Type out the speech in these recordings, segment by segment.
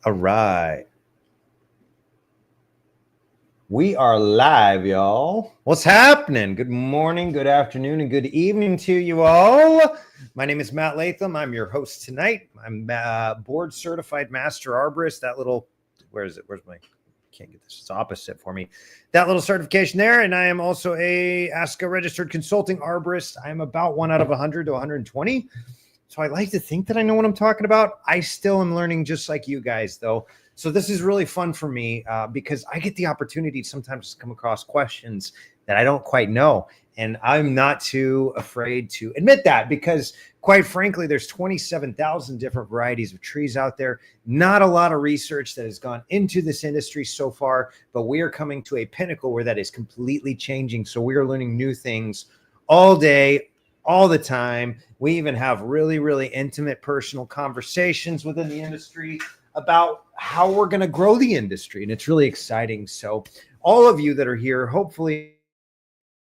All right. We are live, y'all. What's happening? Good morning, good afternoon, and good evening to you all. My name is Matt Latham. I'm your host tonight. I'm board certified master arborist. That little, where is it? Where's my, can't get this. It's opposite for me. That little certification there. And I am also a ASCA registered consulting arborist. I'm about 1 out of 100 to 120. So I like to think that I know what I'm talking about. I still am learning just like you guys, though. So this is really fun for me because I get the opportunity sometimes to come across questions that I don't quite know. And I'm not too afraid to admit that because, quite frankly, there's 27,000 different varieties of trees out there. Not a lot of research that has gone into this industry so far, but we are coming to a pinnacle where that is completely changing. So we are learning new things all day, all the time. We even have really, really intimate personal conversations within the industry about how we're going to grow the industry. And it's really exciting. So all of you that are here, hopefully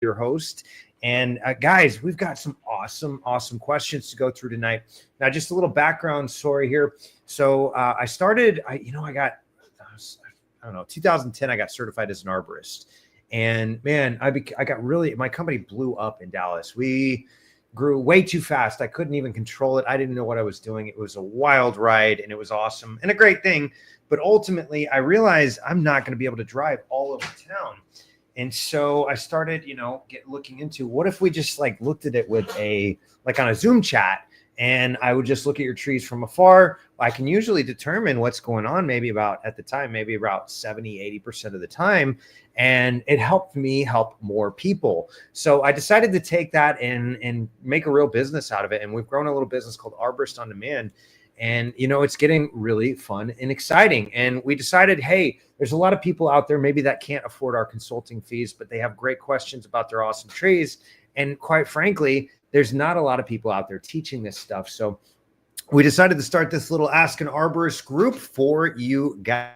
your host. And guys, we've got some awesome questions to go through tonight. Now, just a little background story here. So I started, I don't know, 2010, I got certified as an arborist. And man, I got really, my company blew up in Dallas. We grew way too fast. I couldn't even control it. I didn't know what I was doing. It was a wild ride and it was awesome and a great thing. But ultimately, I realized I'm not going to be able to drive all over town. And so I started, looking into what if we just looked at it with on a Zoom chat, and I would just look at your trees from afar. I can usually determine what's going on maybe about 70, 80% of the time. And it helped me help more people. So I decided to take that and make a real business out of it. And we've grown a little business called Arborist on Demand. And, it's getting really fun and exciting. And we decided, hey, there's a lot of people out there maybe that can't afford our consulting fees, but they have great questions about their awesome trees. And quite frankly, there's not a lot of people out there teaching this stuff. So we decided to start this little Ask an Arborist group for you guys.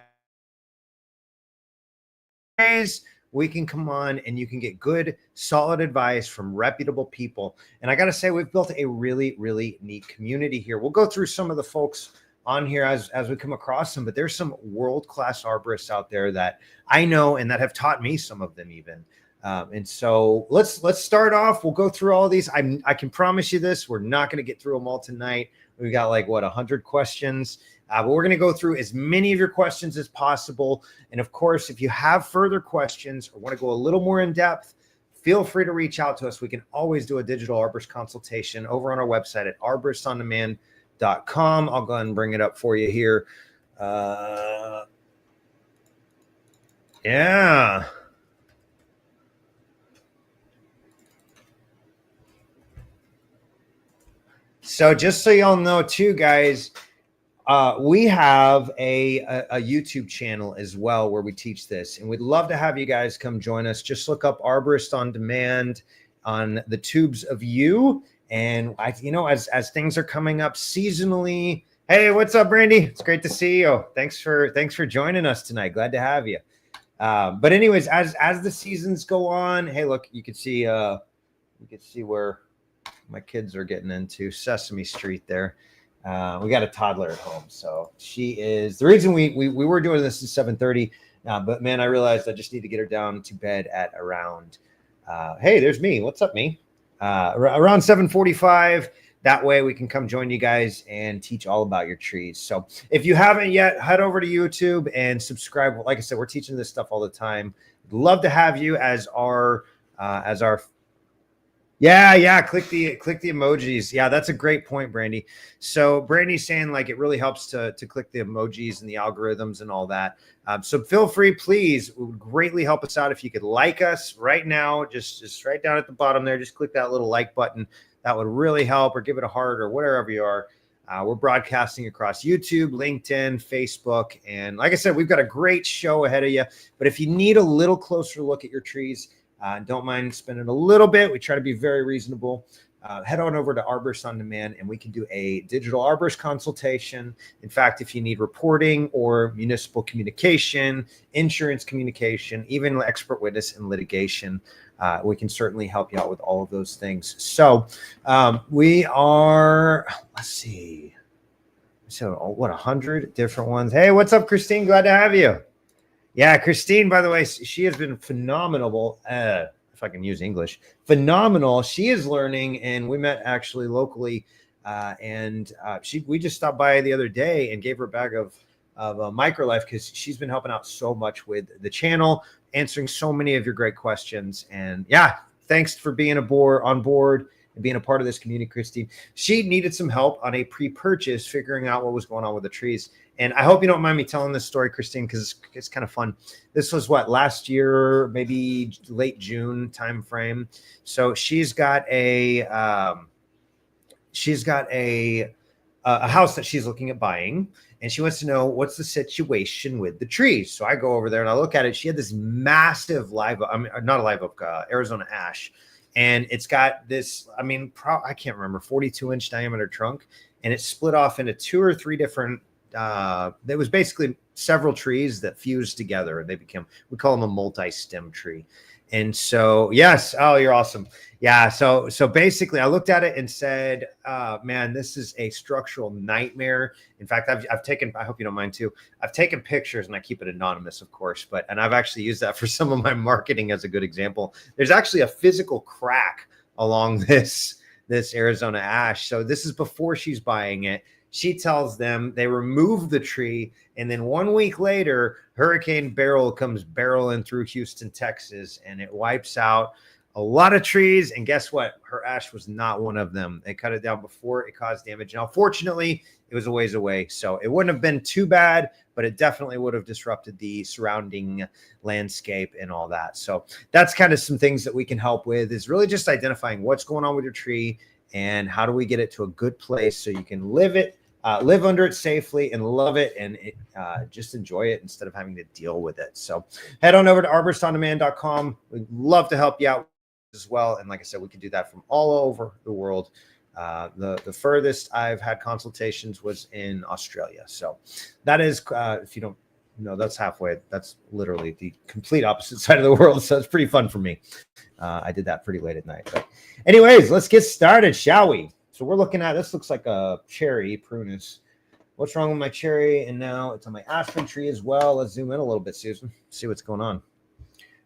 We can come on and you can get good, solid advice from reputable people. And I got to say, we've built a really, really neat community here. We'll go through some of the folks on here as we come across them, but there's some world-class arborists out there that I know and that have taught me, some of them even. And so let's start off. We'll go through all these. I can promise you this. We're not going to get through them all tonight. We've got 100 questions. But we're going to go through as many of your questions as possible. And of course, if you have further questions or want to go a little more in depth, feel free to reach out to us. We can always do a digital arborist consultation over on our website at arboristondemand.com. I'll go ahead and bring it up for you here. Yeah. So just so y'all know too, guys, we have a YouTube channel as well where we teach this, and we'd love to have you guys come join us. Just look up Arborist on Demand on the tubes of you. And as things are coming up seasonally, hey, what's up, Brandy? It's great to see you. Thanks for joining us tonight. Glad to have you. But anyways, as the seasons go on, hey, look, you can see where my kids are getting into Sesame Street there. We got a toddler at home, so she is the reason we were doing this at 7:30. But man, I realized I just need to get her down to bed at around. Hey, there's me. What's up, me? Around 7:45. That way we can come join you guys and teach all about your trees. So if you haven't yet, head over to YouTube and subscribe. Like I said, we're teaching this stuff all the time. We'd love to have you as our Yeah. Click the emojis. Yeah, that's a great point, Brandy. So Brandy's saying it really helps to click the emojis and the algorithms and all that. So feel free, please. It would greatly help us out if you could like us right now. Just right down at the bottom there. Just click that little like button. That would really help, or give it a heart or whatever you are. We're broadcasting across YouTube, LinkedIn, Facebook. And like I said, we've got a great show ahead of you. But if you need a little closer look at your trees, don't mind spending a little bit. We try to be very reasonable. Head on over to Arborist on Demand, and we can do a digital arborist consultation. In fact, if you need reporting or municipal communication, insurance communication, even expert witness and litigation, we can certainly help you out with all of those things. So we are, let's see. So what, 100 different ones. Hey, what's up, Christine? Glad to have you. Yeah, Christine, by the way, she has been phenomenal. If I can use English, phenomenal. She is learning, and we met actually locally, and we just stopped by the other day and gave her a bag of Microlife because she's been helping out so much with the channel, answering so many of your great questions. And yeah, thanks for being on board and being a part of this community, Christine. She needed some help on a pre-purchase, figuring out what was going on with the trees. And I hope you don't mind me telling this story, Christine, because it's kind of fun. This was what, last year, maybe late June timeframe. So she's got a house that she's looking at buying, and she wants to know what's the situation with the trees. So I go over there and I look at it. She had this massive not a live oak, Arizona ash. And it's got this, I can't remember, 42-inch diameter trunk. And it's split off into 2 or 3 different, there was basically several trees that fused together. And we call them a multi-stem tree. And so, yes. Oh, you're awesome. Yeah. So basically I looked at it and said, man, this is a structural nightmare. In fact, I've taken, I hope you don't mind too, I've taken pictures, and I keep it anonymous, of course, and I've actually used that for some of my marketing as a good example. There's actually a physical crack along this Arizona ash. So this is before she's buying it. She tells them, they remove the tree, and then 1 week later, Hurricane Beryl comes barreling through Houston, Texas, and it wipes out a lot of trees. And guess what? Her ash was not one of them. They cut it down before it caused damage. Now, fortunately, it was a ways away, so it wouldn't have been too bad, but it definitely would have disrupted the surrounding landscape and all that. So that's kind of some things that we can help with, is really just identifying what's going on with your tree and how do we get it to a good place so you can live under it safely and love it, and just enjoy it instead of having to deal with it. So head on over to arboristondemand.com. We'd love to help you out as well. And like I said, we can do that from all over the world. The furthest I've had consultations was in Australia. So that is, if you don't know, that's halfway. That's literally the complete opposite side of the world. So it's pretty fun for me. I did that pretty late at night. But anyways, let's get started, shall we? So we're looking at, this looks like a cherry prunus. What's wrong with my cherry? And now it's on my aspen tree as well. Let's zoom in a little bit, Susan, see what's going on.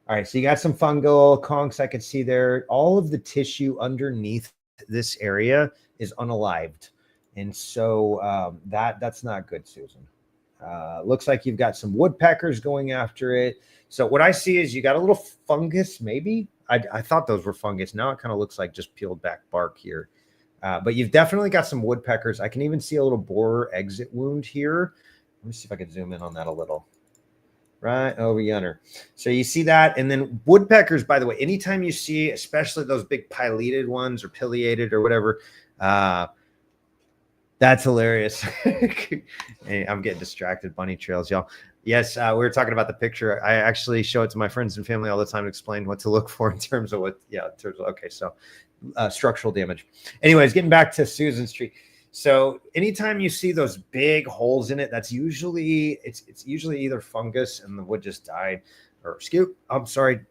All right, so you got some fungal conchs I can see there. All of the tissue underneath this area is unalived. And so that's not good, Susan. Looks like you've got some woodpeckers going after it. So what I see is you got a little fungus, maybe. I thought those were fungus. Now it kind of looks like just peeled back bark here. But you've definitely got some woodpeckers. I can even see a little borer exit wound here. Let me see if I can zoom in on that a little. Right over yonder. So you see that. And then woodpeckers, by the way, anytime you see, especially those big pileated ones or pileated or whatever, that's hilarious. Hey, I'm getting distracted. Bunny trails, y'all. Yes, we were talking about the picture. I actually show it to my friends and family all the time to explain what to look for in terms of okay, so structural damage. Anyways, getting back to Susan's tree. So anytime you see those big holes in it, that's usually, it's usually either fungus and the wood just died, or I'm sorry,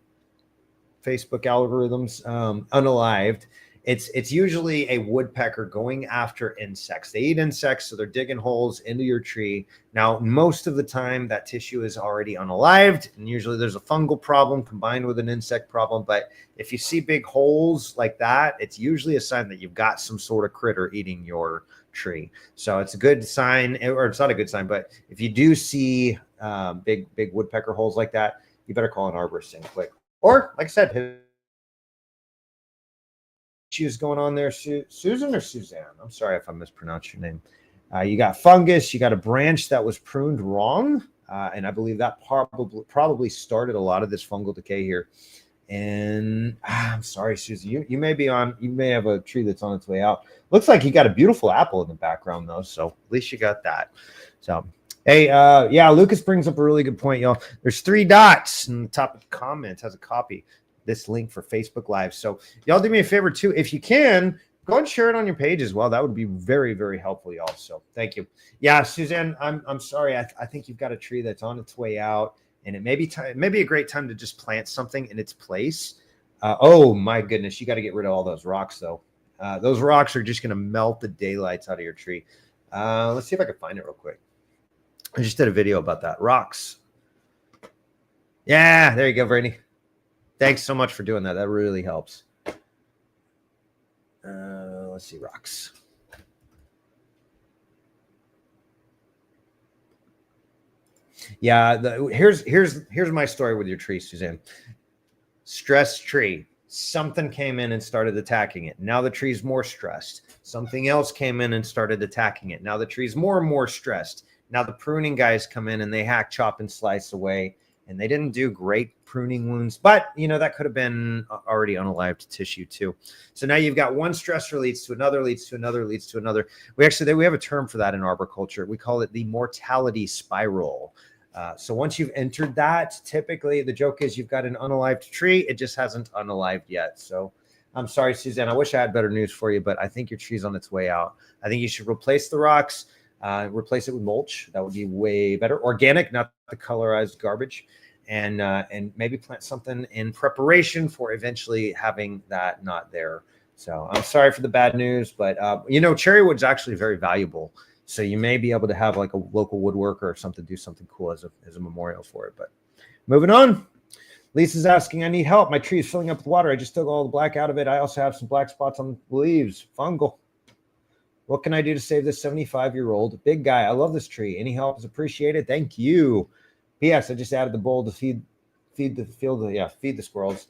Facebook algorithms, unalived. It's usually a woodpecker going after insects. They eat insects, so they're digging holes into your tree. Now, most of the time, that tissue is already unalived, and usually there's a fungal problem combined with an insect problem. But if you see big holes like that, it's usually a sign that you've got some sort of critter eating your tree. So it's a good sign, or it's not a good sign, but if you do see big woodpecker holes like that, you better call an arborist in quick. Or, like I said, issues going on there, Susan or Suzanne? I'm sorry if I mispronounced your name. You got fungus. You got a branch that was pruned wrong, and I believe that probably started a lot of this fungal decay here. And I'm sorry, Susan. You may have a tree that's on its way out. Looks like you got a beautiful apple in the background though, so at least you got that. So hey, yeah, Lucas brings up a really good point, y'all. There's 3 dots in the top of the comments. Has a copy. This link for Facebook Live. So y'all do me a favor too. If you can, go and share it on your page as well. That would be very, very helpful, y'all. So thank you. Yeah, Suzanne, I'm sorry. I think you've got a tree that's on its way out, and it may be a great time to just plant something in its place. Oh my goodness, you got to get rid of all those rocks though. Those rocks are just going to melt the daylights out of your tree. Let's see if I can find it real quick. I just did a video about that. Rocks. Yeah, there you go, Brady. Thanks so much for doing that. That really helps. Let's see, rocks. Yeah, here's my story with your tree, Suzanne. Stressed tree. Something came in and started attacking it. Now the tree's more stressed. Something else came in and started attacking it. Now the tree's more and more stressed. Now the pruning guys come in and they hack, chop, and slice away. And they didn't do great pruning wounds, but that could have been already unalived tissue too. So now you've got one stressor leads to another, leads to another, leads to another. We have a term for that in arboriculture. We call it the mortality spiral. So once you've entered that, typically the joke is you've got an unalived tree. It just hasn't unalived yet. So I'm sorry, Suzanne. I wish I had better news for you, but I think your tree's on its way out. I think you should replace the rocks, replace it with mulch. That would be way better. Organic, not the colorized garbage. And maybe plant something in preparation for eventually having that not there. So I'm sorry for the bad news, but cherry wood's actually very valuable. So you may be able to have like a local woodworker or something, do something cool as a memorial for it. But moving on, Lisa's asking, I need help. My tree is filling up with water. I just took all the black out of it. I also have some black spots on the leaves, fungal. What can I do to save this 75-year-old big guy? I love this tree. Any help is appreciated. Thank you. P.S. I just added the bowl to feed the squirrels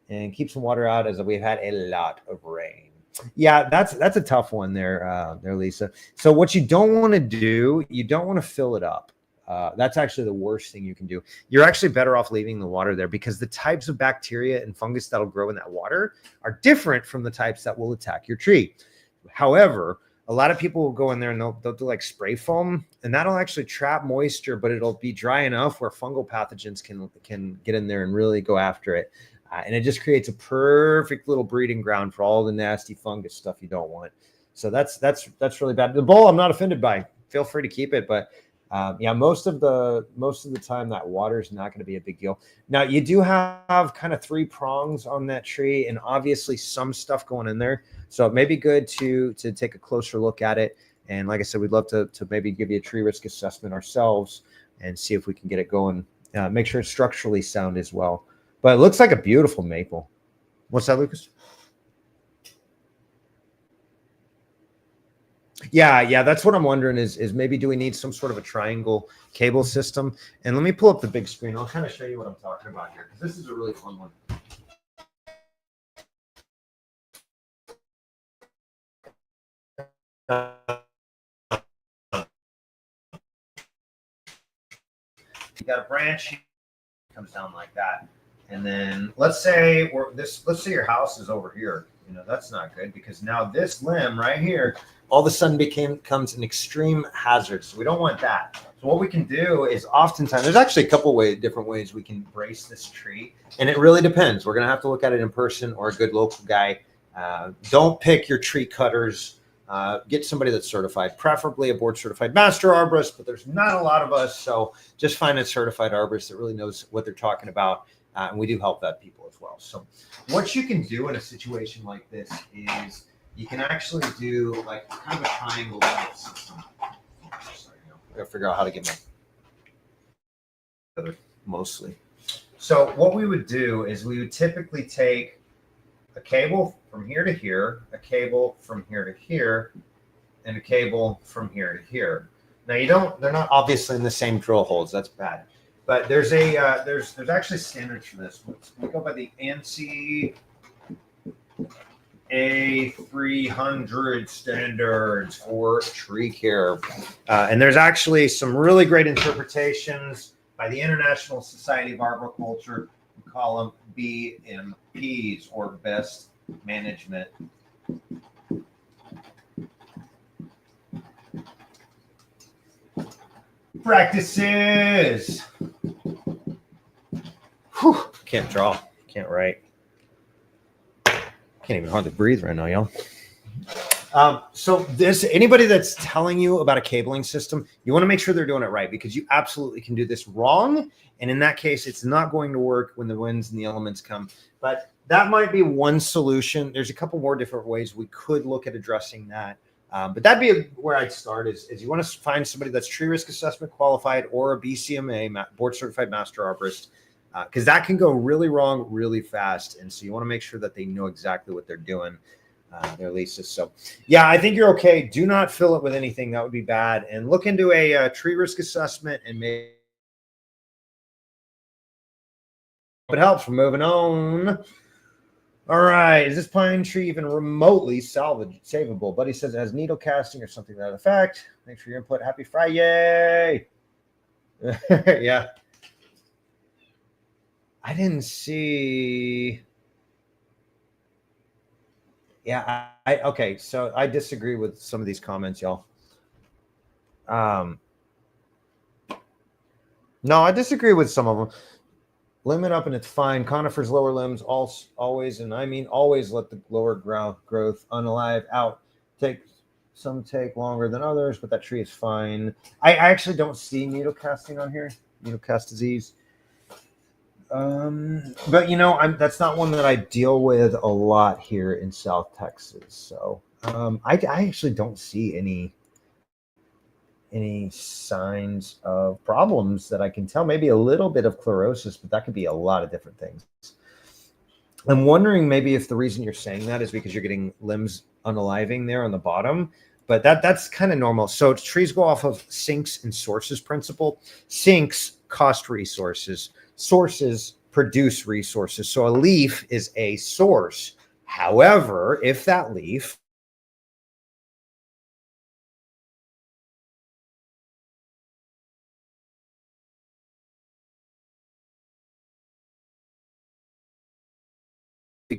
and keep some water out as we've had a lot of rain. Yeah, that's a tough one there, Lisa. So what you don't want to do, you don't want to fill it up. That's actually the worst thing you can do. You're actually better off leaving the water there because the types of bacteria and fungus that'll grow in that water are different from the types that will attack your tree. However, a lot of people will go in there and they'll do like spray foam, and that'll actually trap moisture, but it'll be dry enough where fungal pathogens can get in there and really go after it. And it just creates a perfect little breeding ground for all the nasty fungus stuff you don't want. So that's really bad. The bowl I'm not offended by. Feel free to keep it, but most of the time that water is not going to be a big deal. Now you do have kind of 3 prongs on that tree, and obviously some stuff going in there. So it may be good to take a closer look at it. And like I said, we'd love to maybe give you a tree risk assessment ourselves and see if we can get it going. Make sure it's structurally sound as well. But it looks like a beautiful maple. What's that, Lucas? Yeah. That's what I'm wondering is maybe do we need some sort of a triangle cable system? And let me pull up the big screen. I'll kind of show you what I'm talking about here because this is a really fun one. You got a branch, it comes down like that. And then let's say your house is over here. That's not good because now this limb right here all of a sudden becomes an extreme hazard. So we don't want that. So what we can do is oftentimes there's actually a couple different ways we can brace this tree, and it really depends. We're gonna have to look at it in person or a good local guy. Don't pick your tree cutters. Get somebody that's certified, preferably a board certified master arborist, but there's not a lot of us. So just find a certified arborist that really knows what they're talking about. And we do help that people as well. So what you can do in a situation like this is you can actually do like kind of a triangle system. Sorry, I gotta figure out how to get my mostly. So what we would do is we would typically take a cable from here to here, a cable from here to here, and a cable from here to here. Now they're not obviously in the same drill holes. That's bad. But there's actually standards for this. We go by the ANSI A300 standards for tree care. And there's actually some really great interpretations by the International Society of Arboriculture. We call them BMPs, or Best Management Practices. Whew. Can't draw, can't write. Can't even hardly breathe right now, y'all. So anybody that's telling you about a cabling system, you want to make sure they're doing it right, because you absolutely can do this wrong. And in that case, it's not going to work when the winds and the elements come. But that might be one solution. There's a couple more different ways we could look at addressing that. But that'd be where I'd start is you want to find somebody that's tree risk assessment qualified or a BCMA, board certified master arborist, because that can go really wrong really fast. And so you want to make sure that they know exactly what they're doing, their leases. So yeah, I think you're okay. Do not fill it with anything. That would be bad. And look into a tree risk assessment and maybe it helps. We're moving on. All right. Is this pine tree even remotely savable? Buddy says it has needle casting or something to that effect. Thanks for your input. Happy Friday. Yeah. I didn't see. Yeah. Okay. So I disagree with some of these comments, y'all. No, I disagree with some of them. Limit up and it's fine. Conifers lower limbs always, and I mean always, let the lower growth unalive out. Take longer than others, but that tree is fine. I actually don't see needle casting on here, needle cast disease. But you know, that's not one that I deal with a lot here in South Texas. So I actually don't see any signs of problems that I can tell. Maybe a little bit of chlorosis, but that could be a lot of different things. I'm wondering maybe if the reason you're saying that is because you're getting limbs unaliving there on the bottom, but that's kind of normal. So trees go off of sinks and sources principle. Sinks cost resources. Sources produce resources. So a leaf is a source. However, if that leaf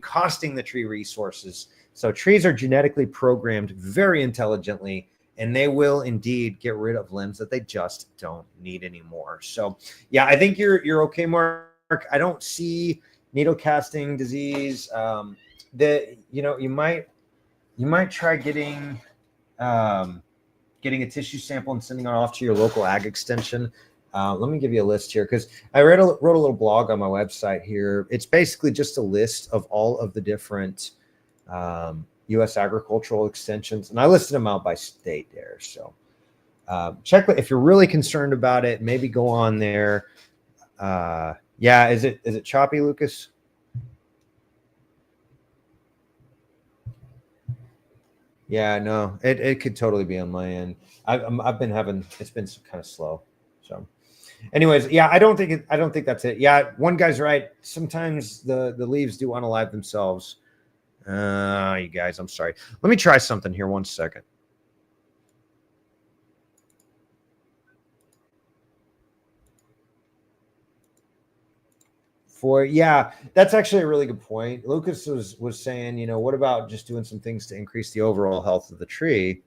costing the tree resources. So trees are genetically programmed very intelligently, and they will indeed get rid of limbs that they just don't need anymore. So yeah, I think you're okay, Mark. I don't see needle casting disease. That you might try getting a tissue sample and sending it off to your local ag extension. Let me give you a list here because I wrote a little blog on my website here. It's basically just a list of all of the different U.S. agricultural extensions, and I listed them out by state there. So check if you're really concerned about it. Maybe go on there. Yeah, is it choppy, Lucas? Yeah, no, it could totally be on my end. I've been having, it's been kind of slow. So anyways, yeah, I don't think that's it. Yeah, one guy's right. Sometimes the leaves do unalive themselves. You guys, I'm sorry. Let me try something here. 1 second. Yeah, that's actually a really good point. Lucas was saying, what about just doing some things to increase the overall health of the tree?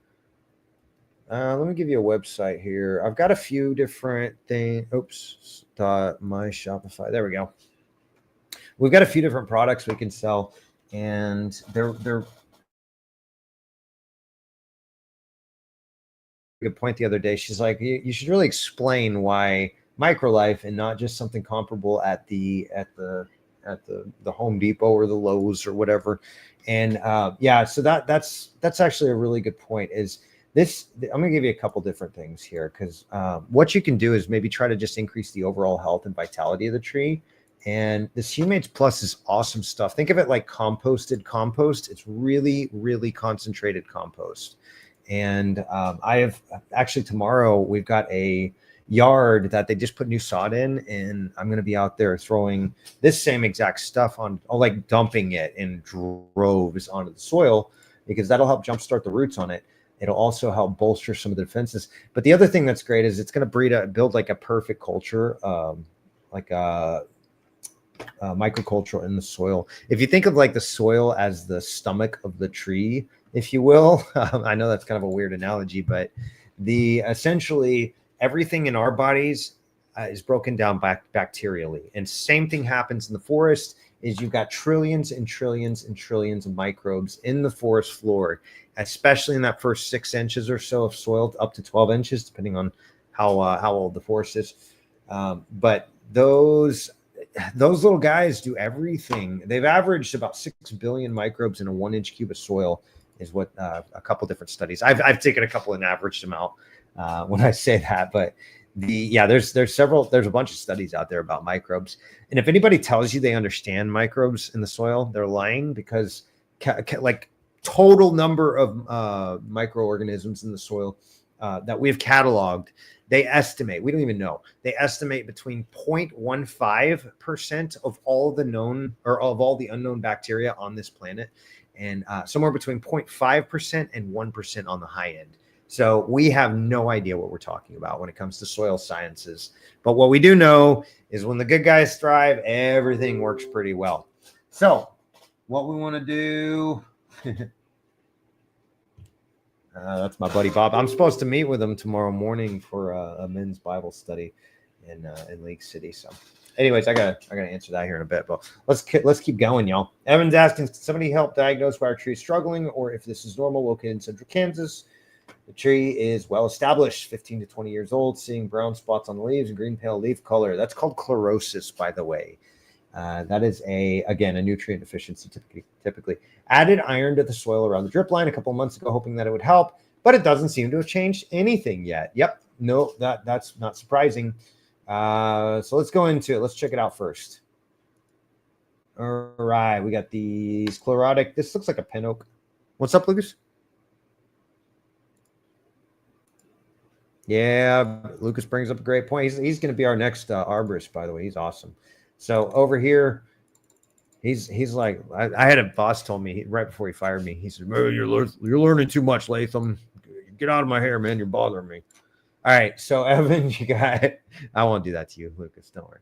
Let me give you a website here. I've got a few different things. Oops, my Shopify. There we go. We've got a few different products we can sell, and they're good point the other day. She's like, you should really explain why Microlife and not just something comparable at the Home Depot or the Lowe's or whatever. And yeah, so that's actually a really good point. Is this? I'm gonna give you a couple different things here because what you can do is maybe try to just increase the overall health and vitality of the tree. And this Humates Plus is awesome stuff. Think of it like composted compost. It's really, really concentrated compost. And I have actually tomorrow we've got a yard that they just put new sod in, and I'm going to be out there throwing this same exact stuff on, like dumping it in droves onto the soil because that'll help jumpstart the roots on it. It'll also help bolster some of the defenses. But the other thing that's great is it's going to build like a perfect culture, like a microculture in the soil. If you think of like the soil as the stomach of the tree, if you will, I know that's kind of a weird analogy, but essentially everything in our bodies is broken down bacterially. And same thing happens in the forest is you've got trillions and trillions and trillions of microbes in the forest floor, especially in that first 6 inches or so of soil up to 12 inches, depending on how old the forest is. But those little guys do everything. They've averaged about 6 billion microbes in a 1 inch cube of soil. is what a couple different studies. I've taken a couple and averaged them out when I say that, but there's a bunch of studies out there about microbes. And if anybody tells you they understand microbes in the soil, they're lying, because like total number of microorganisms in the soil that we've cataloged, they estimate, we don't even know, they estimate between 0.15% of all the known, or of all the unknown bacteria on this planet, and somewhere between 0.5% and 1% on the high end. So we have no idea what we're talking about when it comes to soil sciences. But what we do know is when the good guys thrive, everything works pretty well. So what we want to do, that's my buddy Bob. I'm supposed to meet with him tomorrow morning for a men's Bible study in Lake City. So anyways, I gotta answer that here in a bit, but let's keep going, y'all. Evan's asking, can somebody help diagnose why our tree is struggling, or if this is normal, located in central Kansas? The tree is well established, 15 to 20 years old, seeing brown spots on the leaves and green pale leaf color. That's called chlorosis, by the way. That is again a nutrient deficiency. Typically added iron to the soil around the drip line a couple of months ago, hoping that it would help, but it doesn't seem to have changed anything yet. Yep, no, that's not surprising. So let's go into it. Let's check it out first. All right, we got these chlorotic. This looks like a pin oak. What's up, Lucas? Yeah, Lucas brings up a great point. He's going to be our next arborist, by the way. He's awesome. So over here, he's like, I had a boss told me right before he fired me. He said, "You're learning too much, Latham. Get out of my hair, man. You're bothering me." All right, so Evan, you got it. I won't do that to you, Lucas. Don't worry.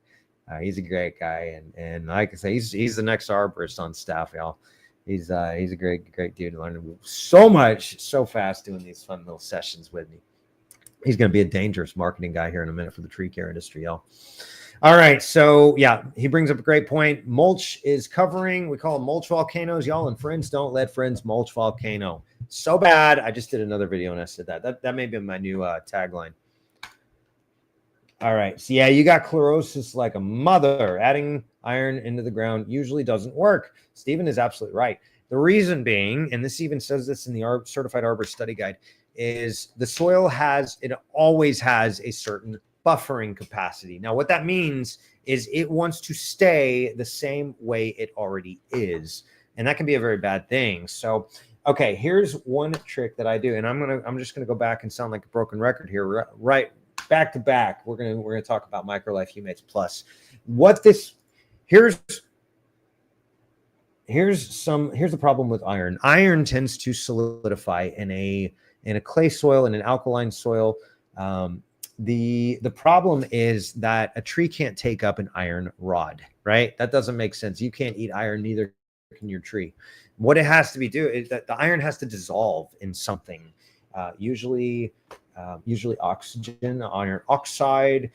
He's a great guy, and like I say, he's the next arborist on staff, y'all. He's a great dude, learning so much so fast, doing these fun little sessions with me. He's going to be a dangerous marketing guy here in a minute for the tree care industry, y'all. All right, so yeah, he brings up a great point. Mulch is covering. We call them mulch volcanoes, y'all. And friends don't let friends mulch volcano. So bad. I just did another video and I said that may be my new tagline. All right, so yeah, you got chlorosis like a mother. Adding iron into the ground usually doesn't work. Stephen is absolutely right. The reason being, and this even says this in the Certified Arborist Study Guide, is the soil always has a certain buffering capacity. Now, what that means is it wants to stay the same way it already is, and that can be a very bad thing. So, okay, here's one trick that I do, and I'm just gonna go back and sound like a broken record here, right back to back. We're gonna talk about MicroLife Humates Plus. Here's the problem with iron. Iron tends to solidify in a clay soil, in an alkaline soil. The problem is that a tree can't take up an iron rod, right? That doesn't make sense. You can't eat iron, neither can your tree. What it has to be is that the iron has to dissolve in something, usually oxygen, iron oxide.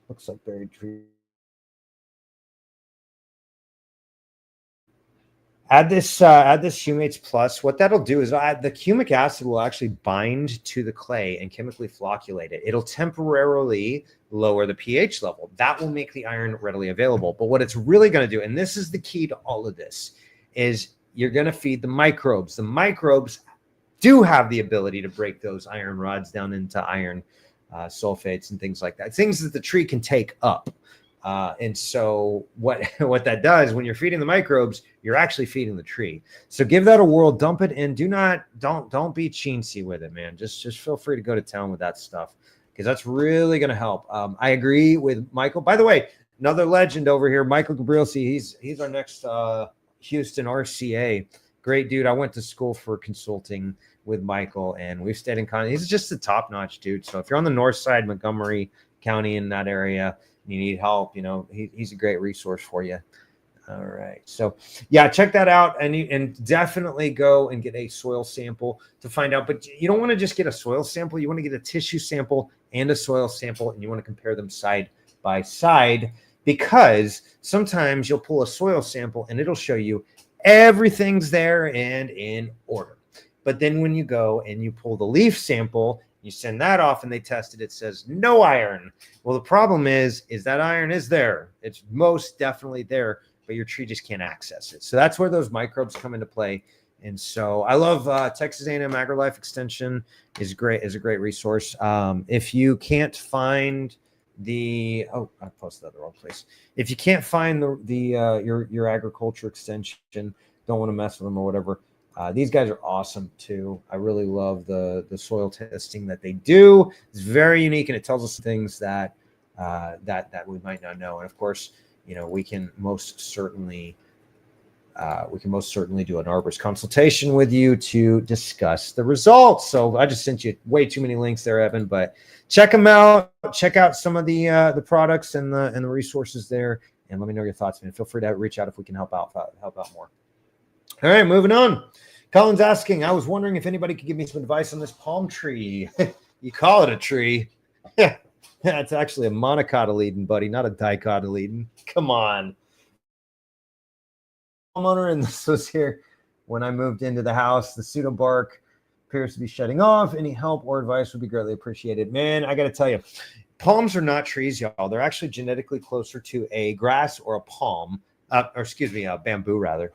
Looks like buried tree. Add this Humates Plus. What that'll do is the humic acid will actually bind to the clay and chemically flocculate it. It'll temporarily lower the pH level. That will make the iron readily available. But what it's really going to do, and this is the key to all of this, is you're going to feed the microbes. The microbes do have the ability to break those iron rods down into iron sulfates and things like that, things that the tree can take up. And so what that does, when you're feeding the microbes, you're actually feeding the tree. So give that a whirl, dump it in. Don't be chintzy with it, man. Just feel free to go to town with that stuff, because that's really going to help. I agree with Michael. By the way, another legend over here, Michael Gabrielsi. He's our next Houston RCA. Great dude. I went to school for consulting with Michael, and we've stayed in contact. He's just a top-notch dude. So if you're on the north side, Montgomery County, in that area, you need help, he's a great resource for you. All right, so yeah, check that out, and definitely go and get a soil sample to find out. But you don't want to just get a soil sample. You want to get a tissue sample and a soil sample, and you want to compare them side by side, because sometimes you'll pull a soil sample and it'll show you everything's there and in order. But then when you go and you pull the leaf sample, you send that off and they test it, it says no iron. Well, the problem is that iron is there. It's most definitely there, but your tree just can't access it. So that's where those microbes come into play. And so I love Texas A&M AgriLife Extension is a great resource. If you can't find I posted that the wrong place. If you can't find your agriculture extension, don't want to mess with them or whatever. These guys are awesome too. I really love the soil testing that they do. It's very unique, and it tells us things that we might not know. And of course, we can most certainly do an arborist consultation with you to discuss the results. So I just sent you way too many links there, Evan, but check them out. Check out some of the products and the resources there, and let me know your thoughts, man. Feel free to reach out if we can help out more. All right, moving on. Colin's asking, I was wondering if anybody could give me some advice on this palm tree. You call it a tree. Yeah, it's actually a monocotyledon, buddy, not a dicotyledon. Come on. Homeowner, and this was here when I moved into the house. The pseudo bark appears to be shutting off. Any help or advice would be greatly appreciated. Man, I got to tell you, palms are not trees, y'all. They're actually genetically closer to a grass or a palm, bamboo rather.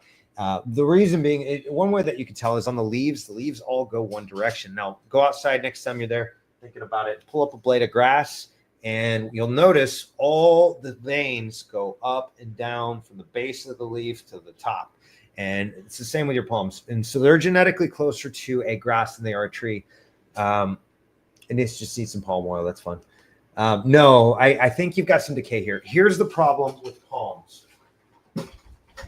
The reason being, one way that you can tell is on the leaves. The leaves all go one direction. Now, go outside next time you're there thinking about it. Pull up a blade of grass, and you'll notice all the veins go up and down from the base of the leaf to the top. And it's the same with your palms. And so they're genetically closer to a grass than they are a tree. And it's just need some palm oil. That's fun. No, I think you've got some decay here. Here's the problem with palms.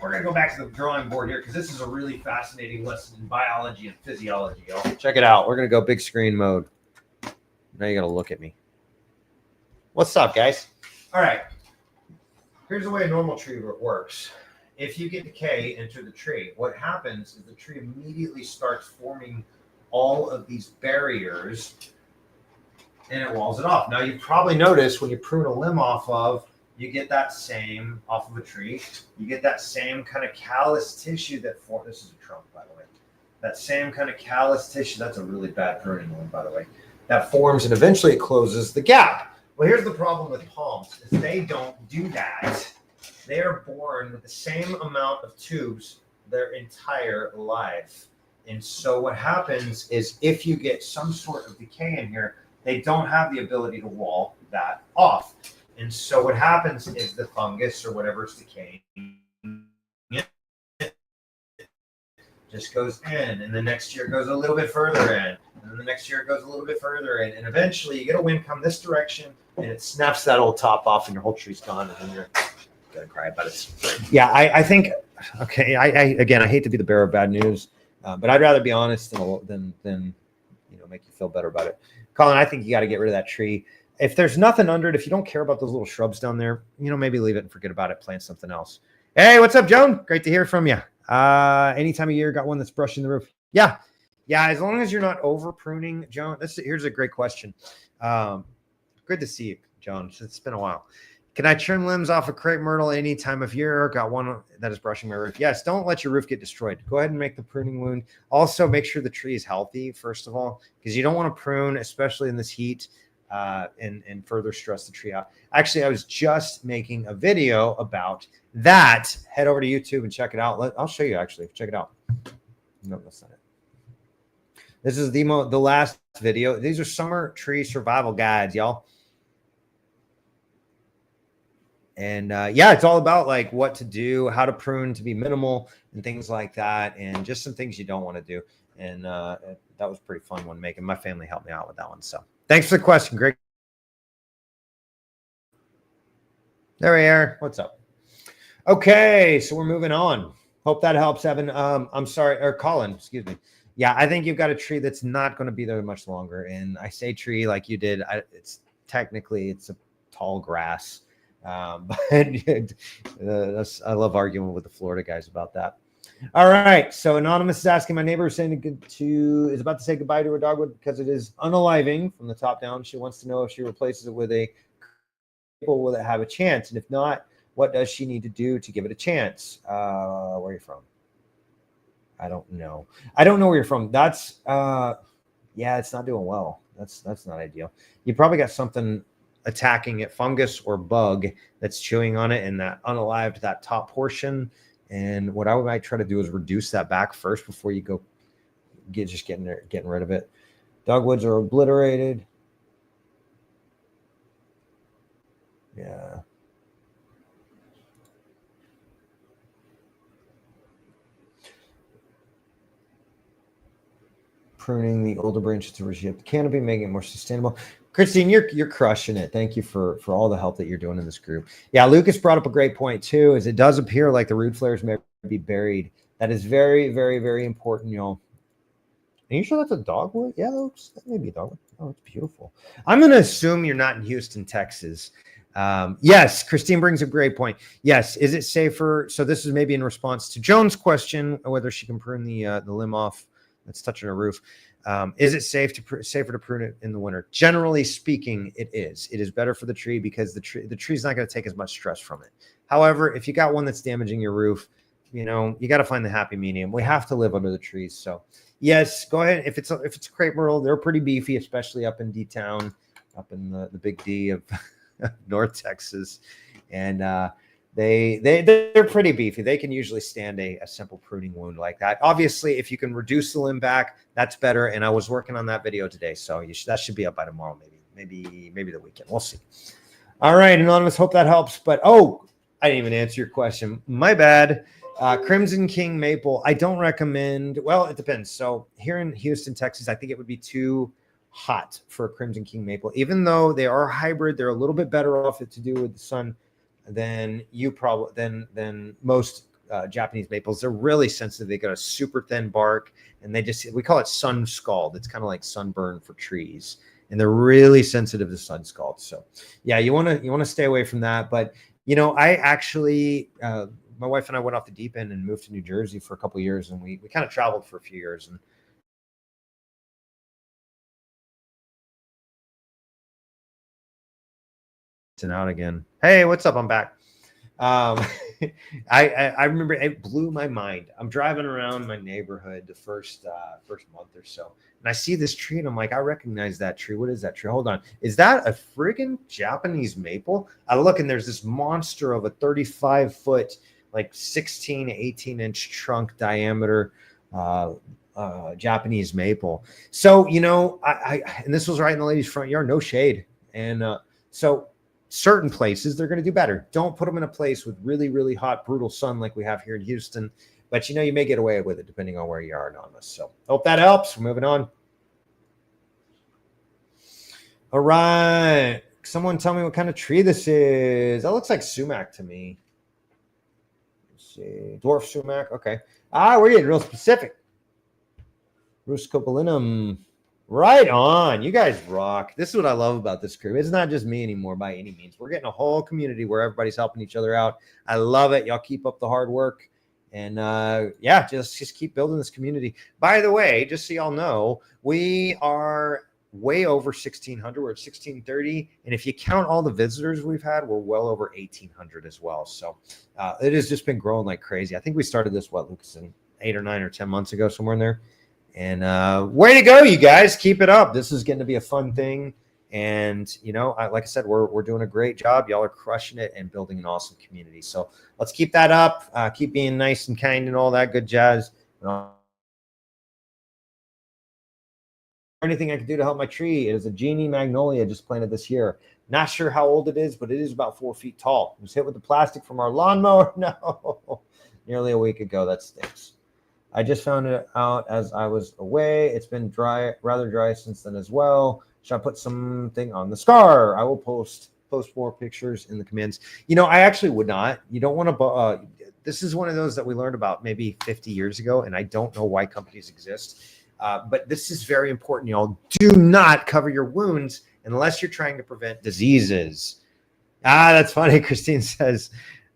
We're going to go back to the drawing board here because this is a really fascinating lesson in biology and physiology, y'all. Check it out. We're going to go big screen mode. Now you got to look at me. What's up, guys? All right. Here's the way a normal tree works. If you get decay into the tree, what happens is the tree immediately starts forming all of these barriers, and it walls it off. Now, you probably noticed when you prune a limb off of, you get that same off of a tree. You get that same kind of callus tissue that forms. This is a trunk, by the way. That same kind of callus tissue. That's a really bad pruning one, by the way. That forms, and eventually it closes the gap. Well, here's the problem with palms is they don't do that. They are born with the same amount of tubes their entire life. And so what happens is if you get some sort of decay in here, they don't have the ability to wall that off. And so what happens is the fungus or whatever is decaying just goes in, and the next year goes a little bit further in, and then the next year it goes a little bit further in, and eventually you get a wind come this direction, and it snaps that old top off, and your whole tree's gone, and then you're gonna cry about it. Yeah, I think, okay, I hate to be the bearer of bad news, but I'd rather be honest than make you feel better about it. Colin, I think you got to get rid of that tree. If there's nothing under it, if you don't care about those little shrubs down there, maybe leave it and forget about it. Plant something else. Hey, what's up, Joan? Great to hear from you. Any time of year, got one that's brushing the roof. Yeah. As long as you're not over pruning, Joan. Here's a great question. Good to see you, Joan. It's been a while. Can I trim limbs off a crepe myrtle any time of year? Got one that is brushing my roof. Yes. Don't let your roof get destroyed. Go ahead and make the pruning wound. Also, make sure the tree is healthy, first of all, because you don't want to prune, especially in this heat. And further stress the tree out. Actually, I was just making a video about that. Head over to YouTube and check it out. I'll show you, actually. Check it out. No, that's not it. This is the last video. These are summer tree survival guides, y'all. And it's all about like what to do, how to prune to be minimal and things like that, and just some things you don't want to do. And that was a pretty fun one making. My family helped me out with that one. So thanks for the question, Greg. There we are. What's up? Okay, so we're moving on. Hope that helps, Evan. I'm sorry, or Colin, excuse me. Yeah, I think you've got a tree that's not going to be there much longer. And I say tree like you did. It's a tall grass. But I love arguing with the Florida guys about that. All right. So Anonymous is asking, my neighbor is is about to say goodbye to her dogwood because it is unaliving from the top down. She wants to know if she replaces it with a will it have a chance? And if not, what does she need to do to give it a chance? Where are you from? I don't know. I don't know where you're from. That's it's not doing well. That's not ideal. You probably got something attacking it, fungus or bug that's chewing on it, and that unalived that top portion. And what I might try to do is reduce that back first before you go getting rid of it. Dogwoods are obliterated. Yeah. Pruning the older branches to reshape the canopy, making it more sustainable. Christine, you're crushing it. Thank you for all the help that you're doing in this group. Yeah, Lucas brought up a great point too, is it does appear like the root flares may be buried. That is very, very, very important, y'all. Are you sure that's a dogwood? Yeah, that may be a dogwood. Oh, it's beautiful. I'm going to assume you're not in Houston, Texas. Yes, Christine brings a great point. Yes, is it safer? So this is maybe in response to Joan's question, whether she can prune the limb off that's touching her roof. Is it safer to prune it in the winter? Generally speaking, it is. It is better for the tree because the tree's not going to take as much stress from it. However, if you got one that's damaging your roof, you got to find the happy medium. We have to live under the trees. So yes, go ahead. If it's a crepe myrtle, they're pretty beefy, especially up in D-town, up in the big D of North Texas. And they're pretty beefy. They can usually stand a simple pruning wound like that. Obviously, if you can reduce the limb back, that's better. And I was working on that video today, so that should be up by tomorrow, maybe the weekend. We'll see. All right, Anonymous, hope that helps. But I didn't even answer your question. My bad. Crimson King maple, I don't recommend. Well, it depends. So here in Houston, Texas, I think it would be too hot for a Crimson King maple. Even though they are hybrid, they're a little bit better off to do with the sun than most Japanese maples. They're really sensitive. They got a super thin bark, and we call it sun scald. It's kind of like sunburn for trees, and they're really sensitive to sun scald. So yeah, you want to stay away from that. But I actually my wife and I went off the deep end and moved to New Jersey for a couple of years, and we kind of traveled for a few years. And out again. Hey, what's up? I'm back. I remember it blew my mind. I'm driving around my neighborhood the first month or so, and I see this tree, and I'm like, I recognize that tree. What is that tree? Hold on, is that a friggin' Japanese maple? I look, and there's this monster of a 35-foot, like 16 to 18-inch trunk diameter Japanese maple. So and this was right in the lady's front yard, no shade, and so. Certain places they're going to do better. Don't put them in a place with really, really hot, brutal sun like we have here in Houston. But you may get away with it depending on where you are, Anonymous. So hope that helps. We're moving on. All right. Someone tell me what kind of tree this is. That looks like sumac to me. Let's see. Dwarf sumac. Okay. We're getting real specific. Ruscopolinum. Right on. You guys rock. This is what I love about this crew. It's not just me anymore by any means. We're getting a whole community where everybody's helping each other out. I love it. Y'all keep up the hard work. And just keep building this community. By the way, just so y'all know, we are way over 1,600. We're at 1,630. And if you count all the visitors we've had, we're well over 1,800 as well. So it has just been growing like crazy. I think we started this, Lucas, 8 or 9 or 10 months ago, somewhere in there. And way to go, you guys. Keep it up. This is getting to be a fun thing. And, like I said, we're doing a great job. Y'all are crushing it and building an awesome community. So let's keep that up. Keep being nice and kind and all that good jazz. Anything I can do to help my tree. It is a genie magnolia just planted this year. Not sure how old it is, but it is about 4 feet tall. It was hit with the plastic from our lawnmower. No, nearly a week ago. That stinks. I just found it out as I was away. It's been rather dry since then as well. Should I put something on the scar? I will post more pictures in the comments. I actually would not. You don't want to. This is one of those that we learned about maybe 50 years ago, and I don't know why companies exist. But this is very important, y'all. Do not cover your wounds unless you're trying to prevent diseases. That's funny. Christine says,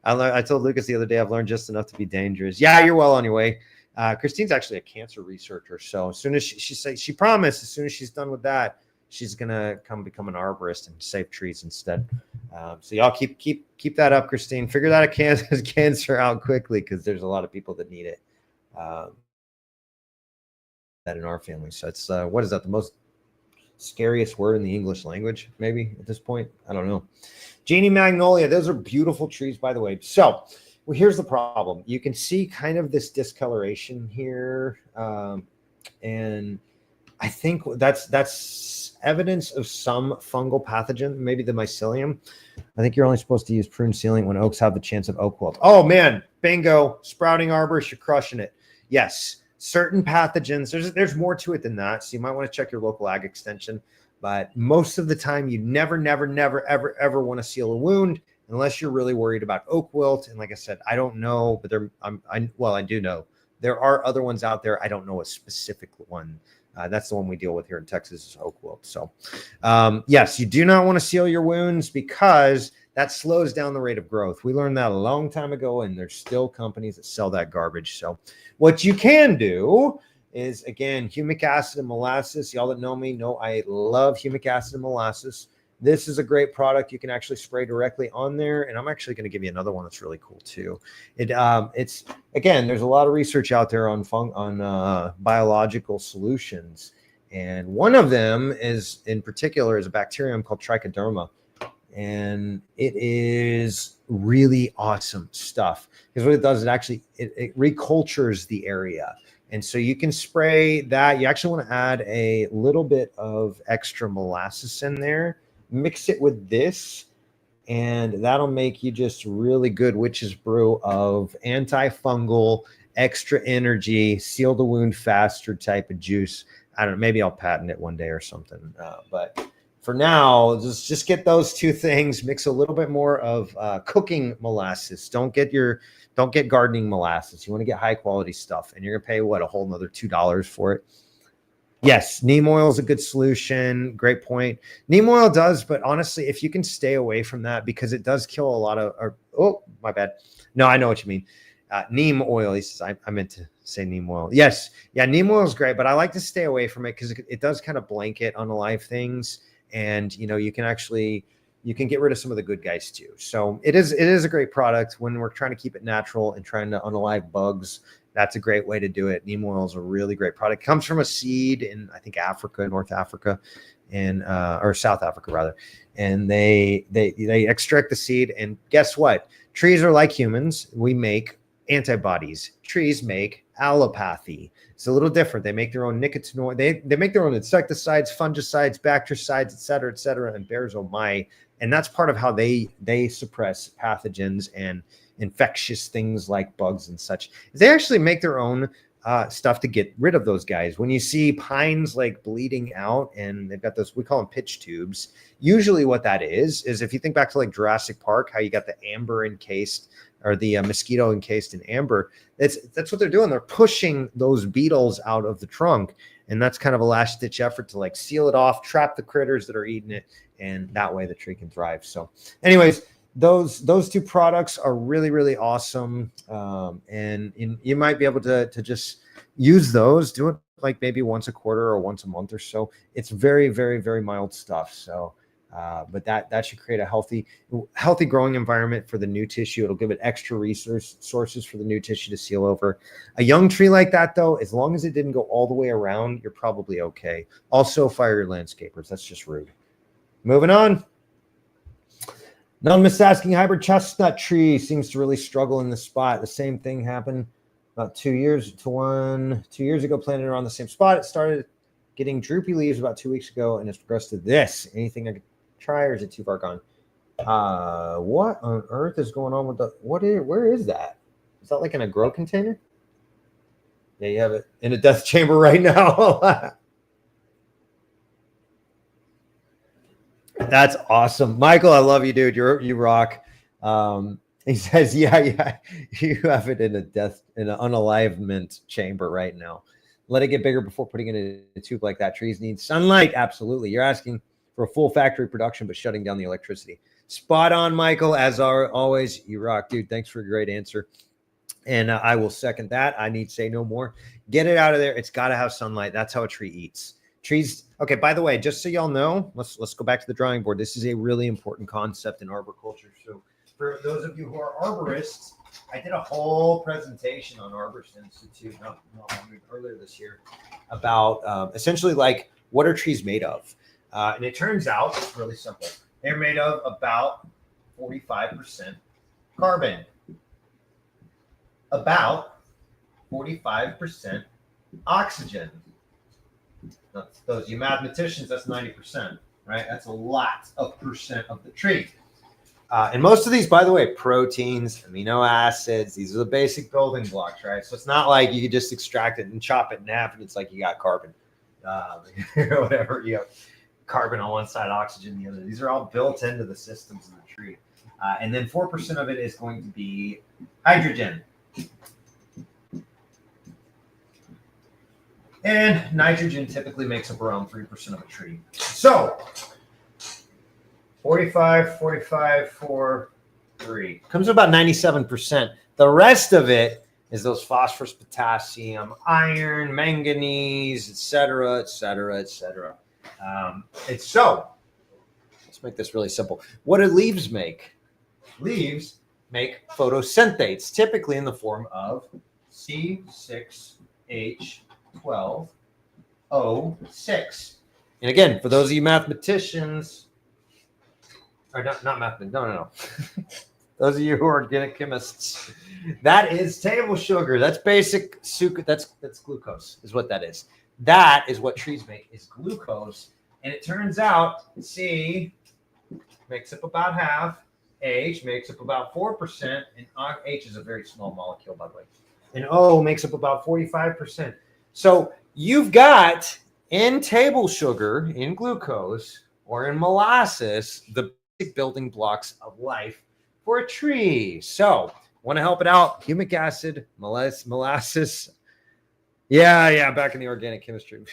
I told Lucas the other day, I've learned just enough to be dangerous. Yeah, you're well on your way. Christine's actually a cancer researcher. So as soon as she promised, as soon as she's done with that, she's going to come become an arborist and save trees instead. So y'all keep that up, Christine. Figure that cancer out quickly, because there's a lot of people that need it. That in our family. So it's, what is that? The most scariest word in the English language, maybe at this point? I don't know. Genie magnolia. Those are beautiful trees, by the way. So Well, here's the problem. You can see kind of this discoloration here. And I think that's evidence of some fungal pathogen, maybe the mycelium. I think you're only supposed to use prune sealing when oaks have the chance of oak wilt. Oh man, bingo, sprouting arborist, you're crushing it. Yes, certain pathogens, there's more to it than that. So you might want to check your local ag extension. But most of the time, you never, ever want to seal a wound unless you're really worried about oak wilt. And like I said, I don't know, but I do know there are other ones out there. I don't know a specific one. That's the one we deal with here in Texas is oak wilt. So yes, you do not want to seal your wounds because that slows down the rate of growth. We learned that a long time ago, and there's still companies that sell that garbage. So what you can do is, again, humic acid and molasses. Y'all that know me know I love humic acid and molasses. This is a great product. You can actually spray directly on there. And I'm actually going to give you another one that's really cool too. It's again, there's a lot of research out there on biological solutions. And one of them is in particular is a bacterium called trichoderma. And it is really awesome stuff because what it does is it recultures the area. And so you can spray that. You actually want to add a little bit of extra molasses in there. Mix it with this, and that'll make you just really good witch's brew of antifungal, extra energy, seal the wound faster type of juice. I don't know. Maybe I'll patent it one day or something. But for now, just get those two things. Mix a little bit more of cooking molasses. Don't get gardening molasses. You want to get high quality stuff, and you're gonna pay what, a whole another $2 for it. Yes, neem oil is a good solution. Great point. Neem oil does, but honestly, if you can stay away from that, because it does kill a lot of, oh, my bad. No, I know what you mean. Neem oil, he says, I meant to say neem oil. Yes, yeah, neem oil is great, but I like to stay away from it because it does kind of blanket unalive things. And, you can get rid of some of the good guys too. So it is a great product when we're trying to keep it natural and trying to unalive bugs. That's a great way to do it. Neem oil is a really great product. It comes from a seed in, I think, Africa, North Africa, and or South Africa rather. And they extract the seed. And guess what? Trees are like humans. We make antibodies. Trees make allopathy. It's a little different. They make their own nicotinoid. They make their own insecticides, fungicides, bactericides, et cetera, and berzomai. And that's part of how they suppress pathogens and infectious things like bugs and such. They actually make their own stuff to get rid of those guys. When you see pines like bleeding out and they've got those, we call them pitch tubes. Usually what that is if you think back to like Jurassic Park, how you got the amber encased or the mosquito encased in amber, that's what they're doing. They're pushing those beetles out of the trunk. And that's kind of a last ditch effort to like seal it off, trap the critters that are eating it. And that way the tree can thrive. So anyways, those two products are really, really awesome. And you might be able to just use those, do it like maybe once a quarter or once a month or so. It's very, very, very mild stuff. So, but that should create a healthy growing environment for the new tissue. It'll give it extra sources for the new tissue to seal over. A young tree like that, though, as long as it didn't go all the way around, you're probably okay. Also, fire your landscapers. That's just rude. Moving on. Anonymous asking, hybrid chestnut tree seems to really struggle in the spot. The same thing happened about 2 years ago, planted around the same spot. It started getting droopy leaves about 2 weeks ago, and it's progressed to this. Anything I could try, or is it too far gone? What on earth is going on with where is that? Is that like in a grow container? Yeah, you have it in a death chamber right now. That's awesome. Michael, I love you, dude. You rock. He says, yeah, you have it in an unalivement chamber right now. Let it get bigger before putting it in a tube like that. Trees need sunlight. Absolutely. You're asking for a full factory production, but shutting down the electricity. Spot on, Michael. As always, you rock, dude. Thanks for a great answer. And I will second that. I need to say no more. Get it out of there. It's got to have sunlight. That's how a tree eats. Trees. Okay, by the way, just so y'all know, let's go back to the drawing board. This is a really important concept in arboriculture. So for those of you who are arborists, I did a whole presentation on Arborist Institute earlier this year about essentially like what are trees made of? And it turns out it's really simple. They're made of about 45% carbon. about 45% oxygen. Those you mathematicians, that's 90%, right? That's a lot of percent of the tree. And most of these, by the way, proteins, amino acids, these are the basic building blocks, right? So it's not like you could just extract it and chop it in half and it's like you got carbon, whatever, you have carbon on one side, oxygen the other. These are all built into the systems of the tree. And then 4% of it is going to be hydrogen. And nitrogen typically makes up around 3% of a tree. So 45, 4, 3. Comes to about 97%. The rest of it is those phosphorus, potassium, iron, manganese, etc., etc., etc. It's so, let's make this really simple. What do leaves make? Leaves make photosynthates, typically in the form of C6H12O6. And again, for those of you mathematicians, or not mathematicians, no. Those of you who are organic chemists, that is table sugar. That's basic sucrose. That's glucose, is what that is. That is what trees make, is glucose. And it turns out C makes up about half, H makes up about 4%, and H is a very small molecule, by the way. And O makes up about 45%. So you've got in table sugar, in glucose, or in molasses, the basic building blocks of life for a tree. So want to help it out? Humic acid, molasses. Yeah, back in the organic chemistry.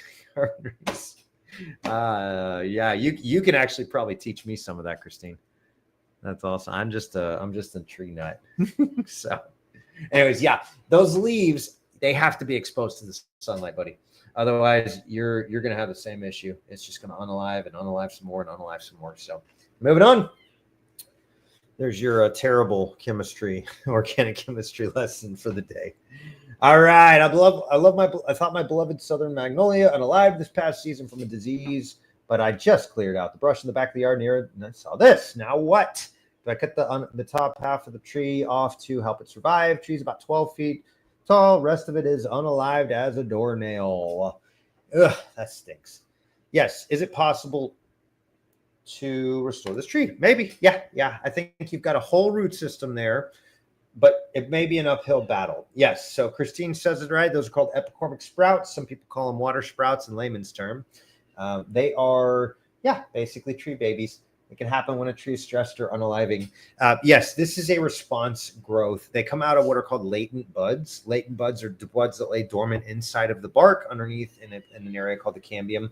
You can actually probably teach me some of that, Christine. That's awesome. I'm just a tree nut. So anyways, yeah, those leaves, they have to be exposed to the sunlight, buddy. Otherwise, you're gonna have the same issue. It's just gonna unalive and unalive some more and unalive some more. So moving on. There's your terrible chemistry, organic chemistry lesson for the day. All right, I thought my beloved southern magnolia unalive this past season from a disease, but I just cleared out the brush in the back of the yard near it, and I saw this. Now what? Do I cut the top half of the tree off to help it survive? Tree's about 12 feet tall. Rest of it is unalived as a doornail. Ugh, that stinks. Yes, is it possible to restore this tree? Maybe. Yeah. I think you've got a whole root system there, but it may be an uphill battle. Yes. So Christine says it right. Those are called epicormic sprouts. Some people call them water sprouts in layman's term. They are, basically tree babies. It can happen when a tree is stressed or unaliving. Yes, this is a response growth. They come out of what are called latent buds. Latent buds are buds that lay dormant inside of the bark underneath in an area called the cambium.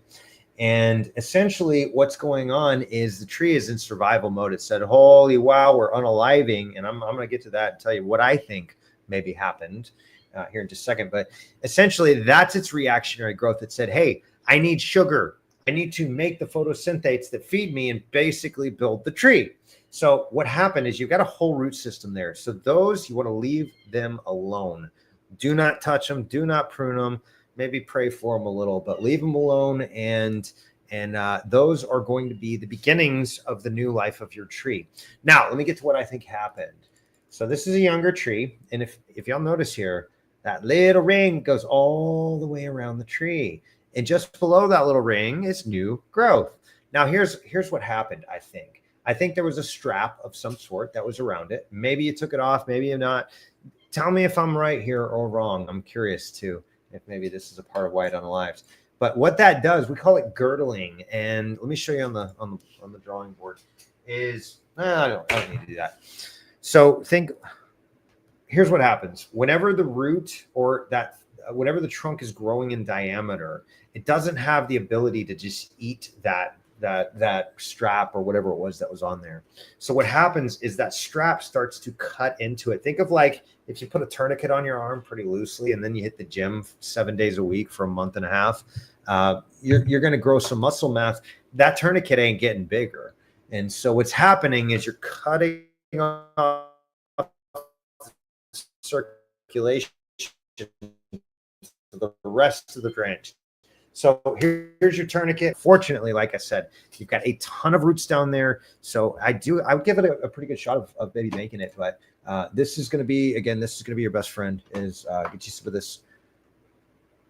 And essentially what's going on is the tree is in survival mode. It said, holy wow, we're unaliving. And I'm going to get to that and tell you what I think maybe happened here in just a second. But essentially that's its reactionary growth. It said, hey, I need sugar. I need to make the photosynthetes that feed me and basically build the tree. So what happened is you've got a whole root system there. So those, you want to leave them alone. Do not touch them. Do not prune them. Maybe pray for them a little, but leave them alone. And those are going to be the beginnings of the new life of your tree. Now, let me get to what I think happened. So this is a younger tree. And if y'all notice here, that little ring goes all the way around the tree. And just below that little ring is new growth. Now, here's what happened, I think. I think there was a strap of some sort that was around it. Maybe you took it off, maybe you're not. Tell me if I'm right here or wrong. I'm curious too, if maybe this is a part of why it unalives. But what that does, we call it girdling. And let me show you on the drawing board. I don't need to do that. So here's what happens. Whenever the root or whenever the trunk is growing in diameter, it doesn't have the ability to just eat that strap or whatever it was that was on there. So what happens is that strap starts to cut into it. Think of like if you put a tourniquet on your arm pretty loosely and then you hit the gym 7 days a week for a month and a half, you're going to grow some muscle mass. That tourniquet ain't getting bigger. And so what's happening is you're cutting off circulation to the rest of the branch. So here's your tourniquet. Fortunately, like I said, you've got a ton of roots down there. So I would give it a pretty good shot of maybe making it. But this is going to be, again, this is going to be your best friend, is get you some of this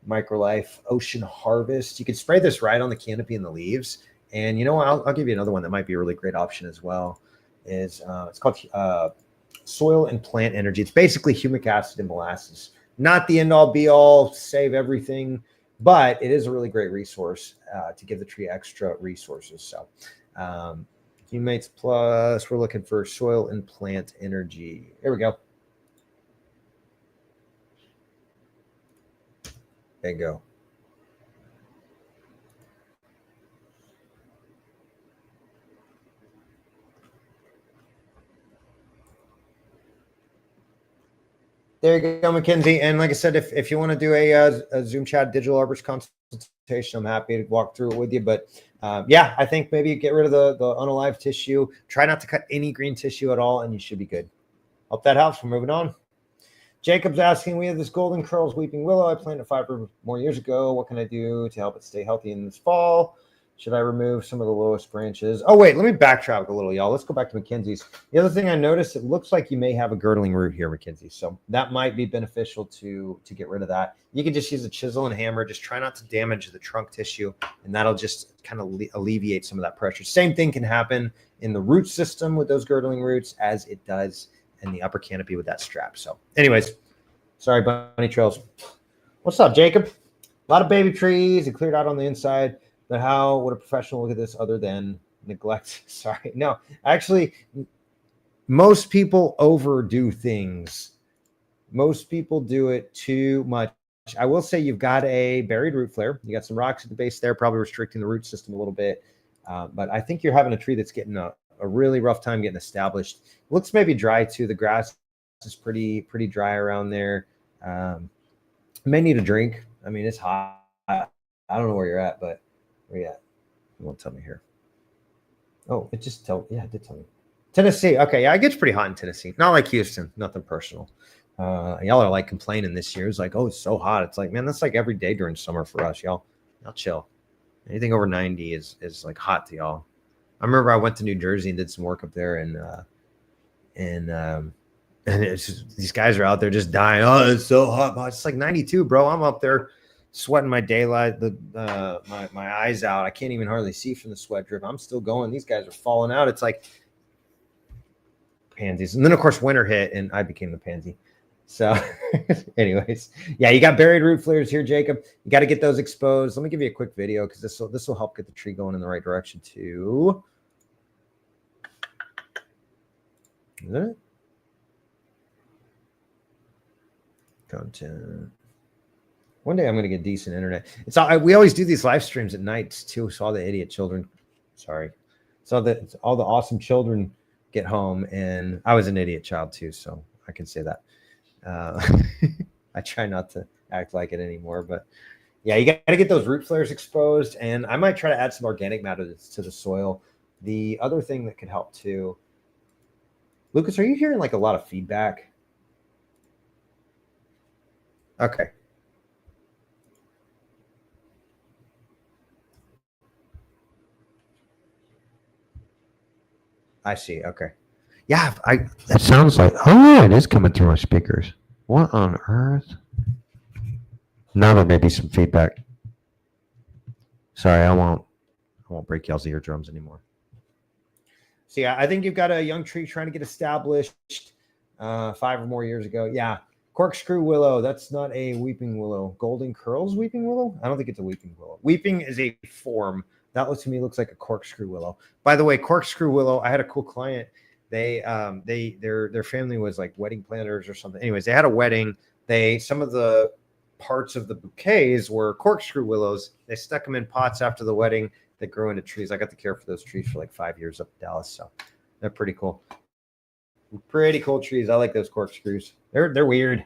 Microlife Ocean Harvest. You can spray this right on the canopy and the leaves. And you know what? I'll give you another one that might be a really great option as well. Is it's called Soil and Plant Energy. It's basically humic acid and molasses. Not the end all be all, save everything, but it is a really great resource to give the tree extra resources. So Humates Plus, we're looking for Soil and Plant Energy. Here we go. There you go. There you go, Mackenzie. And like I said, if you want to do a Zoom chat digital arborist consultation, I'm happy to walk through it with you. But yeah, I think maybe get rid of the unalive tissue. Try not to cut any green tissue at all, and you should be good. Hope that helps. We're moving on. Jacob's asking, we have this golden curls weeping willow. I planted 5 more years ago. What can I do to help it stay healthy in this fall? Should I remove some of the lowest branches? Oh, wait, let me backtrack a little, y'all. Let's go back to Mackenzie's. The other thing I noticed, it looks like you may have a girdling root here, Mackenzie. So that might be beneficial to get rid of that. You can just use a chisel and hammer. Just try not to damage the trunk tissue, and that'll just kind of alleviate some of that pressure. Same thing can happen in the root system with those girdling roots as it does in the upper canopy with that strap. So anyways, sorry, bunny trails. What's up, Jacob? A lot of baby trees and cleared out on the inside. But how would a professional look at this other than neglect? Sorry. No, actually, most people overdo things. Most people do it too much. I will say you've got a buried root flare. You got some rocks at the base there, probably restricting the root system a little bit. But I think you're having a tree that's getting a really rough time getting established. It looks maybe dry too. The grass is pretty dry around there. May need a drink. I mean, it's hot. I don't know where you're at, but where you at? It won't tell me here. Oh, it just it did tell me. Tennessee. Okay, yeah, it gets pretty hot in Tennessee. Not like Houston, nothing personal. Y'all are like complaining this year. It's like, oh, it's so hot. It's like, man, that's like every day during summer for us, y'all. Y'all chill. Anything over 90 is like hot to y'all. I remember I went to New Jersey and did some work up there, and it's just, these guys are out there just dying. Oh, it's so hot. Oh, it's like 92, bro. I'm up there sweating my daylight, my eyes out. I can't even hardly see from the sweat drip. I'm still going. These guys are falling out. It's like pansies. And then, of course, winter hit, and I became the pansy. So anyways, yeah, you got buried root flares here, Jacob. You got to get those exposed. Let me give you a quick video because this will help get the tree going in the right direction too. Is that it? Content. One day I'm going to get decent internet. It's all, we always do these live streams at nights too. So all the idiot children, sorry. So that all the awesome children get home, and I was an idiot child too, so I can say that. I try not to act like it anymore, but yeah, you got to get those root flares exposed, and I might try to add some organic matter to the soil. The other thing that could help too, Lucas, are you hearing like a lot of feedback? Okay. I see. Okay. Yeah, that sounds like, oh, it is coming through my speakers. What on earth? Now there may be some feedback. Sorry, I won't break y'all's eardrums anymore. So yeah, I think you've got a young tree trying to get established 5 or more years ago. Yeah, corkscrew willow. That's not a weeping willow. Golden curls weeping willow? I don't think it's a weeping willow. Weeping is a form. That to me looks like a corkscrew willow. By the way, corkscrew willow, I had a cool client. Their family was like wedding planners or something. Anyways, they had a wedding. Some of the parts of the bouquets were corkscrew willows. They stuck them in pots after the wedding that grew into trees. I got to care for those trees for like 5 years up in Dallas. So they're pretty cool. Pretty cool trees. I like those corkscrews. They're weird,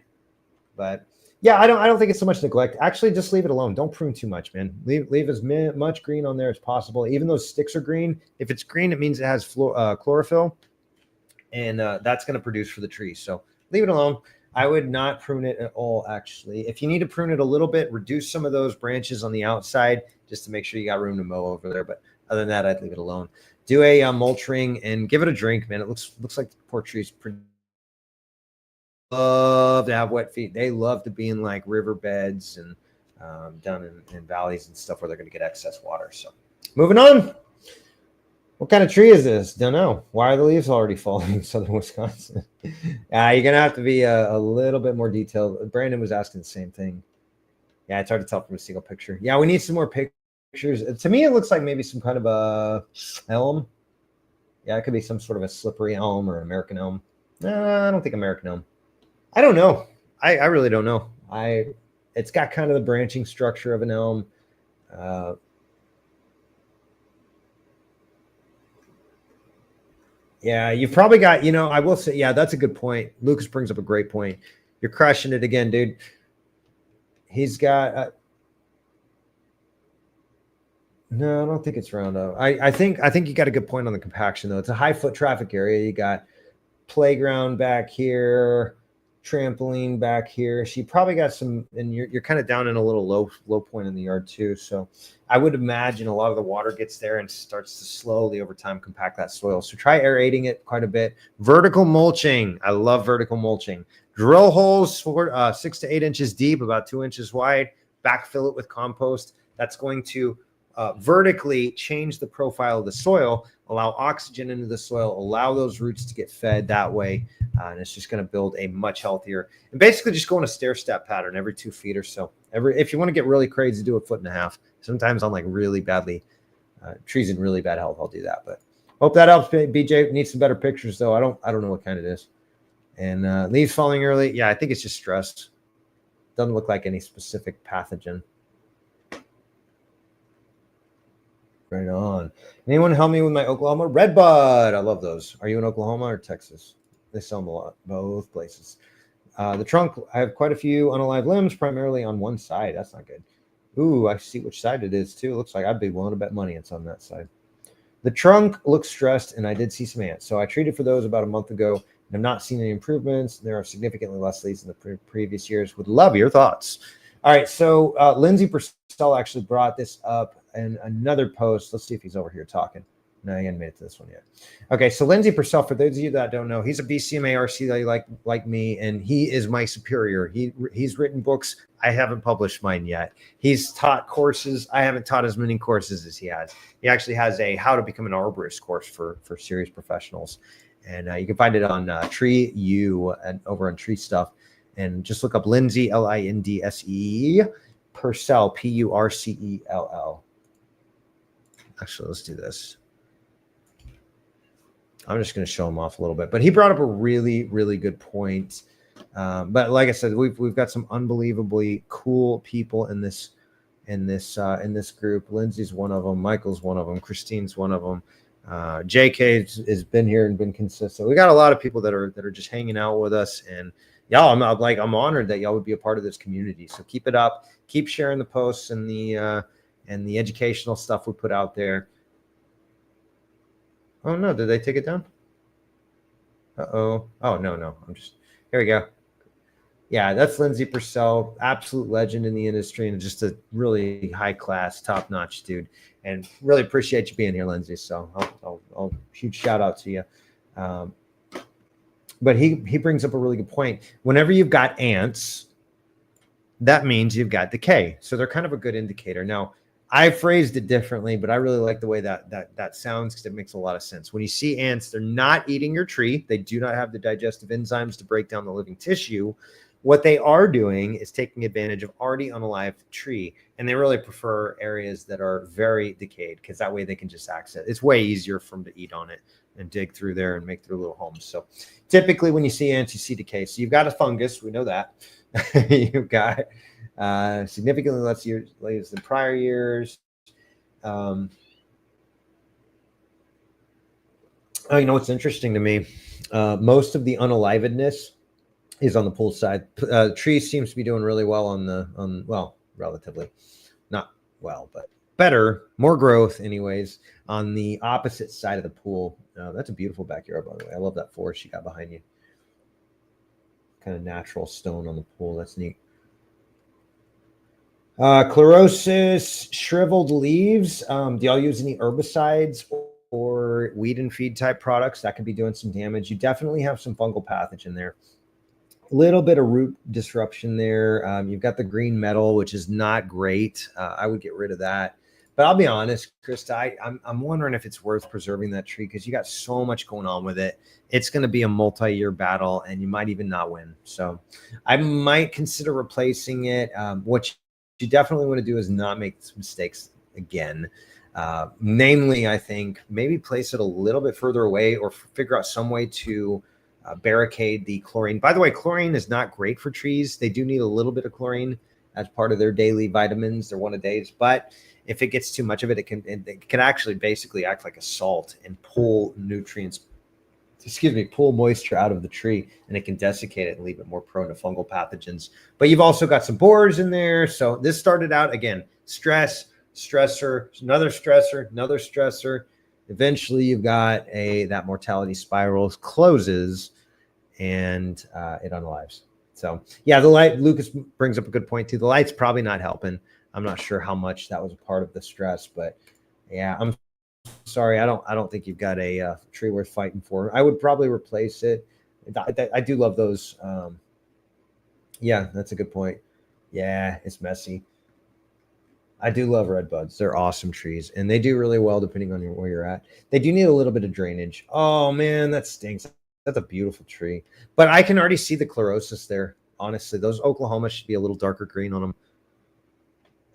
but yeah, I don't think it's so much neglect. Actually, just leave it alone. Don't prune too much, man. Leave as much green on there as possible. Even those sticks are green. If it's green, it means it has chlorophyll, and that's going to produce for the tree. So leave it alone. I would not prune it at all, actually. If you need to prune it a little bit, reduce some of those branches on the outside just to make sure you got room to mow over there. But other than that, I'd leave it alone. Do a mulch ring and give it a drink, man. It looks like the poor tree's pretty. Love to have wet feet. They love to be in like riverbeds and down in valleys and stuff where they're going to get excess water. So moving on. What kind of tree is this? Don't know. Why are the leaves already falling in southern Wisconsin? You're going to have to be a little bit more detailed. Brandon was asking the same thing. Yeah, it's hard to tell from a single picture. Yeah, we need some more pictures. To me, it looks like maybe some kind of a elm. Yeah, it could be some sort of a slippery elm or American elm. No, I don't think American elm. I don't know. I really don't know. It's got kind of the branching structure of an elm. Yeah, you've probably got, I will say, yeah, that's a good point. Lucas brings up a great point. You're crushing it again, dude. He's got, no, I don't think it's Roundup. I think you got a good point on the compaction, though. It's a high foot traffic area. You got playground back here, trampoline back here. So you probably got some, and you're kind of down in a little low point in the yard too. So I would imagine a lot of the water gets there and starts to slowly over time compact that soil. So try aerating it quite a bit. Vertical mulching. I love vertical mulching. Drill holes 6 to 8 inches deep, about 2 inches wide. Backfill it with compost. That's going to vertically change the profile of the soil, allow oxygen into the soil, allow those roots to get fed that way. And it's just going to build a much healthier, and basically just go in a stair step pattern every 2 feet or so. If you want to get really crazy, do 1.5 feet. Sometimes on like really badly, trees in really bad health, I'll do that. But hope that helps. BJ needs some better pictures though. I don't know what kind it is. And leaves falling early. Yeah, I think it's just stress. Doesn't look like any specific pathogen. Right on. Anyone help me with my Oklahoma Redbud? I love those. Are you in Oklahoma or Texas? They sell them a lot, both places. The trunk, I have quite a few unalive limbs, primarily on one side. That's not good. Ooh, I see which side it is too. It looks like I'd be willing to bet money it's on that side. The trunk looks stressed, and I did see some ants. So I treated for those about a month ago, and I've not seen any improvements. There are significantly less leaves than the previous years. Would love your thoughts. All right, so Lindsay Purcell actually brought this up in another post. Let's see if he's over here talking. No, he hasn't made it to this one yet. Okay, so Lindsay Purcell, for those of you that don't know, he's a BCMA RC like me, and he is my superior. He's written books. I haven't published mine yet. He's taught courses. I haven't taught as many courses as he has. He actually has a How to Become an Arborist course for serious professionals, and you can find it on Tree U and over on Tree Stuff. And just look up Lindsay, Lindsee, Purcell, Purcell. Actually, let's do this. I'm just going to show him off a little bit. But he brought up a really, really good point. But like I said, we've got some unbelievably cool people in this group. Lindsay's one of them. Michael's one of them. Christine's one of them. JK has been here and been consistent. We got a lot of people that are just hanging out with us, and y'all, I'm honored that y'all would be a part of this community. So keep it up. Keep sharing the posts and the educational stuff we put out there. Oh no, did they take it down? Uh-oh. Oh no. Here we go. Yeah, that's Lindsay Purcell, absolute legend in the industry and just a really high class, top notch dude. And really appreciate you being here, Lindsay. So I'll huge shout out to you. But he brings up a really good point. Whenever you've got ants, that means you've got decay. So they're kind of a good indicator. Now, I phrased it differently, but I really like the way that sounds because it makes a lot of sense. When you see ants, they're not eating your tree. They do not have the digestive enzymes to break down the living tissue. What they are doing is taking advantage of already unalive tree, and they really prefer areas that are very decayed because that way they can just access. It's way easier for them to eat on it and dig through there and make their little homes. So typically when you see ants, you see decay. So you've got a fungus. We know that. You've got significantly less leaves than prior years. You know what's interesting to me? Most of the unalivedness is on the pool side. Trees seems to be doing really well relatively, not well, but better, more growth anyways, on the opposite side of the pool. That's a beautiful backyard, by the way. I love that forest you got behind you. kind of natural stone on the pool. That's neat. Chlorosis, shriveled leaves. Do y'all use any herbicides or weed and feed type products that could be doing some damage? You definitely have some fungal pathogen there. A little bit of root disruption there. You've got the green metal, which is not great. I would get rid of that. But I'll be honest, Krista, I'm wondering if it's worth preserving that tree because you got so much going on with it. It's going to be a multi-year battle, and you might even not win. So I might consider replacing it. What you definitely want to do is not make mistakes again. Namely, I think maybe place it a little bit further away or figure out some way to barricade the chlorine. By the way, chlorine is not great for trees. They do need a little bit of chlorine as part of their daily vitamins. They're one a days, but if it gets too much of it, it can actually basically act like a salt and pull nutrients, pull moisture out of the tree, and it can desiccate it and leave it more prone to fungal pathogens. But you've also got some borers in there. So this started out, again, stressor, another stressor. Eventually you've got that mortality spiral closes and it unlives. So yeah, the light, Lucas brings up a good point too. The light's probably not helping. I'm not sure how much that was a part of the stress, but yeah, I'm sorry. I don't think you've got a tree worth fighting for. I would probably replace it. I do love those. Yeah, that's a good point. Yeah, it's messy. I do love red buds. They're awesome trees, and they do really well depending on where you're at. They do need a little bit of drainage. Oh man, that stinks. That's a beautiful tree, but I can already see the chlorosis there. Honestly, those Oklahoma should be a little darker green on them.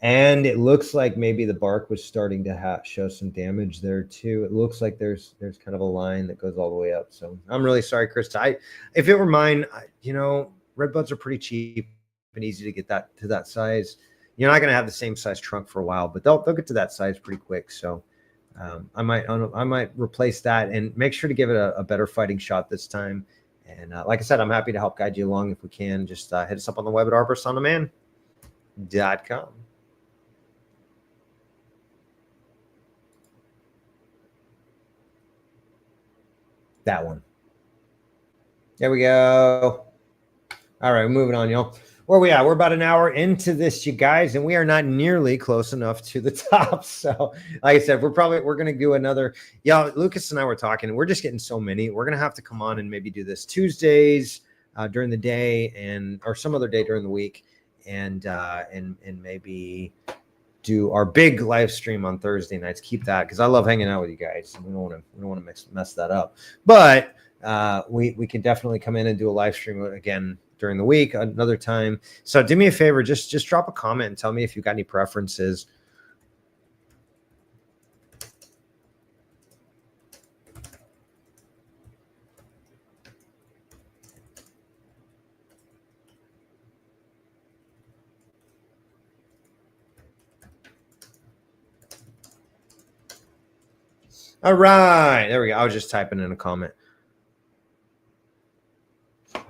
And it looks like maybe the bark was starting to show some damage there too. It looks like there's kind of a line that goes all the way up. So I'm really sorry, Krista. If it were mine, red buds are pretty cheap and easy to get that to that size. You're not going to have the same size trunk for a while, but they'll get to that size pretty quick. So I might replace that and make sure to give it a better fighting shot this time. And like I said, I'm happy to help guide you along if we can. Just hit us up on the web at arboristondemand.com. That one. There we go. All right, moving on, y'all. Where we at? We're about an hour into this, you guys, and we are not nearly close enough to the top. So, like I said, we're going to do another. Yeah, Lucas and I were talking. We're just getting so many. We're going to have to come on and maybe do this Tuesdays during the day or some other day during the week, and maybe do our big live stream on Thursday nights. Keep that because I love hanging out with you guys. We don't want to mess that up. But we can definitely come in and do a live stream again during the week another time. So do me a favor, just drop a comment and tell me if you've got any preferences. All right, there we go. I was just typing in a comment.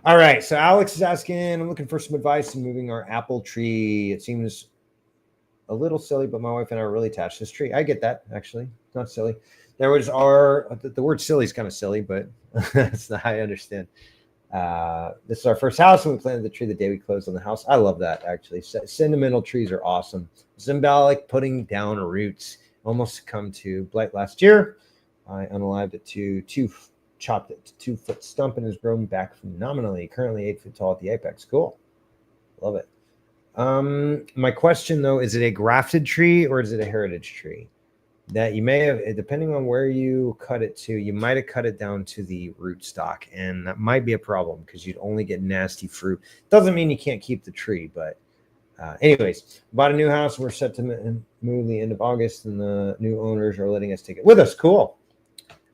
All right, so Alex is asking, I'm looking for some advice in moving our apple tree. It seems a little silly, but my wife and I are really attached to this tree. I get that, actually. It's not silly. There was the word silly is kind of silly, but that's not how I understand. This is our first house, and we planted the tree the day we closed on the house. I love that, actually. Sentimental trees are awesome. Symbolic, putting down roots. Almost succumbed to blight last year. I unalived it to chopped it to 2-foot stump and has grown back phenomenally. Currently 8 foot tall at the apex. Cool. Love it. My question though, is it a grafted tree or is it a heritage tree? That you may have, depending on where you cut it to, you might have cut it down to the rootstock, and that might be a problem because you'd only get nasty fruit. Doesn't mean you can't keep the tree, but anyways, bought a new house. We're set to move the end of August, and the new owners are letting us take it with us. Cool.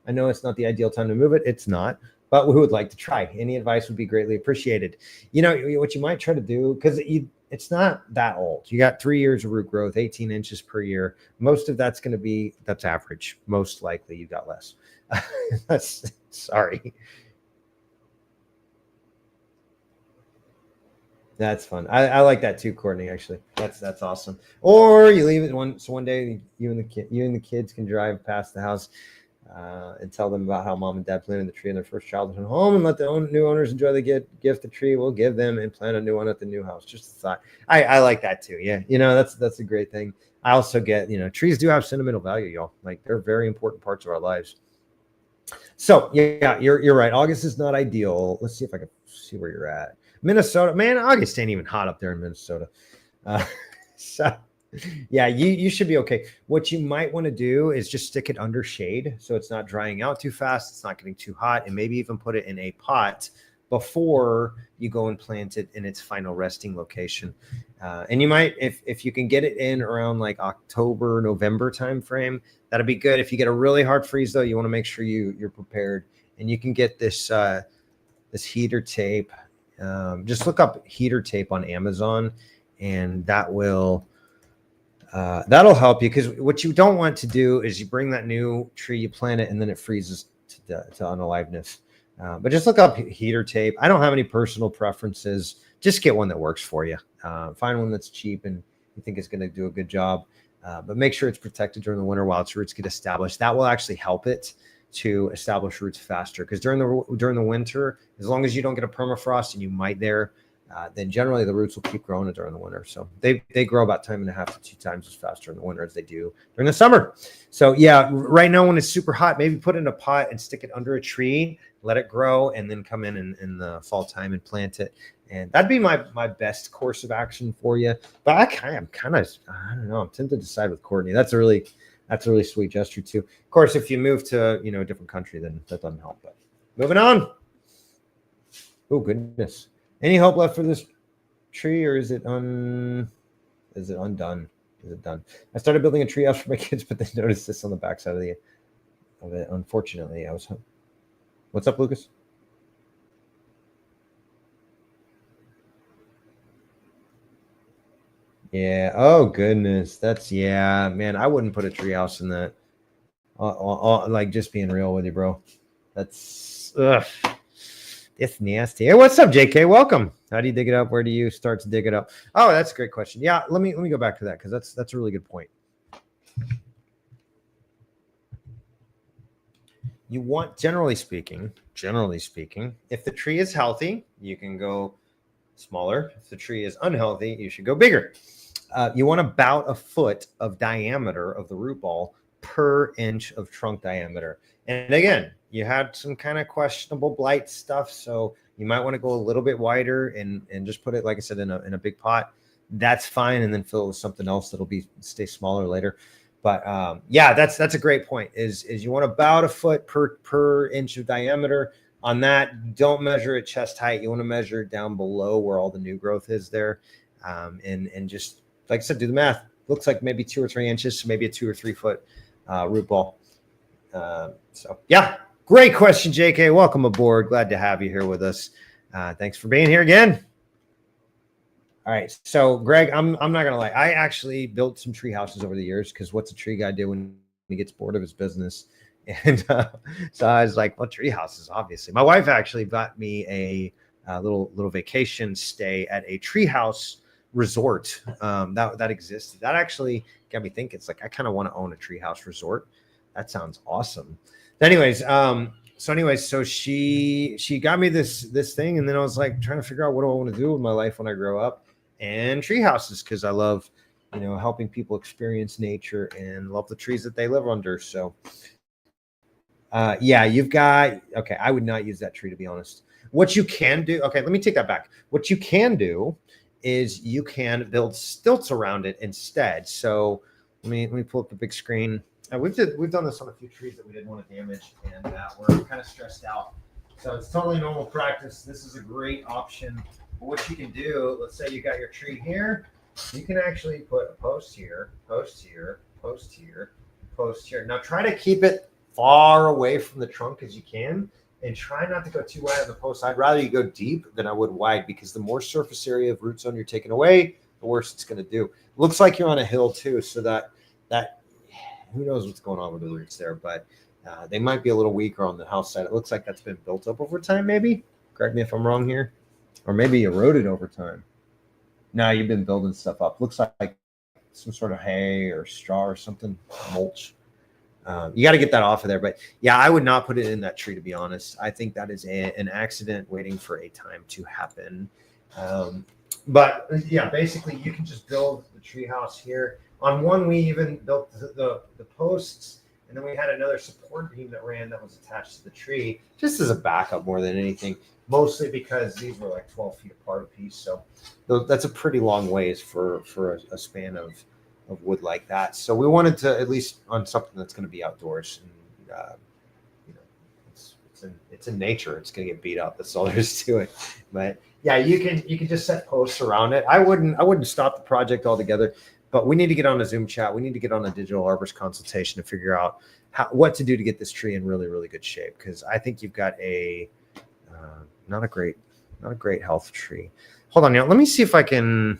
I know it's not the ideal time to move it. It's not, but we would like to try. Any advice would be greatly appreciated. You know, what you might try to do, because it's not that old. You got 3 years of root growth, 18 inches per year. Most of that's going to be, that's average. Most likely you got less. Sorry. That's fun. I like that too, Courtney, actually. That's awesome. Or you leave it one day, you and the kids can drive past the house. and tell them about how mom and dad planted the tree in their first childhood home, and let the new owners enjoy the gift the tree will give them, and plant a new one at the new house. Just a thought. I like that too. Yeah, that's a great thing. I also get, trees do have sentimental value, y'all. Like, they're very important parts of our lives. So yeah, you're right. August is not ideal. Let's see if I can see where you're at. Minnesota, man, August ain't even hot up there in Minnesota. So yeah, you should be okay. What you might want to do is just stick it under shade so it's not drying out too fast, it's not getting too hot, and maybe even put it in a pot before you go and plant it in its final resting location. And you might, if you can get it in around like October, November timeframe, that'd be good. If you get a really hard freeze though, you want to make sure you're prepared. And you can get this this heater tape. Just look up heater tape on Amazon, and that'll help you, because what you don't want to do is you bring that new tree, you plant it, and then it freezes to unaliveness. But just look up heater tape. I don't have any personal preferences. Just get one that works for you. Find one that's cheap and you think is going to do a good job. But make sure it's protected during the winter while its roots get established. That will actually help it to establish roots faster, because during the winter, as long as you don't get a permafrost, and you might there, then generally the roots will keep growing during the winter. So they grow about 1.5 to 2 times as fast during the winter as they do during the summer. So yeah, right now when it's super hot, maybe put it in a pot and stick it under a tree, let it grow, and then come in the fall time and plant it. And that'd be my best course of action for you. But I don't know, I'm tempted to side with Courtney. That's a really sweet gesture too. Of course, if you move to a different country, then that doesn't help. But moving on. Oh goodness. Any hope left for this tree, or is it undone? Is it done? I started building a tree house for my kids, but they noticed this on the backside of it. Unfortunately, what's up, Lucas? Yeah. Oh goodness. Man, I wouldn't put a tree house in that. Like, just being real with you, bro. That's it's nasty. Hey, what's up, JK? Welcome. How do you dig it up? Where do you start to dig it up? Oh, that's a great question. Yeah, let me go back to that, because that's a really good point. You want, generally speaking, if the tree is healthy, you can go smaller. If the tree is unhealthy, you should go bigger. You want about 1 foot of diameter of the root ball per inch of trunk diameter. And again, you had some kind of questionable blight stuff, so you might want to go a little bit wider and just put it, like I said, in a big pot. That's fine, and then fill it with something else that'll stay smaller later. But yeah, that's a great point. Is you want about 1 foot per inch of diameter. On that, don't measure it chest height. You want to measure it down below where all the new growth is there, and just, like I said, do the math. Looks like maybe 2 or 3 inches, so maybe a 2 or 3 foot root ball. So yeah, great question, JK. Welcome aboard. Glad to have you here with us. Thanks for being here again. All right, so Greg, I'm not gonna lie. I actually built some tree houses over the years, because what's a tree guy do when he gets bored of his business? And so I was like, well, tree houses, obviously. My wife actually got me a little vacation stay at a treehouse resort that existed. That actually got me thinking. It's like, I kind of want to own a treehouse resort. That sounds awesome. Anyways, so she got me this thing, and then I was like trying to figure out, what do I want to do with my life when I grow up? And tree houses, because I love helping people experience nature and love the trees that they live under. So yeah, you've got, okay, I would not use that tree, to be honest. What you can do, okay, let me take that back. What you can do is you can build stilts around it instead. So let me pull up the big screen. We've done this on a few trees that we didn't want to damage, and we're kind of stressed out. So it's totally normal practice. This is a great option. But what you can do, let's say you got your tree here, you can actually put a post here, post here, post here, post here. Now try to keep it far away from the trunk as you can, and try not to go too wide on the post. I'd rather you go deep than I would wide, because the more surface area of root zone you're taking away, the worse it's going to do. Looks like you're on a hill too, so that who knows what's going on with the roots there, but they might be a little weaker on the house side. It looks like that's been built up over time, maybe. Correct me if I'm wrong here. Or maybe eroded over time. No, you've been building stuff up. Looks like some sort of hay or straw or something, mulch. You got to get that off of there. But yeah, I would not put it in that tree, to be honest. I think that is an accident waiting for a time to happen. But yeah, basically you can just build the tree house here. On one, we even built the posts, and then we had another support beam that ran that was attached to the tree, just as a backup more than anything, mostly because these were like 12 feet apart a piece. So that's a pretty long ways for a span of wood like that. So we wanted to, at least on something that's going to be outdoors, and you know, it's in nature. It's going to get beat up. That's all there is to it. But yeah, you can just set posts around it. I wouldn't stop the project altogether, but we need to get on a Zoom chat. We need to get on a digital arborist consultation to figure out what to do to get this tree in really, really good shape. Because I think you've got a not a great health tree. Hold on, now let me see if I can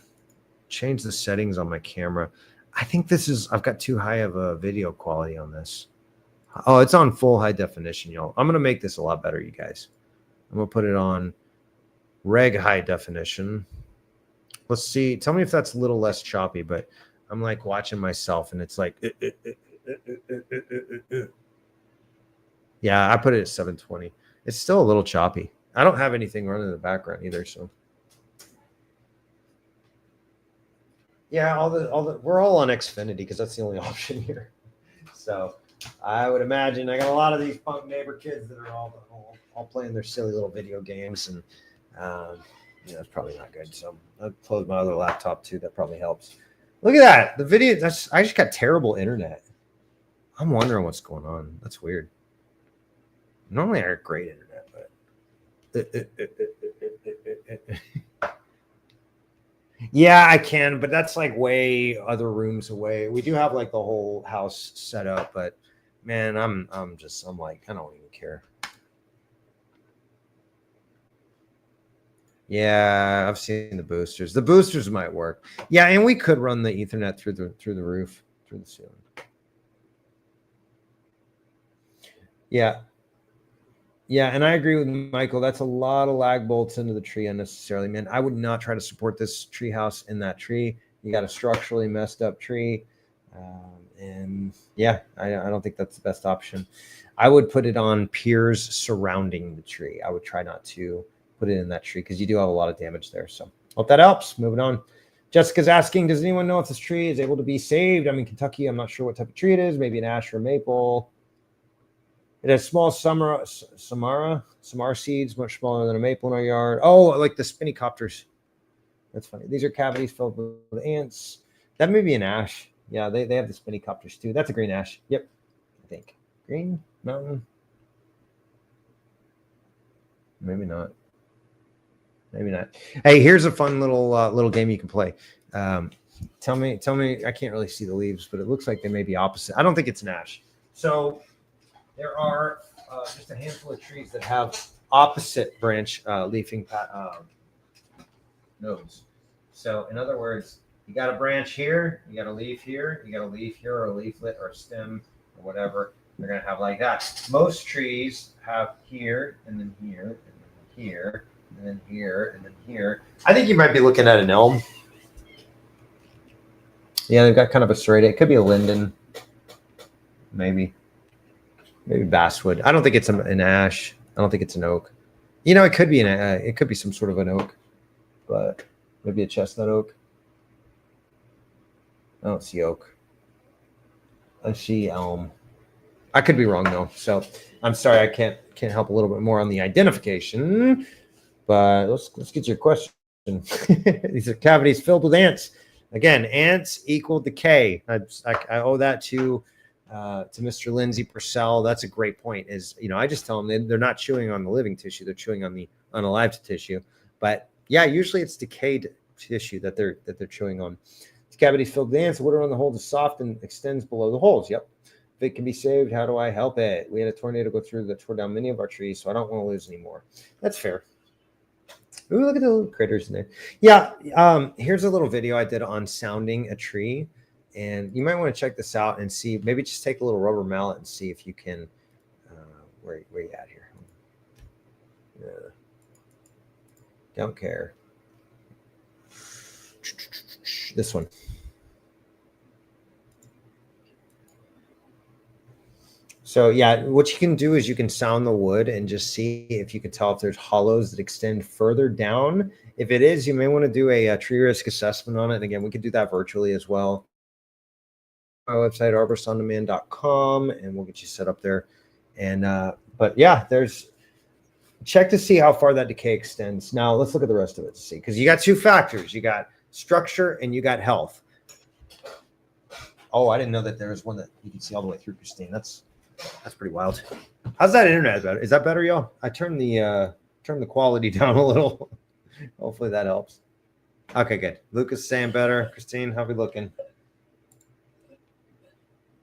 change the settings on my camera. I think I've got too high of a video quality on this. Oh, it's on full high definition, y'all. I'm going to make this a lot better, you guys. I'm going to put it on reg high definition. Let's see. Tell me if that's a little less choppy, but I'm like watching myself and it's like, yeah, I put it at 720. It's still a little choppy. I don't have anything running in the background either, so. Yeah, we're all on Xfinity because that's the only option here. So I would imagine I got a lot of these punk neighbor kids that are all playing their silly little video games, and it's probably not good. So I'll close my other laptop too. That probably helps. Look at that. The video. I just got terrible internet. I'm wondering what's going on. That's weird. Normally I have great internet, but. Yeah, I can, but that's like way other rooms away. We do have like the whole house set up, but man, I'm like, I don't even care. Yeah, I've seen the boosters. The boosters might work. Yeah, and we could run the Ethernet through the roof, through the ceiling. Yeah. Yeah, and I agree with Michael. That's a lot of lag bolts into the tree unnecessarily, man. I would not try to support this tree house in that tree. You got a structurally messed up tree. And yeah, I don't think that's the best option. I would put it on piers surrounding the tree. I would try not to put it in that tree because you do have a lot of damage there. So hope that helps. Moving on. Jessica's asking, does anyone know if this tree is able to be saved? I'm in Kentucky. I'm not sure what type of tree it is. Maybe an ash or a maple. It has small samara seeds, much smaller than a maple in our yard. Oh, like the spinnycopters. That's funny. These are cavities filled with ants. That may be an ash. Yeah, they have the spinnycopters too. That's a green ash. Yep, I think. Green mountain. Maybe not. Maybe not. Hey, here's a fun little game you can play. Tell me. I can't really see the leaves, but it looks like they may be opposite. I don't think it's an ash. So there are just a handful of trees that have opposite branch leafing nodes. So in other words, you got a branch here, you got a leaf here, you got a leaf here, or a leaflet or a stem or whatever. They're going to have like that. Most trees have here and then here and then here and then here and then here. I think you might be looking at an elm. Yeah, they've got kind of a serrated. It could be a linden, maybe basswood. I don't think it's an ash. I don't think it's an oak. It could be it could be some sort of an oak, but maybe a chestnut oak. I don't see oak. I see elm. I could be wrong though, so I'm sorry. I can't help a little bit more on the identification. But let's get your question. These are cavities filled with ants. Again, ants equal decay. I owe that to Mr. Lindsay Purcell. That's a great point. I just tell them they're not chewing on the living tissue; they're chewing on the unalived tissue. But yeah, usually it's decayed tissue that they're chewing on. These cavities filled with ants. The wood around the holes is soft and extends below the holes. Yep. If it can be saved, how do I help it? We had a tornado go through that tore down many of our trees, so I don't want to lose any more. That's fair. Ooh, look at the little critters in there. Yeah. Here's a little video I did on sounding a tree. And you might want to check this out and see, maybe just take a little rubber mallet and see if you can, where you at here? Don't care. This one. So yeah, what you can do is you can sound the wood and just see if you can tell if there's hollows that extend further down. If it is, you may want to do a tree risk assessment on it. And again, we could do that virtually as well. My website, arboristondemand.com, and we'll get you set up there. And but yeah, check to see how far that decay extends. Now let's look at the rest of it to see, because you got two factors. You got structure and you got health. Oh, I didn't know that there was one that you can see all the way through, Christine. That's pretty wild. How's that internet better? Is that better, y'all? I turned the quality down a little. Hopefully that helps. Okay, good. Lucas saying better. Christine, how we looking?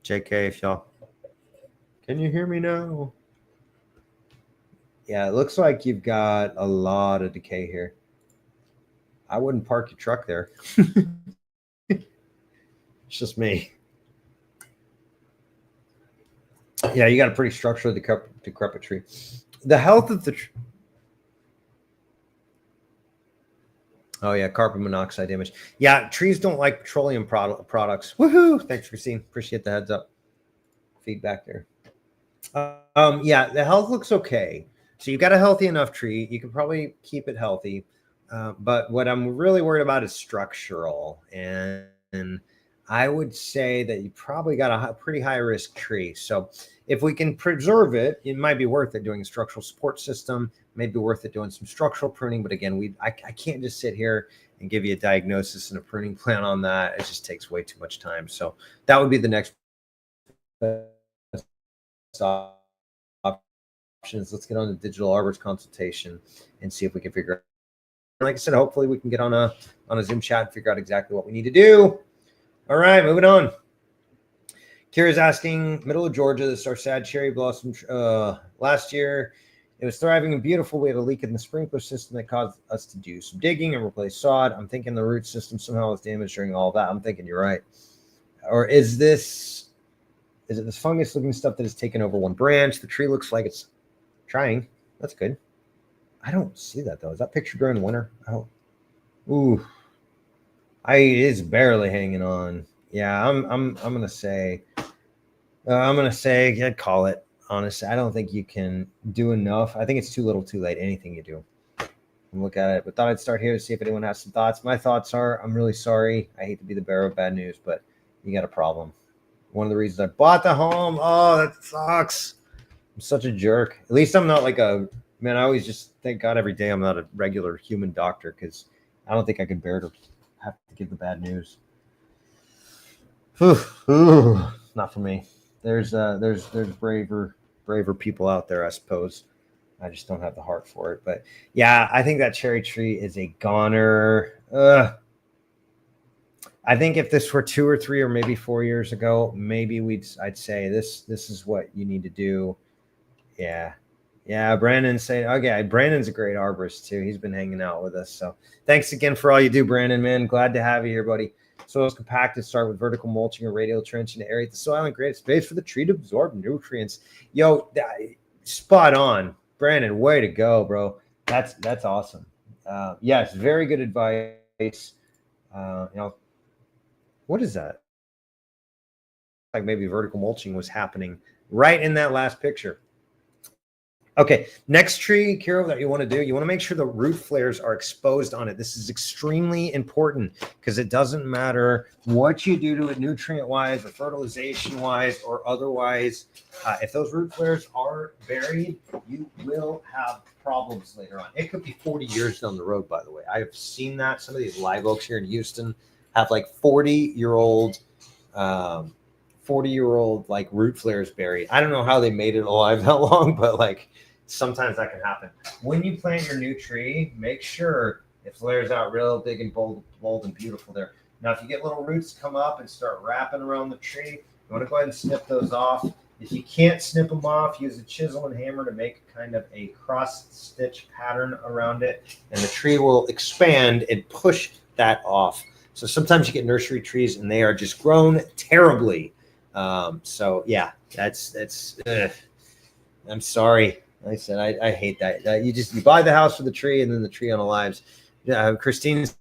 JK, if y'all can you hear me now? Yeah, it looks like you've got a lot of decay here. I wouldn't park your truck there. It's just me. Yeah, you got a pretty structurally decrepit tree. The health of the tree. Oh yeah, carbon monoxide damage. Yeah, trees don't like petroleum products. Woohoo! Thanks, Christine. Appreciate the heads up. Feedback there. Yeah, the health looks okay. So you've got a healthy enough tree. You can probably keep it healthy. But what I'm really worried about is structural. And I would say that you probably got a pretty high risk tree. So if we can preserve it, it might be worth it doing a structural support system, maybe worth it doing some structural pruning. But again, I can't just sit here and give you a diagnosis and a pruning plan on that. It just takes way too much time. So that would be the next options. Let's get on the digital arborist consultation and see if we can figure out. Like I said, hopefully we can get on a Zoom chat and figure out exactly what we need to do. All right, moving on. Kira's asking, middle of Georgia, this is our sad cherry blossom. Last year, it was thriving and beautiful. We had a leak in the sprinkler system that caused us to do some digging and replace sod. I'm thinking the root system somehow was damaged during all that. I'm thinking you're right. Or is it this fungus looking stuff that has taken over one branch? The tree looks like it's trying. That's good. I don't see that though. Is that picture during the winter? Oh, ooh, it is barely hanging on. Yeah, I'm gonna say, I'd call it. Honestly, I don't think you can do enough. I think it's too little, too late. Anything you do. Look at it. But thought I'd start here to see if anyone has some thoughts. My thoughts are, I'm really sorry. I hate to be the bearer of bad news, but you got a problem. One of the reasons I bought the home. Oh, that sucks. I'm such a jerk. At least I'm not like a man. I always just thank God every day I'm not a regular human doctor, because I don't think I could bear to have to give the bad news. Not for me. There's braver people out there, I suppose. I just don't have the heart for it. But yeah, I think that cherry tree is a goner. I think if this were 2 or 3 or maybe 4 years ago, maybe I'd say this is what you need to do. Yeah. Brandon's saying, okay, Brandon's a great arborist too. He's been hanging out with us. So thanks again for all you do, Brandon, man. Glad to have you here, buddy. Soil is compacted. Start with vertical mulching or radial trenching to aerate the soil and create space for the tree to absorb nutrients. Yo, spot on, Brandon. Way to go, bro. That's awesome. Yes, very good advice. What is that? Like maybe vertical mulching was happening right in that last picture. Okay, next tree, Kira, that you want to do, you want to make sure the root flares are exposed on it. This is extremely important, because it doesn't matter what you do to it nutrient-wise or fertilization-wise or otherwise. If those root flares are buried, you will have problems later on. It could be 40 years down the road, by the way. I have seen that. Some of these live oaks here in Houston have like 40-year-old like root flares buried. I don't know how they made it alive that long, but like sometimes that can happen. When you plant your new tree, make sure it flares out real big and bold and beautiful there. Now, if you get little roots come up and start wrapping around the tree, you want to go ahead and snip those off. If you can't snip them off, use a chisel and hammer to make kind of a cross stitch pattern around it, and the tree will expand and push that off. So sometimes you get nursery trees and they are just grown terribly. So yeah, that's I'm sorry. Like I said, I hate that. You buy the house for the tree and then the tree unalives. Christine's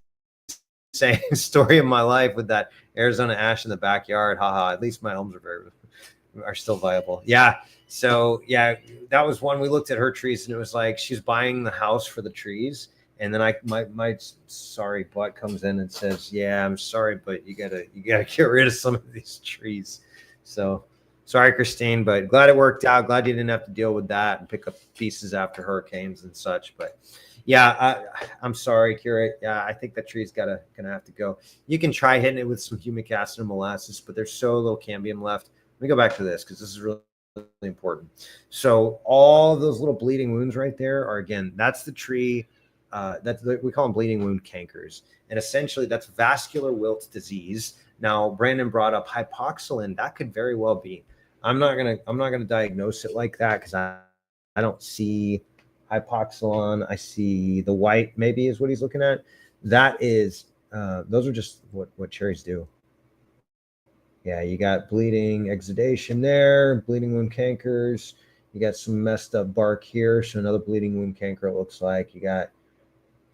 saying story of my life with that Arizona ash in the backyard. Haha. At least my homes are still viable. Yeah. So yeah, that was one. We looked at her trees and it was like she's buying the house for the trees. And then my sorry butt comes in and says, "Yeah, I'm sorry, but you gotta get rid of some of these trees." So sorry, Christine, but glad it worked out. Glad you didn't have to deal with that and pick up pieces after hurricanes and such. But yeah, I'm sorry, Kira. Yeah, I think that tree's gonna have to go. You can try hitting it with some humic acid and molasses, but there's so little cambium left. Let me go back to this because this is really important. So all those little bleeding wounds right there are, again, that's the tree. We call them bleeding wound cankers, and essentially that's vascular wilt disease. Now, Brandon brought up hypoxylin. That could very well be. I'm not gonna diagnose it like that because I don't see hypoxylon. I see the white, maybe is what he's looking at. That is, those are just what cherries do. Yeah, you got bleeding exudation there, bleeding wound cankers. You got some messed up bark here, so another bleeding wound canker, it looks like. You got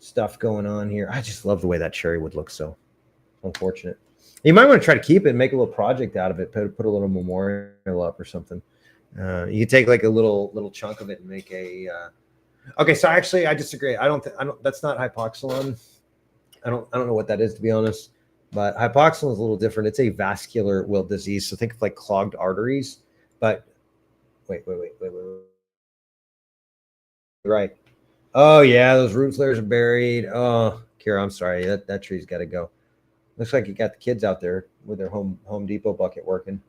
stuff going on here. I just love the way that cherry would look. So unfortunate. You might want to try to keep it and make a little project out of it. Put a little memorial up or something. You can take like a little chunk of it and make a. Okay, so actually, I disagree. I don't. That's not hypoxylon. I don't know what that is, to be honest. But hypoxylon is a little different. It's a vascular wilt disease. So think of like clogged arteries. But wait. Right. Oh yeah, those root flares are buried. Oh, Kira, I'm sorry. That tree's got to go. Looks like you got the kids out there with their Home Depot bucket working.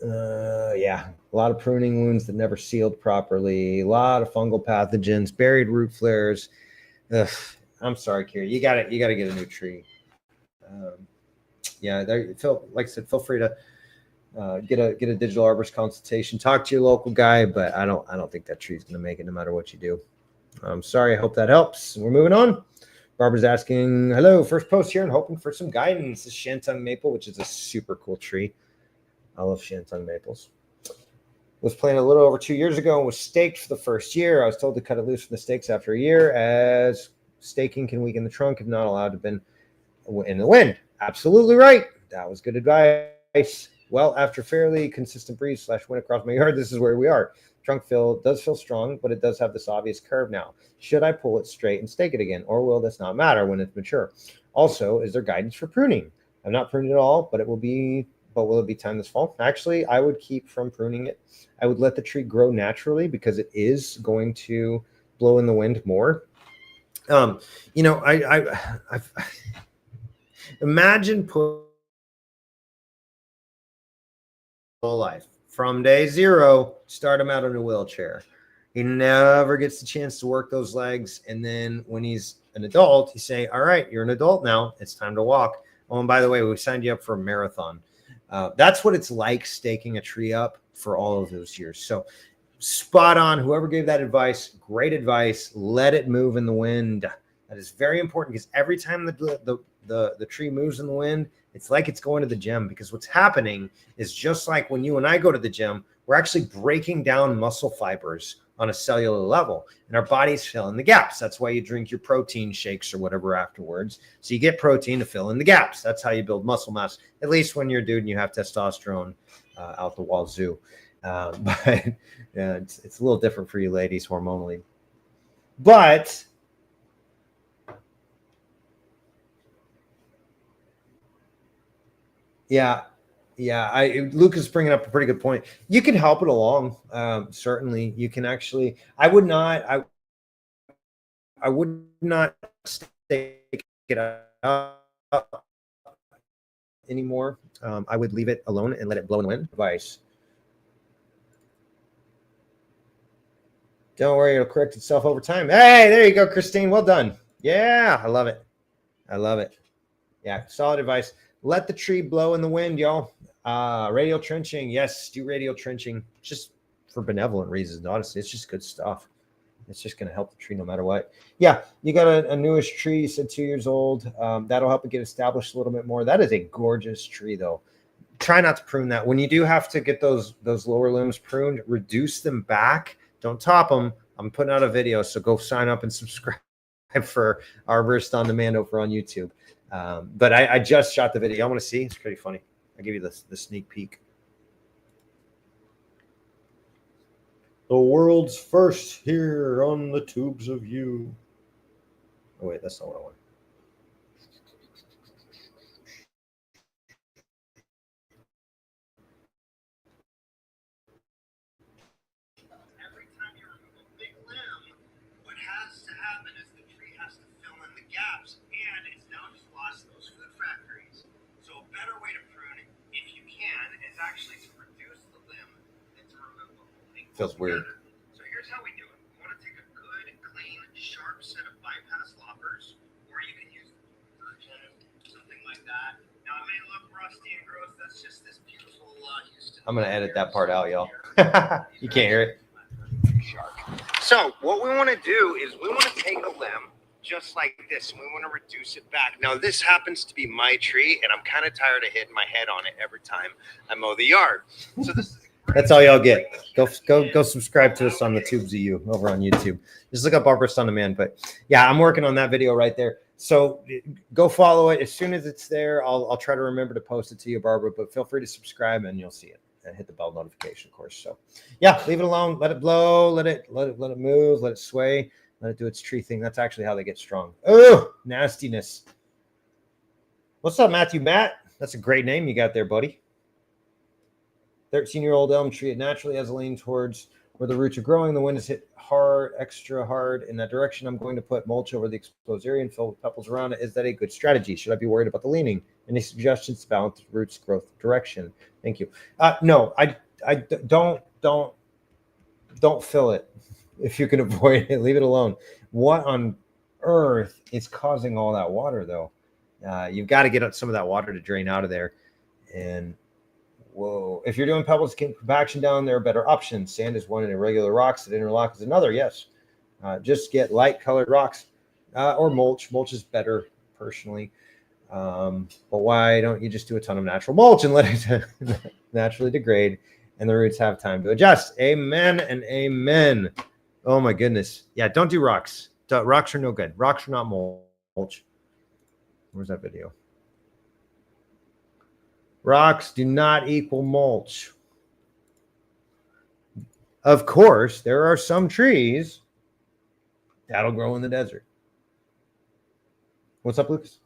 Yeah, a lot of pruning wounds that never sealed properly. A lot of fungal pathogens, buried root flares. Ugh, I'm sorry, Kira. You got to get a new tree. Yeah, there. Like I said, feel free to get a digital arborist consultation. Talk to your local guy, but I don't think that tree's going to make it no matter what you do. I'm sorry. I hope that helps. We're moving on. Barbara's asking, hello, first post here and hoping for some guidance. This is Shantung maple, which is a super cool tree. I love Shantung maples. Was planted a little over 2 years ago and was staked for the first year. I was told to cut it loose from the stakes after a year, as staking can weaken the trunk if not allowed to have been in the wind. Absolutely right. That was good advice. Well, after fairly consistent breeze / wind across my yard, this is where we are. Trunk does feel strong, but it does have this obvious curve now. Should I pull it straight and stake it again, or will this not matter when it's mature? Also, is there guidance for pruning? I've not pruned it at all, but will it be time this fall? Actually, I would keep from pruning it. I would let the tree grow naturally because it is going to blow in the wind more. I imagine life from day zero, start him out in a wheelchair. He never gets the chance to work those legs, and then when he's an adult, you say, all right, you're an adult now, it's time to walk. Oh, and by the way, we signed you up for a marathon. That's what it's like staking a tree up for all of those years. So spot on. Whoever gave that advice, great advice. Let it move in the wind. That is very important, because every time the tree moves in the wind, it's like it's going to the gym, because what's happening is just like when you and I go to the gym, we're actually breaking down muscle fibers on a cellular level, and our bodies fill in the gaps. That's why you drink your protein shakes or whatever afterwards. So you get protein to fill in the gaps. That's how you build muscle mass, at least when you're a dude and you have testosterone out the wazoo. But yeah, it's a little different for you ladies hormonally. But yeah, Luke is bringing up a pretty good point. You can help it along. Certainly, you can actually. I would not stake it up anymore. I would leave it alone and let it blow in the wind. Advice. Don't worry, it'll correct itself over time. Hey, there you go, Christine. Well done. Yeah, I love it. Yeah, solid advice. Let the tree blow in the wind, y'all. Radial trenching. Yes, do radial trenching just for benevolent reasons. Honestly, it's just good stuff. It's just going to help the tree no matter what. Yeah, you got a newish tree. You said 2 years old. That'll help it get established a little bit more. That is a gorgeous tree, though. Try not to prune that. When you do have to get those lower limbs pruned, reduce them back. Don't top them. I'm putting out a video, so go sign up and subscribe for Arborist on Demand over on YouTube. But I just shot the video. I want to see. It's pretty funny. I'll give you the sneak peek. The world's first here on the tubes of you. Oh, wait, that's not what I want. Every time you remove a big limb, what has to happen is the tree has to fill in the gaps, and it's now just lost those food factories. So a better way to prune it, if you can, is actually to reduce the limb and to remove the whole thing. Feels weird. So here's how we do it. We want to take a good, clean, sharp set of bypass loppers, or you can use something like that. Now it may look rusty and gross. That's just this beautiful Houston. I'm gonna edit that part out, y'all. You can't hear it. So what we want to do is we want to take a limb just like this, and we want to reduce it back. Now this happens to be my tree, and I'm kind of tired of hitting my head on it every time I mow the yard. So this is that's all y'all get. Go subscribe to us on the Tubes of You over on YouTube. Just look up Arborist on Demand. But yeah, I'm working on that video right there. So go follow it. As soon as it's there, I'll try to remember to post it to you, Barbara. But feel free to subscribe and you'll see it. And hit the bell notification, of course. So yeah, leave it alone. Let it blow. Let it move. Let it sway. Let it do its tree thing. That's actually how they get strong. Oh, nastiness. What's up, Matthew? Matt, that's a great name you got there, buddy. 13-year-old elm tree. It naturally has a lean towards where the roots are growing. The wind is hit hard, extra hard in that direction. I'm going to put mulch over the exposed area and fill with pebbles around it. Is that a good strategy? Should I be worried about the leaning? Any suggestions to balance the roots growth direction? Thank you. No, I don't fill it. If you can avoid it, leave it alone. What on earth is causing all that water, though? You've got to get some of that water to drain out of there. And whoa, if you're doing pebbles compaction down, there are better options. Sand is one, and irregular rocks that interlock is another. Yes, just get light colored rocks or mulch. Mulch is better personally. But why don't you just do a ton of natural mulch and let it naturally degrade and the roots have time to adjust? Amen and amen. Oh my goodness. Yeah, don't do rocks. Rocks are no good. Rocks are not mulch. Where's that video? Rocks do not equal mulch. Of course, there are some trees that'll grow in the desert. What's up, Lucas?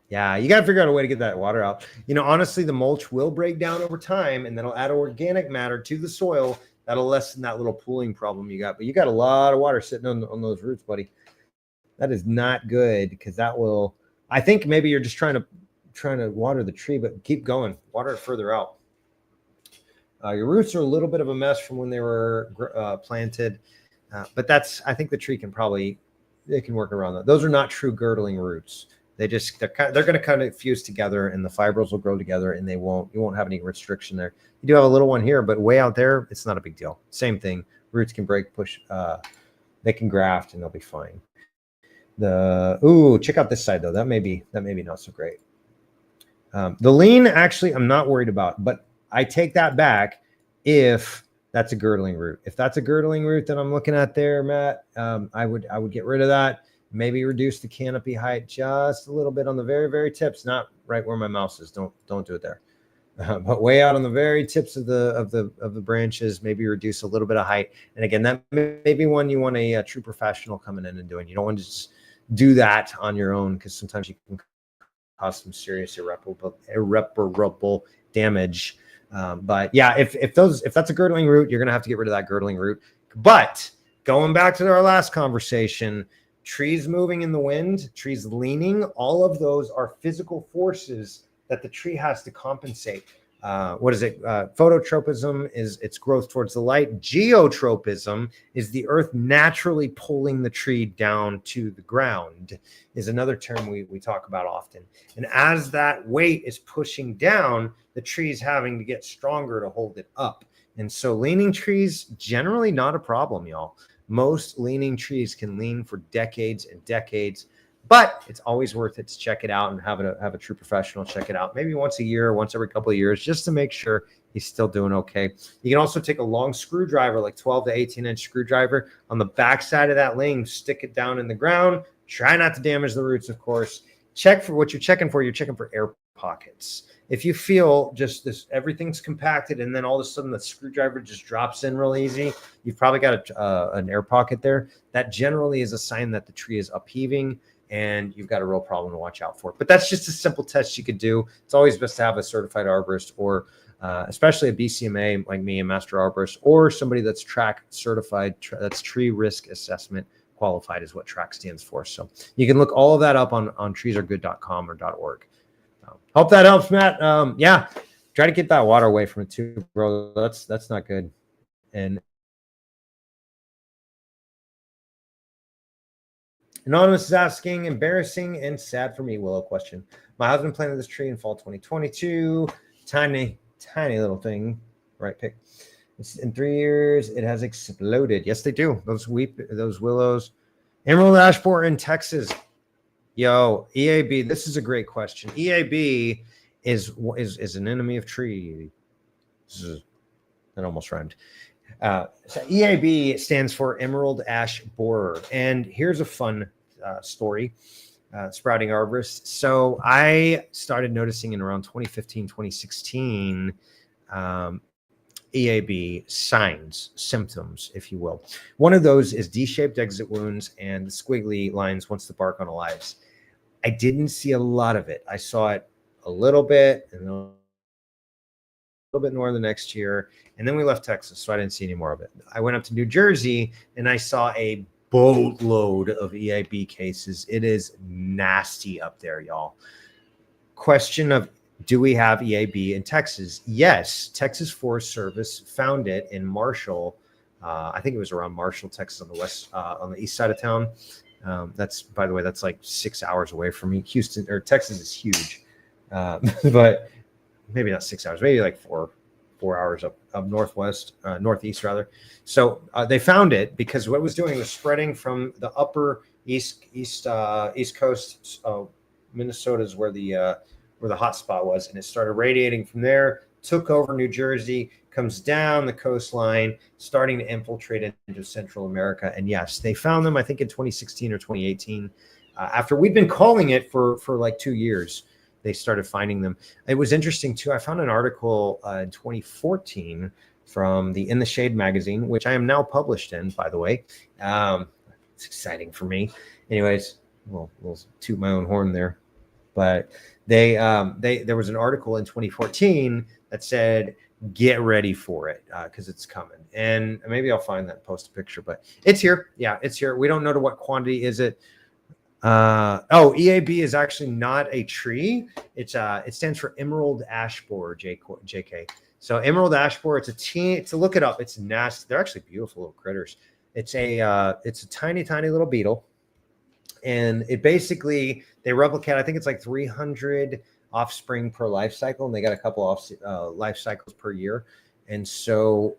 Yeah, you got to figure out a way to get that water out. You know, honestly, the mulch will break down over time, and that'll add organic matter to the soil. That'll lessen that little pooling problem you got. But you got a lot of water sitting on those roots, buddy. That is not good because that will. I think maybe you're just trying to water the tree, but keep going. Water it further out. Your roots are a little bit of a mess from when they were planted, but I think the tree can work around that. Those are not true girdling roots. They're going to kind of fuse together, and the fibrils will grow together, and you won't have any restriction there. You do have a little one here, but way out there, it's not a big deal. Same thing. Roots can break, push. They can graft, and they'll be fine. Check out this side though. That may be not so great. The lean, actually, I'm not worried about, but I take that back if that's a girdling root. If that's a girdling root that I'm looking at there, Matt, I would get rid of that. Maybe reduce the canopy height just a little bit on the very, very tips, not right where my mouse is. Don't do it there. But way out on the very tips of the branches, maybe reduce a little bit of height. And again, that may be one you want a true professional coming in and doing. You don't want to just do that on your own because sometimes you can cause some serious irreparable damage. But yeah, if that's a girdling root, you're gonna have to get rid of that girdling root. But going back to our last conversation, trees moving in the wind, trees leaning, all of those are physical forces that the tree has to compensate. What is it? Phototropism is its growth towards the light. Geotropism is the earth naturally pulling the tree down to the ground, is another term we talk about often. And as that weight is pushing down, the tree is having to get stronger to hold it up. And so leaning trees, generally not a problem, y'all. Most leaning trees can lean for decades and decades, but it's always worth it to check it out and have a true professional check it out. Maybe once a year, once every couple of years, just to make sure he's still doing okay. You can also take a long screwdriver, like 12 to 18-inch screwdriver on the back side of that ling, stick it down in the ground, Try not to damage the roots, of course. Check for what you're checking for. You're checking for air pockets. If you feel just this, everything's compacted, and then all of a sudden the screwdriver just drops in real easy, you've probably got an air pocket there. That generally is a sign that the tree is upheaving, and you've got a real problem to watch out for. But that's just a simple test you could do. It's always best to have a certified arborist, or especially a BCMA like me, a master arborist, or somebody that's track certified. That's tree risk assessment qualified is what track stands for. So you can look all of that up on treesaregood.com or .org. Hope that helps, Matt. Yeah, try to get that water away from it too, bro. That's not good. And Anonymous is asking, embarrassing and sad for me, Willow question. My husband planted this tree in fall 2022. Tiny little thing, right pick. In 3 years, it has exploded. Yes, they do. Those willows. Emerald ash borer in Texas. Yo, EAB, this is a great question. EAB is an enemy of tree. That almost rhymed. So EAB stands for Emerald Ash Borer. And here's a fun story, sprouting arborist. So I started noticing in around 2015, 2016, EAB signs, symptoms, if you will. One of those is D-shaped exit wounds and the squiggly lines once the bark on the lives. I didn't see a lot of it. I saw it a little bit and a little bit more the next year. And then we left Texas, so I didn't see any more of it. I went up to New Jersey and I saw a boatload of EAB cases. It is nasty up there, y'all. Question of, do we have EAB in Texas? Yes, Texas Forest Service found it in Marshall. I think it was around Marshall, Texas, on the west, on the east side of town. That's, by the way, that's like 6 hours away from me. Houston or Texas is huge, but maybe not 6 hours, maybe like four hours up northeast rather. So they found it because what it was doing was spreading from the upper east coast. Minnesota is where the hot spot was, and it started radiating from there, took over New Jersey, comes down the coastline, starting to infiltrate into Central America. And yes, they found them, I think in 2016 or 2018. After we'd been calling it for like 2 years, they started finding them. It was interesting too. I found an article in 2014 from the In the Shade magazine, which I am now published in, by the way. It's exciting for me. Anyways, we'll toot my own horn there. But there was an article in 2014 that said, get ready for it because it's coming. And maybe I'll find that and post a picture, but it's here. Yeah, it's here. We don't know to what quantity is it. EAB is actually not a tree. It stands for Emerald Ash Borer, JK. So Emerald Ash Borer, to look it up. It's nasty. They're actually beautiful little critters. It's a tiny little beetle. And it basically, they replicate, I think it's like 300 offspring per life cycle, and they got a couple life cycles per year. And so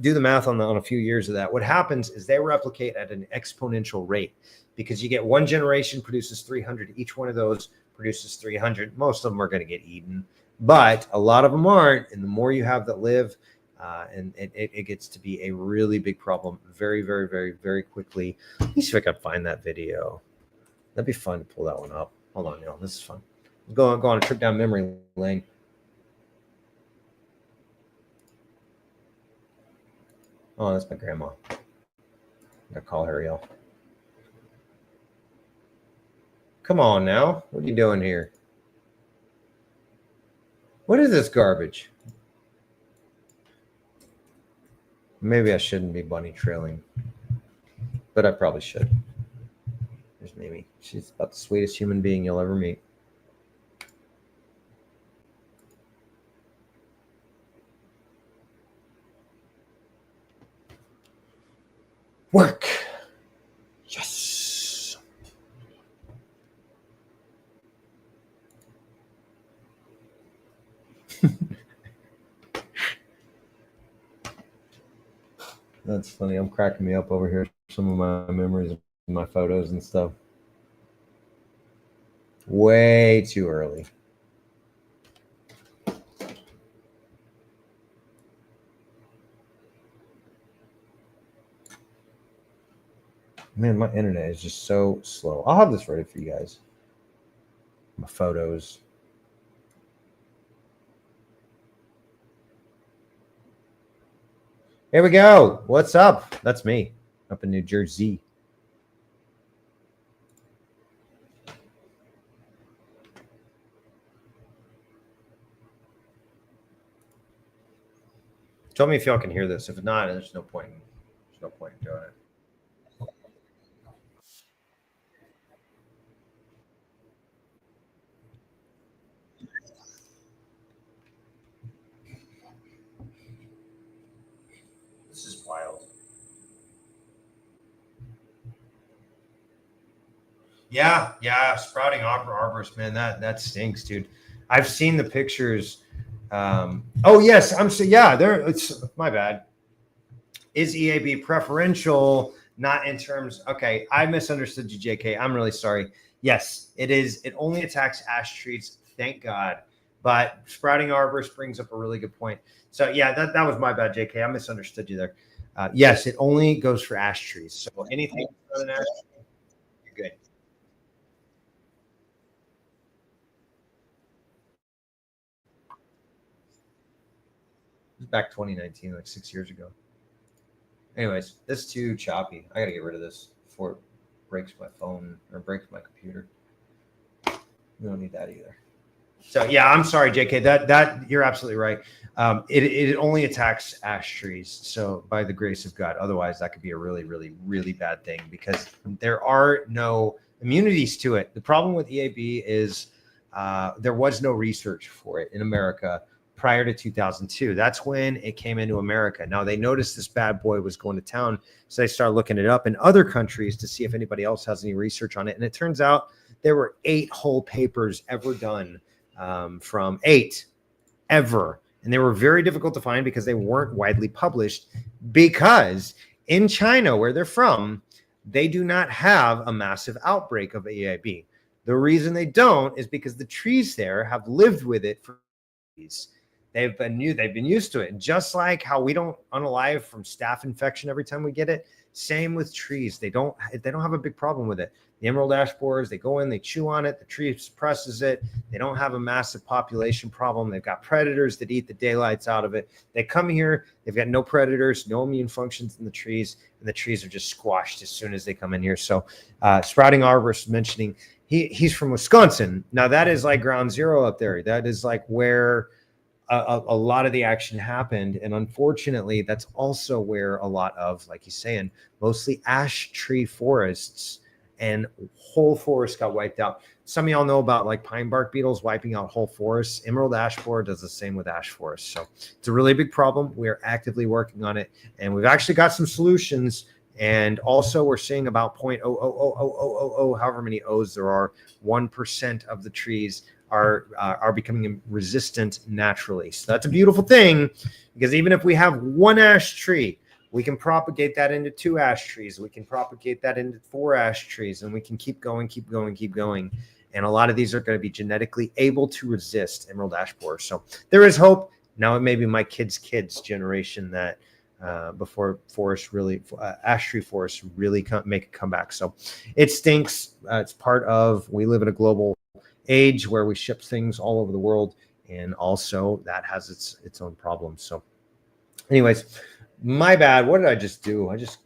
do the math on a few years of that. What happens is they replicate at an exponential rate because you get one generation produces 300. Each one of those produces 300. Most of them are going to get eaten, but a lot of them aren't. And the more you have that live, and it gets to be a really big problem very, very, very, very quickly. Let me see if I can find that video. That'd be fun to pull that one up. Hold on, y'all. This is fun. Go on a trip down memory lane. Oh, that's my grandma. I gotta call her, y'all. Come on now. What are you doing here? What is this garbage? Maybe I shouldn't be bunny trailing, but I probably should. There's Mimi. She's about the sweetest human being you'll ever meet. Work. Yes. That's funny. I'm cracking me up over here. Some of my memories of my photos and stuff. Way too early. Man, my internet is just so slow. I'll have this ready for you guys. My photos. Here we go. What's up? That's me up in New Jersey. Tell me if y'all can hear this. If not, there's no point. There's no point in doing it. This is wild. Yeah, sprouting arborist, man, that stinks, dude. I've seen the pictures. Oh yes, I'm so yeah. There, it's my bad. Is EAB preferential? Not in terms. Okay, I misunderstood you, JK. I'm really sorry. Yes, it is. It only attacks ash trees. Thank God. But sprouting arborist brings up a really good point. So yeah, that was my bad, JK. I misunderstood you there. Yes, it only goes for ash trees. So anything other than ash, you're good. It was back 2019, like 6 years ago. Anyways, this is too choppy. I gotta get rid of this before it breaks my phone or breaks my computer. We don't need that either. So yeah, I'm sorry, JK. That you're absolutely right. It only attacks ash trees. So by the grace of God, otherwise that could be a really, really, really bad thing because there are no immunities to it. The problem with EAB is there was no research for it in America prior to 2002. That's when it came into America. Now they noticed this bad boy was going to town, so they started looking it up in other countries to see if anybody else has any research on it. And it turns out there were 8 whole papers ever done from 8 ever. And they were very difficult to find because they weren't widely published because in China, where they're from, they do not have a massive outbreak of EAB. The reason they don't is because the trees there have lived with it for years. They've been used to it. And just like how we don't unalive from staph infection every time we get it, same with trees. They don't have a big problem with it. The emerald ash borers, they go in, they chew on it, the tree suppresses it. They don't have a massive population problem. They've got predators that eat the daylights out of it. They come here, they've got no predators, no immune functions in the trees, and the trees are just squashed as soon as they come in here. So sprouting arborist mentioning he's from Wisconsin. Now that is like ground zero up there. That is like where a lot of the action happened. And unfortunately, that's also where a lot of, like he's saying, mostly ash tree forests and whole forests got wiped out. Some of y'all know about like pine bark beetles wiping out whole forests. Emerald ash borer does the same with ash forests. So it's a really big problem. We are actively working on it. And we've actually got some solutions. And also we're seeing about 0.00000, however many O's there are, 1% of the trees are becoming resistant naturally. So that's a beautiful thing because even if we have one ash tree, we can propagate that into 2 ash trees. We can propagate that into 4 ash trees, and we can keep going. And a lot of these are going to be genetically able to resist emerald ash borer. So there is hope. Now it may be my kids' generation that before ash tree forests really make a comeback. So it stinks. It's part of, we live in a global age where we ship things all over the world, and also that has its own problems. So anyways, my bad. What did I just do? I just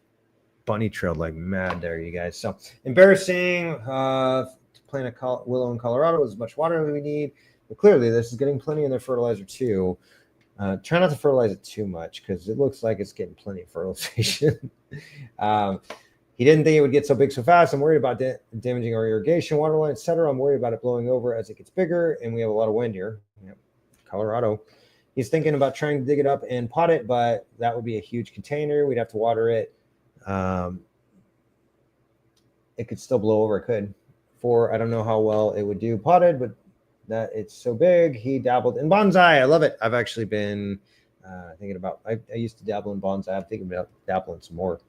bunny trailed like mad there, you guys. So embarrassing. To plant a willow in Colorado is as much water as we need, but clearly this is getting plenty in their fertilizer too. Try not to fertilize it too much because it looks like it's getting plenty of fertilization. He didn't think it would get so big so fast. I'm worried about damaging our irrigation, water line, etc. I'm worried about it blowing over as it gets bigger, and we have a lot of wind here. Yep. Colorado. He's thinking about trying to dig it up and pot it, but that would be a huge container. We'd have to water it. It could still blow over. It could. I don't know how well it would do potted, but that it's so big. He dabbled in bonsai. I love it. I've actually been thinking about. I used to dabble in bonsai. I'm thinking about dabbling some more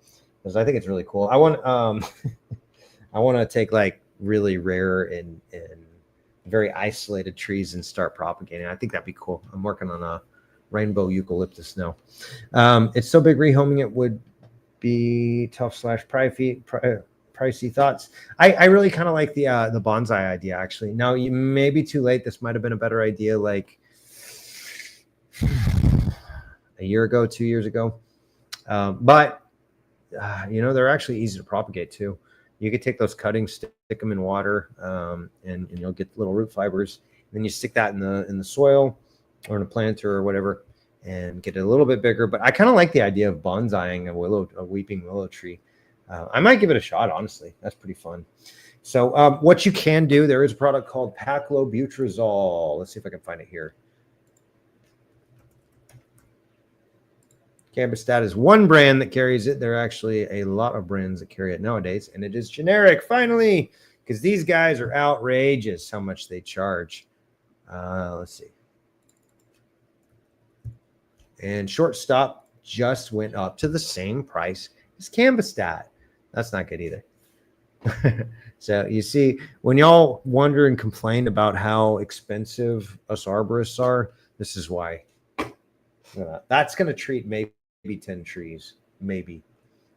because I think it's really cool. I want I want to take like really rare and very isolated trees and start propagating. I think that'd be cool. I'm working on a rainbow eucalyptus now. It's so big, rehoming it would be tough / pricey. pricey thoughts. I really kind of like the bonsai idea, actually. Now, you may be too late. This might have been a better idea like a year ago, 2 years ago. But they're actually easy to propagate too. You could take those cuttings, stick them in water, and you'll get little root fibers. And then you stick that in the soil or in a planter or whatever, and get it a little bit bigger. But I kind of like the idea of bonsaiing a weeping willow tree. I might give it a shot, honestly. That's pretty fun. So what you can do, there is a product called paclobutrazol. Let's see if I can find it here. Cambistat is one brand that carries it. There are actually a lot of brands that carry it nowadays, and it is generic, finally, because these guys are outrageous how much they charge. Let's see. And Shortstop just went up to the same price as Cambistat. That's not good either. So you see, when y'all wonder and complain about how expensive us arborists are, this is why. That's going to treat maybe 10 trees, maybe.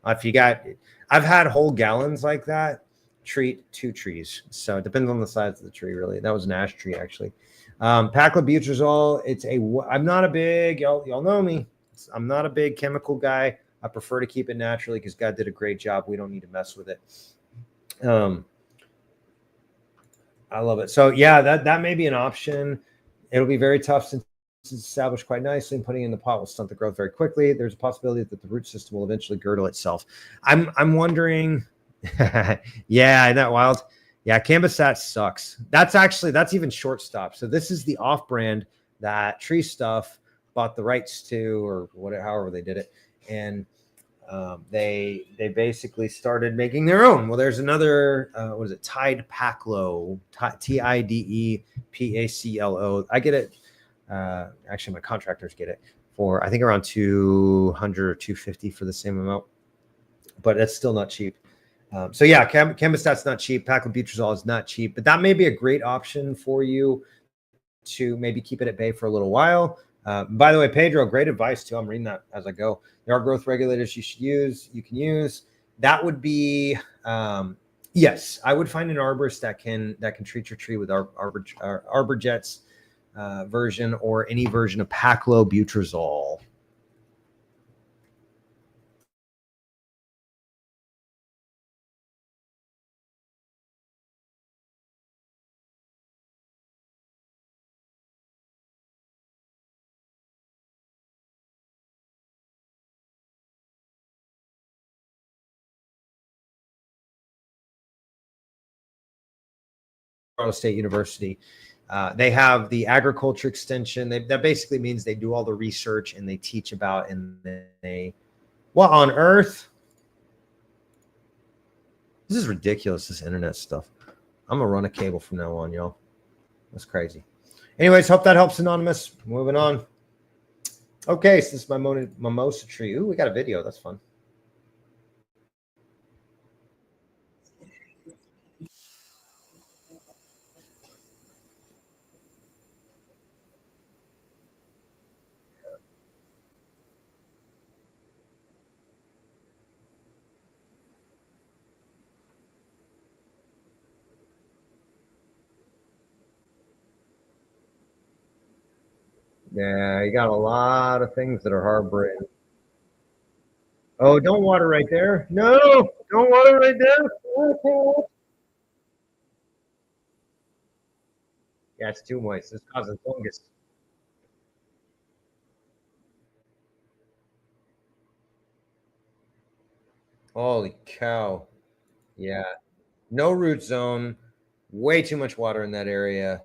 If you got, I've had whole gallons like that treat 2 trees. So it depends on the size of the tree, really. That was an ash tree, actually. Paclobutrazol, I'm not a big, y'all know me. I'm not a big chemical guy. I prefer to keep it naturally because God did a great job. We don't need to mess with it. I love it. So yeah, that may be an option. It'll be very tough since it's established quite nicely, and putting it in the pot will stunt the growth very quickly. There's a possibility that the root system will eventually girdle itself. I'm wondering. Yeah, isn't that wild? Yeah, Cambistat sucks. That's even Shortstop. So this is the off brand that Tree Stuff bought the rights to, or whatever, however they did it, and they basically started making their own. Well, there's another what is it? Tide Paclo, TIDEPACLO. I get it. Actually, my contractors get it for I think around 200 or 250 for the same amount, but it's still not cheap. So yeah, Cambistat's not cheap. Paclobutrazol is not cheap, but that may be a great option for you to maybe keep it at bay for a little while. By the way, Pedro, great advice too. I'm reading that as I go. There are growth regulators you can use. That would be yes, I would find an arborist that can treat your tree with ArborJet's version or any version of paclobutrazol. State University. They have the agriculture extension. That basically means they do all the research and they teach about, and what on earth? This is ridiculous, this internet stuff. I'm gonna run a cable from now on, y'all. That's crazy. Anyways, hope that helps, Anonymous. Moving on. Okay, so this is my mimosa tree. Ooh, we got a video. That's fun. Yeah, you got a lot of things that are harboring. Oh, don't water right there. No, don't water right there. Yeah, it's too moist. It's causing fungus. Holy cow. Yeah. No root zone. Way too much water in that area.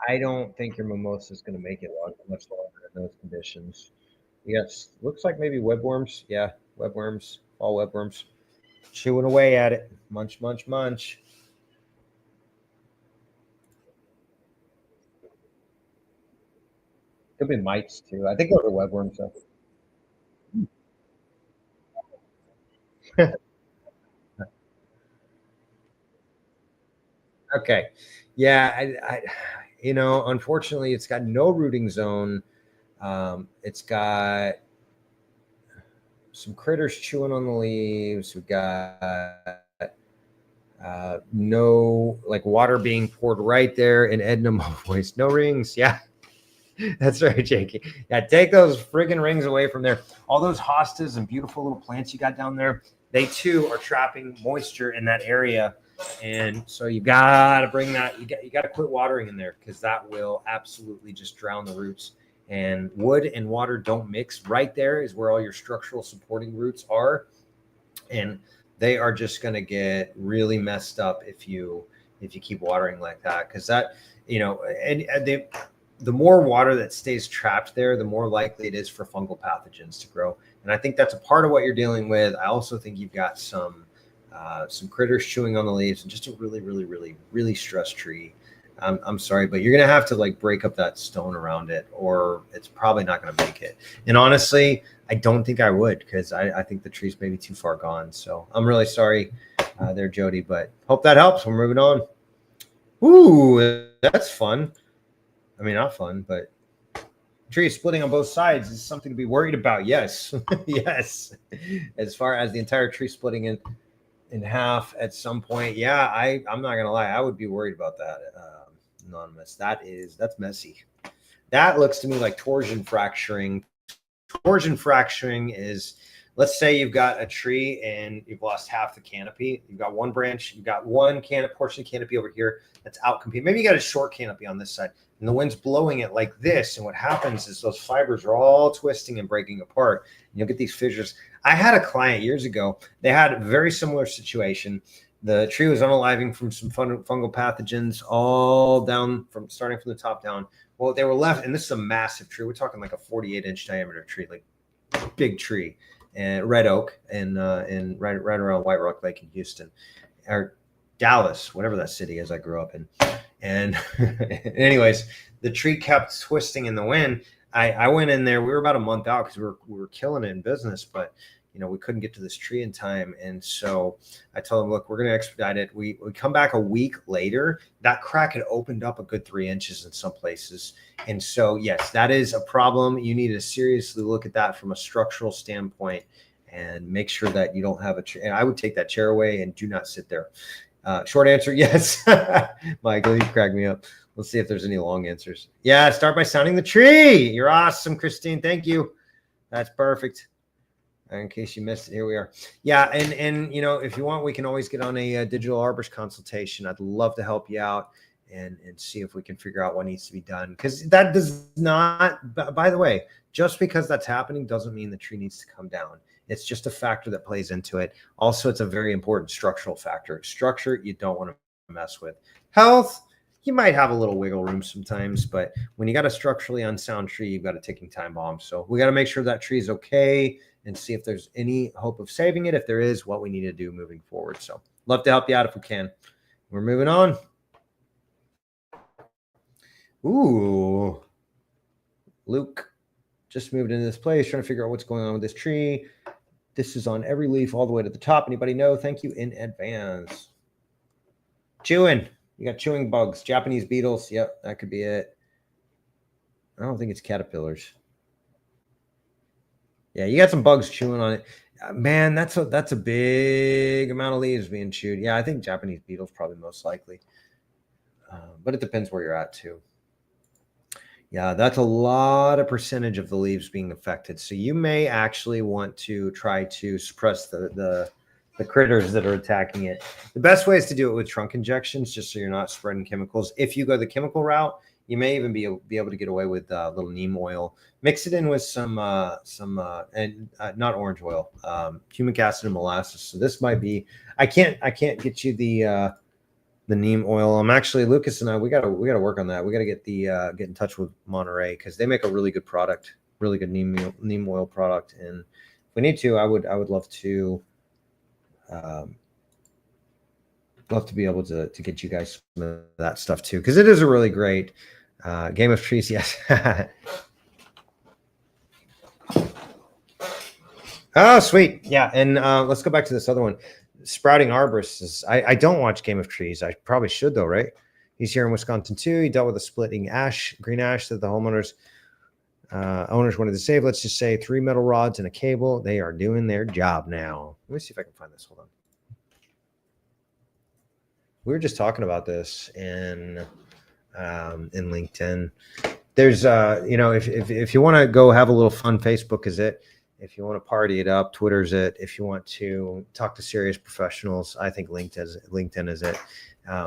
I don't think your mimosa is going to make it much longer in those conditions. Yes, looks like maybe webworms. Yeah, webworms, all webworms, chewing away at it. Munch, munch, munch. Could be mites too. I think those are webworms though. Okay, yeah, unfortunately, it's got no rooting zone. It's got some critters chewing on the leaves. We've got no like water being poured right there in Edna voice. No rings. Yeah, that's right, Jakey. Yeah, take those friggin' rings away from there. All those hostas and beautiful little plants you got down there, they too are trapping moisture in that area. And so you gotta bring that, you gotta quit watering in there, because that will absolutely just drown the roots. And wood and water don't mix. Right there is where all your structural supporting roots are. And they are just going to get really messed up if you keep watering like that, because that, and the more water that stays trapped there, the more likely it is for fungal pathogens to grow. And I think that's a part of what you're dealing with. I also think you've got some critters chewing on the leaves, and just a really, really, really, really stressed tree. I'm sorry, but you're going to have to like break up that stone around it, or it's probably not going to make it. And honestly, I don't think I would, because I think the tree's maybe too far gone. So I'm really sorry there, Jody, but hope that helps. We're moving on. Ooh, that's fun. I mean, not fun, but tree splitting on both sides is something to be worried about. Yes. Yes. As far as the entire tree splitting in half at some point. Yeah, I'm not going to lie. I would be worried about that. Anonymous. That's messy. That looks to me like torsion fracturing. Torsion fracturing is, let's say you've got a tree and you've lost half the canopy. You've got one branch, you've got one portion of canopy over here that's out competing. Maybe you got a short canopy on this side, and the wind's blowing it like this. And what happens is those fibers are all twisting and breaking apart. And you'll get these fissures. I had a client years ago. They had a very similar situation. The tree was unaliving from some fungal pathogens all down, from starting from the top down. Well, they were left, and this is a massive tree. We're talking like a 48-inch diameter tree, like big tree, and red oak, and right around White Rock Lake in Houston, or Dallas, whatever that city is I grew up in. And anyways, the tree kept twisting in the wind. I went in there. We were about a month out because we were killing it in business, but we couldn't get to this tree in time. And so I told them, look, we're going to expedite it. We come back a week later. That crack had opened up a good 3 inches in some places. And so, yes, that is a problem. You need to seriously look at that from a structural standpoint and make sure that you don't have a chair. And I would take that chair away and do not sit there. Short answer, yes. Michael, you cracked me up. Let's see if there's any long answers. Yeah, start by sounding the tree. You're awesome, Christine. Thank you. That's perfect. In case you missed it, here we are. Yeah, and if you want, we can always get on a digital arborist consultation. I'd love to help you out and see if we can figure out what needs to be done. Because that does not, by the way, just because that's happening doesn't mean the tree needs to come down. It's just a factor that plays into it. Also, it's a very important structural factor. Structure, you don't want to mess with. Health, you might have a little wiggle room sometimes, but when you got a structurally unsound tree, you've got a ticking time bomb. So we got to make sure that tree is okay and see if there's any hope of saving it. If there is, what we need to do moving forward. So love to help you out if we can. We're moving on. Ooh, Luke just moved into this place, trying to figure out what's going on with this tree. This is on every leaf all the way to the top. Anybody know? Thank you in advance. Chewing. You got chewing bugs, Japanese beetles. Yep, that could be it. I don't think it's caterpillars. Yeah, you got some bugs chewing on it. Man, that's a big amount of leaves being chewed. Yeah, I think Japanese beetles probably most likely. But it depends where you're at too. Yeah, that's a lot of percentage of the leaves being affected. So you may actually want to try to suppress the critters that are attacking it. The best way is to do it with trunk injections, just so you're not spreading chemicals. If you go the chemical route, you may even be able to get away with a little neem oil. Mix it in with some not orange oil, humic acid and molasses. So this might be. I can't get you the neem oil. I'm actually, Lucas and I, we gotta work on that. We gotta get in touch with Monterey, because they make a really good product, really good neem oil product. And if we need to, I would love to. Love to be able to get you guys some of that stuff too, because it is a really great game of trees. Yes. Oh, sweet. Yeah, and let's go back to this other one. Sprouting Arborist is. I don't watch Game of Trees. I probably should though, right? He's here in Wisconsin too. He dealt with a splitting green ash that the homeowners. Owners wanted to save, let's just say 3 metal rods and a cable. They are doing their job now. Let me see if I can find this. Hold on. We were just talking about this in LinkedIn. There's if you want to go have a little fun, Facebook is it. If you want to party it up, Twitter's it. If you want to talk to serious professionals, I think LinkedIn is it.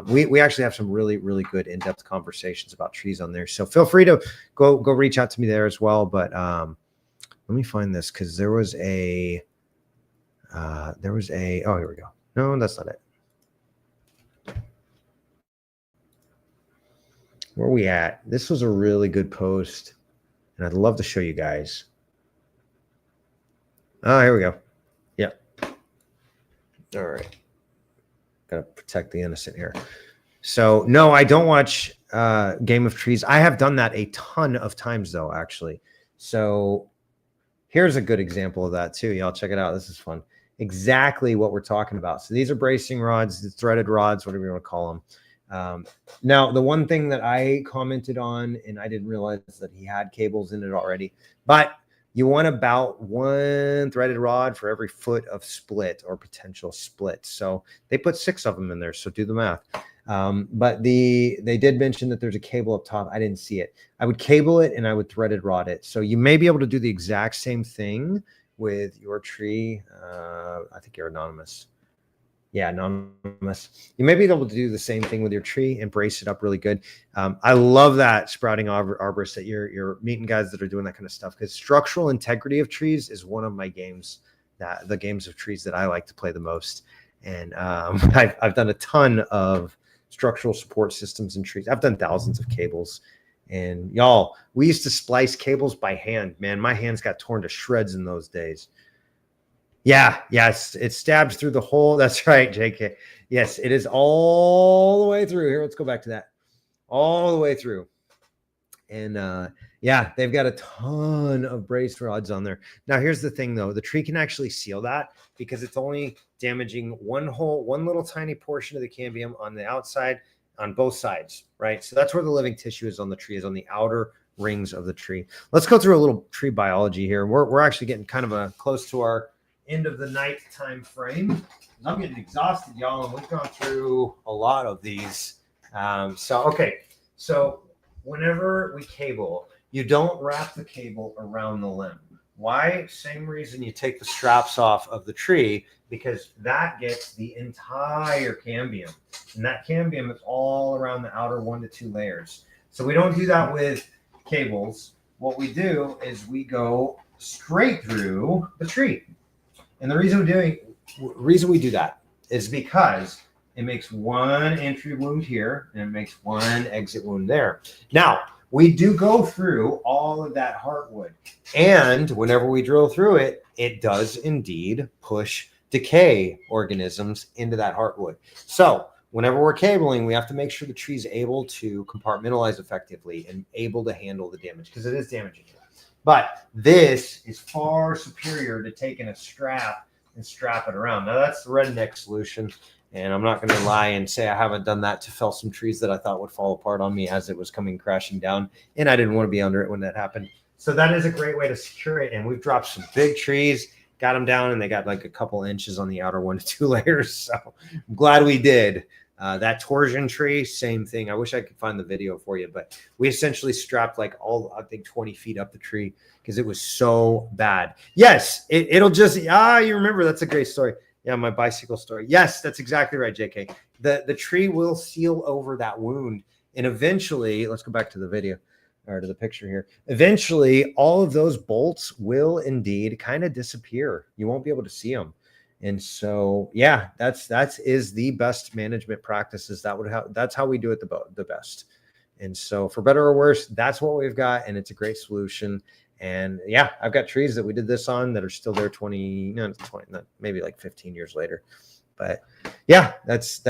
We actually have some really, really good in-depth conversations about trees on there. So feel free to go reach out to me there as well. But let me find this because there was a oh, here we go. No, that's not it. Where are we at? This was a really good post, and I'd love to show you guys. Oh, here we go. Yeah. All right. Gotta protect the innocent here. So no, I don't watch Game of Trees. I have done that a ton of times though, actually. So here's a good example of that too. Y'all check it out. This is fun. Exactly what we're talking about. So these are bracing rods, the threaded rods, whatever you want to call them. Now, the one thing that I commented on, and I didn't realize that he had cables in it already, but you want about 1 threaded rod for every foot of split or potential split. So they put 6 of them in there. So do the math. But they did mention that there's a cable up top. I didn't see it. I would cable it and I would threaded rod it. So you may be able to do the exact same thing with your tree. I think you're anonymous. Yeah, anonymous. You may be able to do the same thing with your tree and brace it up really good. I love that sprouting arborist that you're meeting guys that are doing that kind of stuff, because structural integrity of trees is one of my games, the games of trees that I like to play the most. And I've done a ton of structural support systems in trees. I've done thousands of cables. And y'all, we used to splice cables by hand. Man, my hands got torn to shreds in those days. Yeah, yes, it stabs through the hole. That's right, JK. Yes, it is all the way through. Here, let's go back to that. All the way through. And yeah, they've got a ton of brace rods on there. Now, here's the thing, though. The tree can actually seal that because it's only damaging one little tiny portion of the cambium on the outside on both sides, right? So that's where the living tissue is on the tree, is on the outer rings of the tree. Let's go through a little tree biology here. We're actually getting kind of close to our end of the night time frame. I'm getting exhausted, y'all, and we've gone through a lot of these. So whenever we cable, you don't wrap the cable around the limb. Why? Same reason you take the straps off of the tree, because that gets the entire cambium, and that cambium is all around the outer 1 to 2 layers. So we don't do that with cables. What we do is we go straight through the tree. And the reason we do that is because it makes 1 entry wound here and it makes 1 exit wound there. Now, we do go through all of that heartwood. And whenever we drill through it, it does indeed push decay organisms into that heartwood. So whenever we're cabling, we have to make sure the tree is able to compartmentalize effectively and able to handle the damage, because it is damaging. But this is far superior to taking a strap and strap it around. Now, that's the redneck solution. And I'm not going to lie and say I haven't done that to fell some trees that I thought would fall apart on me as it was coming crashing down. And I didn't want to be under it when that happened. So that is a great way to secure it. And we've dropped some big trees, got them down, and they got like a couple inches on the outer 1 to 2 layers. So I'm glad we did. That torsion tree, same thing. I wish I could find the video for you, but we essentially strapped like I think 20 feet up the tree because it was so bad. Yes, it'll just, you remember, that's a great story. Yeah, my bicycle story. Yes, that's exactly right, JK. The tree will seal over that wound, and eventually, let's go back to the video or to the picture here. Eventually, all of those bolts will indeed kind of disappear. You won't be able to see them. And so, yeah, that is the best management practices. That's how we do it the best. And so, for better or worse, that's what we've got, and it's a great solution. And yeah, I've got trees that we did this on that are still there 20, maybe like 15 years later. But yeah, that's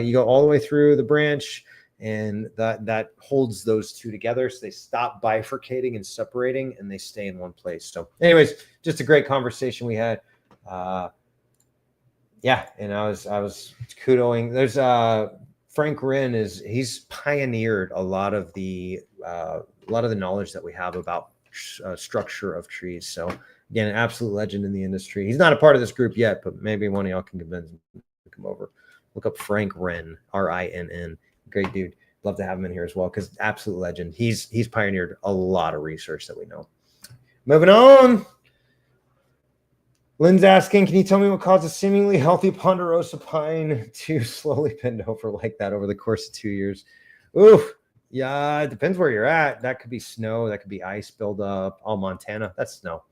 you go all the way through the branch, and that holds those two together, so they stop bifurcating and separating, and they stay in one place. So, anyways, just a great conversation we had. Yeah, and I was kudoing. There's Frank Wren he's pioneered a lot of the knowledge that we have about structure of trees. So again, an absolute legend in the industry. He's not a part of this group yet, but maybe one of y'all can convince him to come over. Look up Frank Wren, Rinn. Great dude. Love to have him in here as well because absolute legend. He's pioneered a lot of research that we know. Moving on. Lynn's asking, can you tell me what causes seemingly healthy ponderosa pine to slowly bend over like that over the course of 2 years? Ooh, yeah, it depends where you're at. That could be snow. That could be ice buildup. Oh, Montana, that's snow.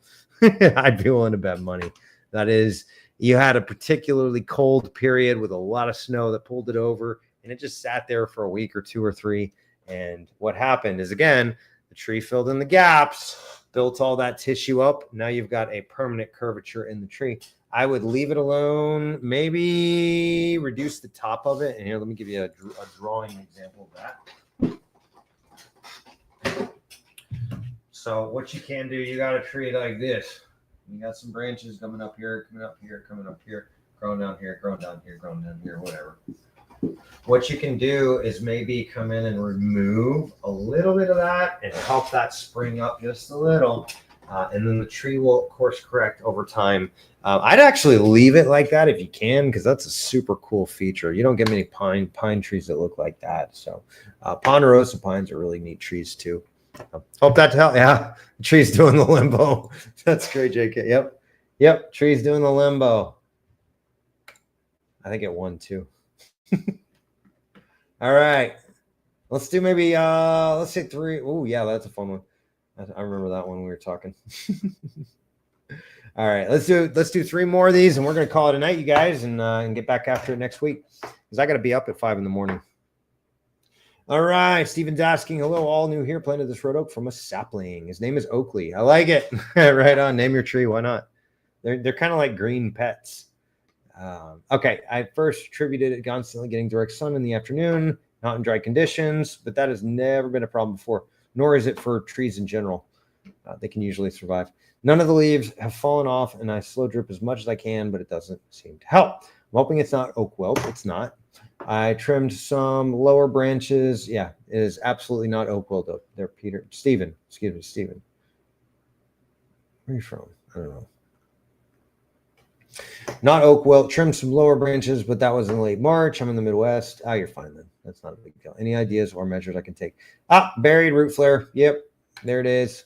I'd be willing to bet money. That is, you had a particularly cold period with a lot of snow that pulled it over, and it just sat there for a week or 2 or 3. And what happened is, again, the tree filled in the gaps, built all that tissue up. Now you've got a permanent curvature in the tree. I would leave it alone, maybe reduce the top of it. And here, let me give you a drawing example of that. So what you can do, you got a tree like this. You got some branches coming up here, coming up here, coming up here, growing down here, growing down here, growing down here, whatever. What you can do is maybe come in and remove a little bit of that and help that spring up just a little. And then the tree will course correct over time. I'd actually leave it like that if you can, because that's a super cool feature. You don't get many pine trees that look like that. So ponderosa pines are really neat trees too. Hope that helps. Yeah, the tree's doing the limbo. That's great, JK. Yep, tree's doing the limbo. I think it won too. All right, let's do maybe let's say 3. Oh yeah, that's a fun one. I remember that one we were talking. All right, let's do 3 more of these, and we're gonna call it a night, you guys, and get back after it next week because I got to be up at 5 in the morning. All right, Steven's asking, hello, all new here, planted this red oak from a sapling. His name is Oakley. I like it. Right on. Name your tree. Why not? They're kind of like green pets. Okay, I first attributed it constantly getting direct sun in the afternoon, not in dry conditions, but that has never been a problem before, nor is it for trees in general. They can usually survive. None of the leaves have fallen off, and I slow drip as much as I can, but it doesn't seem to help. I'm hoping it's not oak wilt. It's not. I trimmed some lower branches. Yeah, it is absolutely not oak wilt. There, Stephen. Excuse me, Stephen. Where are you from? I don't know. Not oak wilt. Trimmed some lower branches, but that was in late March. I'm in the Midwest. Oh, you're fine then. That's not a big deal. Any ideas or measures I can take? Buried root flare. Yep, there it is.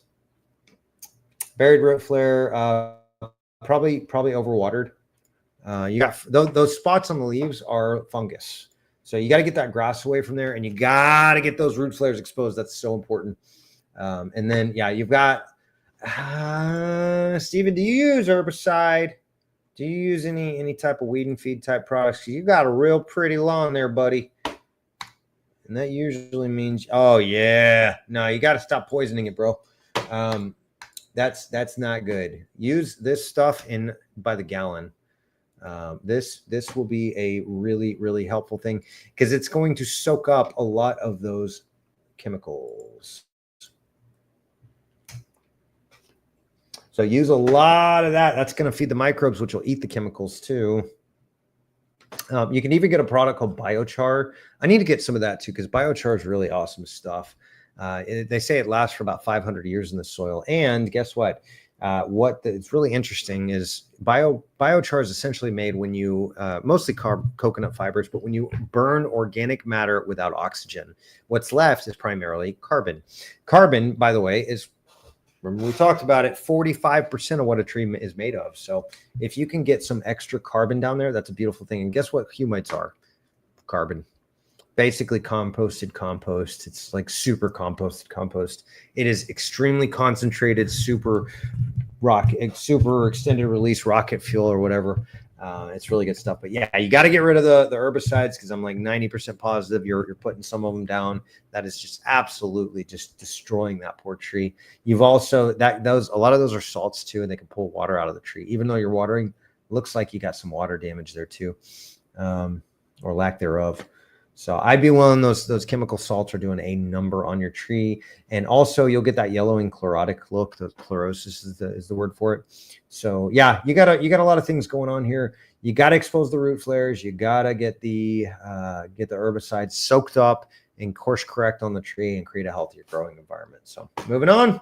Buried root flare. Probably overwatered. You got those spots on the leaves are fungus. So you got to get that grass away from there, and you got to get those root flares exposed. That's so important. And then, yeah, you've got, Steven, do you use herbicide? Do you use any type of weed and feed type products? You got a real pretty lawn there, buddy. And that usually means, oh yeah, no, you got to stop poisoning it, bro. That's not good. Use this stuff in by the gallon. This will be a really, really helpful thing because it's going to soak up a lot of those chemicals. So use a lot of that. That's going to feed the microbes, which will eat the chemicals too. You can even get a product called biochar. I need to get some of that too because biochar is really awesome stuff. They say it lasts for about 500 years in the soil. And guess what? It's really interesting is biochar is essentially made when you mostly coconut fibers, but when you burn organic matter without oxygen, what's left is primarily carbon. Carbon, by the way, is, remember we talked about it, 45% of what a tree is made of. So if you can get some extra carbon down there, that's a beautiful thing. And guess what humites are? Carbon. Basically composted compost. It's like super composted compost. It is extremely concentrated, super extended release rocket fuel or whatever. It's really good stuff. But yeah, you got to get rid of the herbicides because I'm like 90% positive you're putting some of them down. That is just absolutely just destroying that poor tree. You've also a lot of those are salts too, and they can pull water out of the tree. Even though you're watering, looks like you got some water damage there too, or lack thereof. So I'd be willing, those chemical salts are doing a number on your tree. And also you'll get that yellowing chlorotic look. The chlorosis is the word for it. So yeah, you got a lot of things going on here. You got to expose the root flares. You got to get the herbicides soaked up and course correct on the tree and create a healthier growing environment. So moving on.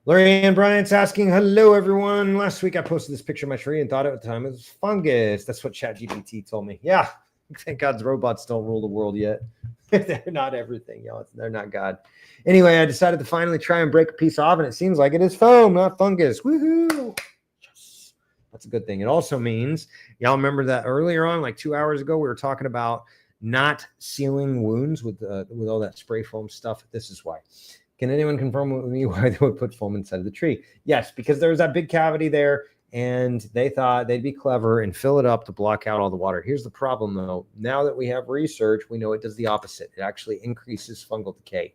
Lorianne Bryant's asking, hello, everyone. Last week I posted this picture of my tree and thought at the time it was fungus. That's what ChatGPT told me. Yeah, thank God's robots don't rule the world yet. They're not everything, y'all. They're not God. Anyway, I decided to finally try and break a piece off, and it seems like it is foam, not fungus. Woohoo! Yes. That's a good thing. It also means, y'all remember that earlier on, like 2 hours ago, we were talking about not sealing wounds with all that spray foam stuff. This is why. Can anyone confirm with me why they would put foam inside of the tree? Yes, because there was that big cavity there, and they thought they'd be clever and fill it up to block out all the water. Here's the problem, though. Now that we have research, we know it does the opposite. It actually increases fungal decay.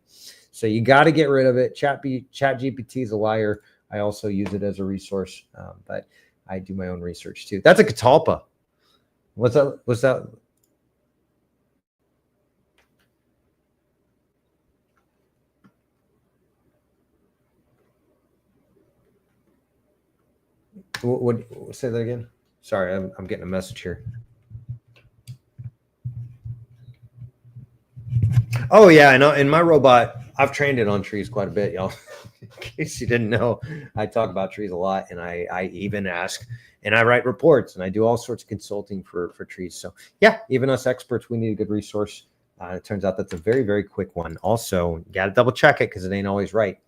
So you got to get rid of it. ChatGPT is a liar. I also use it as a resource, but I do my own research too. That's a catalpa. What's that? What's that? What say that again? Sorry, I'm getting a message here. Oh yeah, I know. In my robot, I've trained it on trees quite a bit, y'all. In case you didn't know, I talk about trees a lot, and I even ask, and I write reports, and I do all sorts of consulting for trees. So yeah, even us experts, we need a good resource. It turns out that's a very, very quick one. Also, you got to double check it because it ain't always right.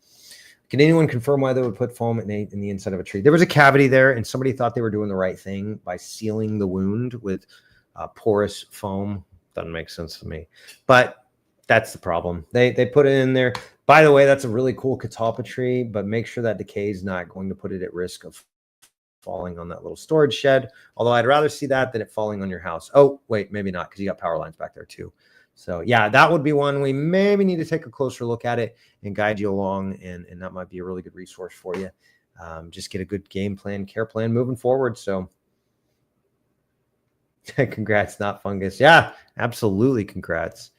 Can anyone confirm why they would put foam in the inside of a tree? There was a cavity there, and somebody thought they were doing the right thing by sealing the wound with porous foam. Doesn't make sense to me, but that's the problem. They put it in there. By the way, that's a really cool catalpa tree, but make sure that decay is not going to put it at risk of falling on that little storage shed. Although I'd rather see that than it falling on your house. Oh, wait, maybe not, because you got power lines back there too. So yeah, that would be one we maybe need to take a closer look at it and guide you along, and that might be a really good resource for you. Just get a good game plan, care plan moving forward. So congrats, not fungus. Yeah, absolutely, congrats.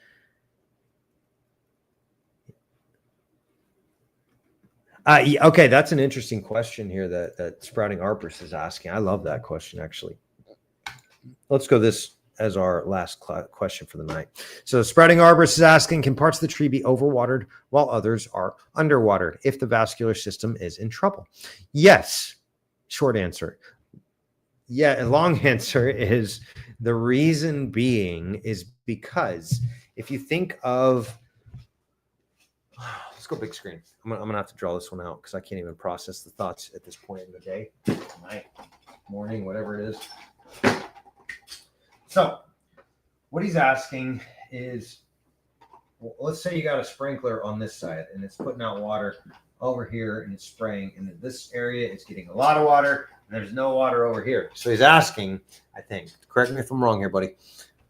Okay, that's an interesting question here that Sprouting Arborist is asking. I love that question, actually. Let's go this as our last question for the night. So Sprouting Arborist is asking, can parts of the tree be overwatered while others are underwatered if the vascular system is in trouble? Yes. Short answer. Yeah, a long answer is the reason being is because if you think of, let's go big screen. I'm gonna have to draw this one out because I can't even process the thoughts at this point in the day, night, morning, whatever it is. So what he's asking is, well, let's say you got a sprinkler on this side and it's putting out water over here and it's spraying, and in this area it's getting a lot of water and there's no water over here. So he's asking, I think, correct me if I'm wrong here, buddy,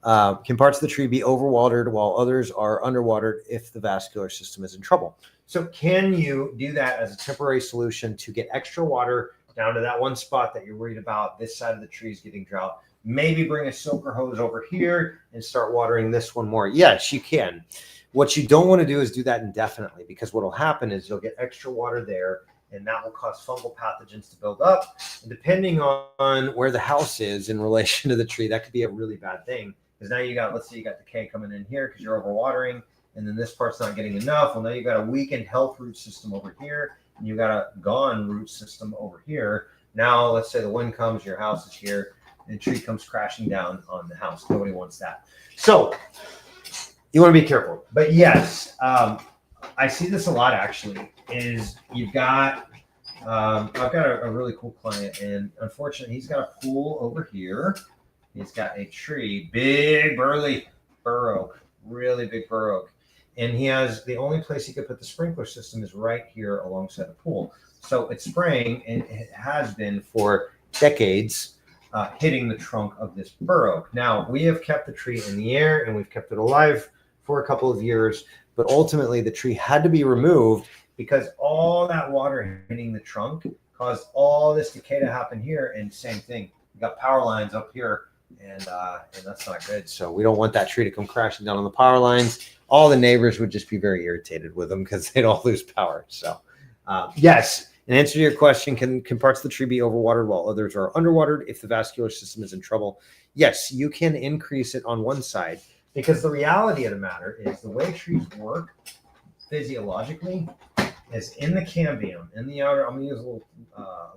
can parts of the tree be overwatered while others are underwatered if the vascular system is in trouble? So can you do that as a temporary solution to get extra water down to that one spot that you're worried about? This side of the tree is getting drought. Maybe bring a soaker hose over here and start watering this one more. Yes, you can. What you don't want to do is do that indefinitely, because what will happen is you'll get extra water there, and that will cause fungal pathogens to build up. And depending on where the house is in relation to the tree, that could be a really bad thing. Because now you got, let's say you got decay coming in here because you're overwatering, and then this part's not getting enough. Well, now you got a weakened health root system over here, and you got a gone root system over here. Now, let's say the wind comes, your house is here, and the tree comes crashing down on the house. Nobody wants that. So you want to be careful. But yes, I see this a lot actually, is you've got, I've got a really cool client, and unfortunately he's got a pool over here. He's got a tree, big burly bur oak, really big bur oak. And he has, the only place he could put the sprinkler system is right here alongside the pool. So it's spraying, and it has been for decades, hitting the trunk of this bur oak. Now, we have kept the tree in the air and we've kept it alive for a couple of years, but ultimately the tree had to be removed because all that water hitting the trunk caused all this decay to happen here. And same thing, you got power lines up here, and that's not good. So we don't want that tree to come crashing down on the power lines. All the neighbors would just be very irritated with them because they'd all lose power. So yes, in answer to your question, can parts of the tree be overwatered while others are underwatered if the vascular system is in trouble? Yes, you can increase it on one side, because the reality of the matter is the way trees work physiologically is in the cambium, in the outer. I'm gonna use a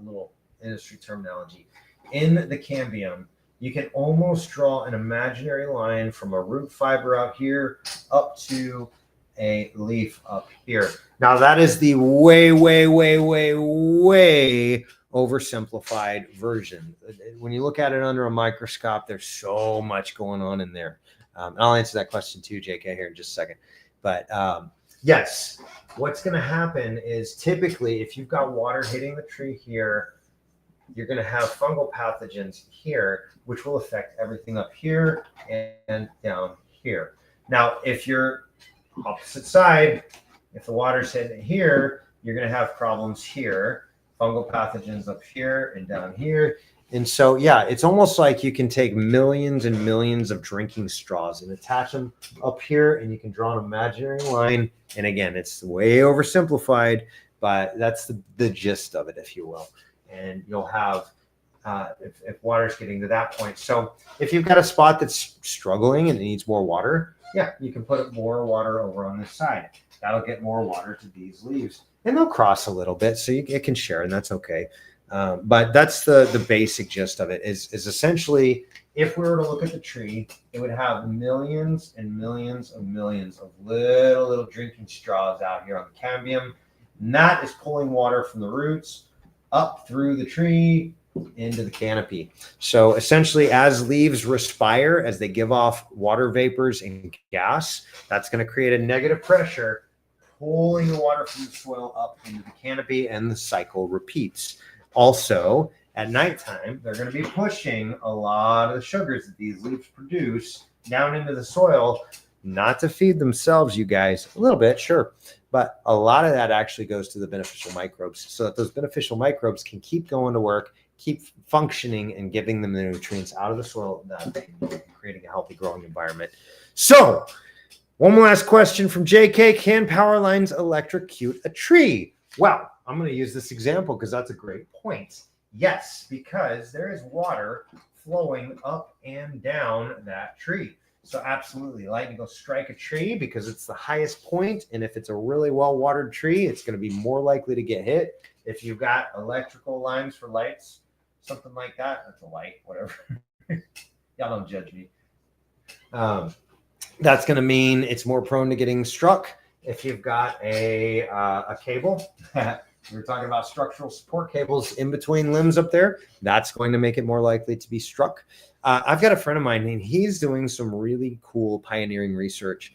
little industry terminology. In the cambium, you can almost draw an imaginary line from a root fiber out here up to a leaf up here. Now that is the way oversimplified version. When you look at it under a microscope, there's so much going on in there. And I'll answer that question too, JK, here in just a second. But yes, what's going to happen is typically if you've got water hitting the tree here, you're going to have fungal pathogens here, which will affect everything up here and down here. Now, if you're opposite side, if the water's hitting here, you're going to have problems here, fungal pathogens up here and down here. And so, yeah, it's almost like you can take millions and millions of drinking straws and attach them up here, and you can draw an imaginary line. And again, it's way oversimplified, but that's the gist of it, if you will. And you'll have, if water's getting to that point. So if you've got a spot that's struggling and it needs more water, yeah, you can put more water over on this side. That'll get more water to these leaves. And they'll cross a little bit, so it can share, and that's okay. But that's the basic gist of it is essentially, if we were to look at the tree, it would have millions and millions and millions of little drinking straws out here on the cambium. And that is pulling water from the roots up through the tree into the canopy. So essentially, as leaves respire, as they give off water vapors and gas, that's going to create a negative pressure, pulling the water from the soil up into the canopy, and the cycle repeats. Also, at nighttime, they're going to be pushing a lot of the sugars that these leaves produce down into the soil, not to feed themselves, you guys, a little bit, sure. But a lot of that actually goes to the beneficial microbes, so that those beneficial microbes can keep going to work, keep functioning, and giving them the nutrients out of the soil that they need, creating a healthy growing environment. So, one last question from JK. Can power lines electrocute a tree? Well, I'm going to use this example because that's a great point. Yes, because there is water flowing up and down that tree. So absolutely, lightning will strike a tree because it's the highest point, and if it's a really well-watered tree, it's going to be more likely to get hit. If you've got electrical lines for lights, something like that, that's a light, whatever. Y'all don't judge me. That's going to mean it's more prone to getting struck. If you've got a cable, we were talking about structural support cables in between limbs up there, that's going to make it more likely to be struck. I've got a friend of mine, and he's doing some really cool pioneering research,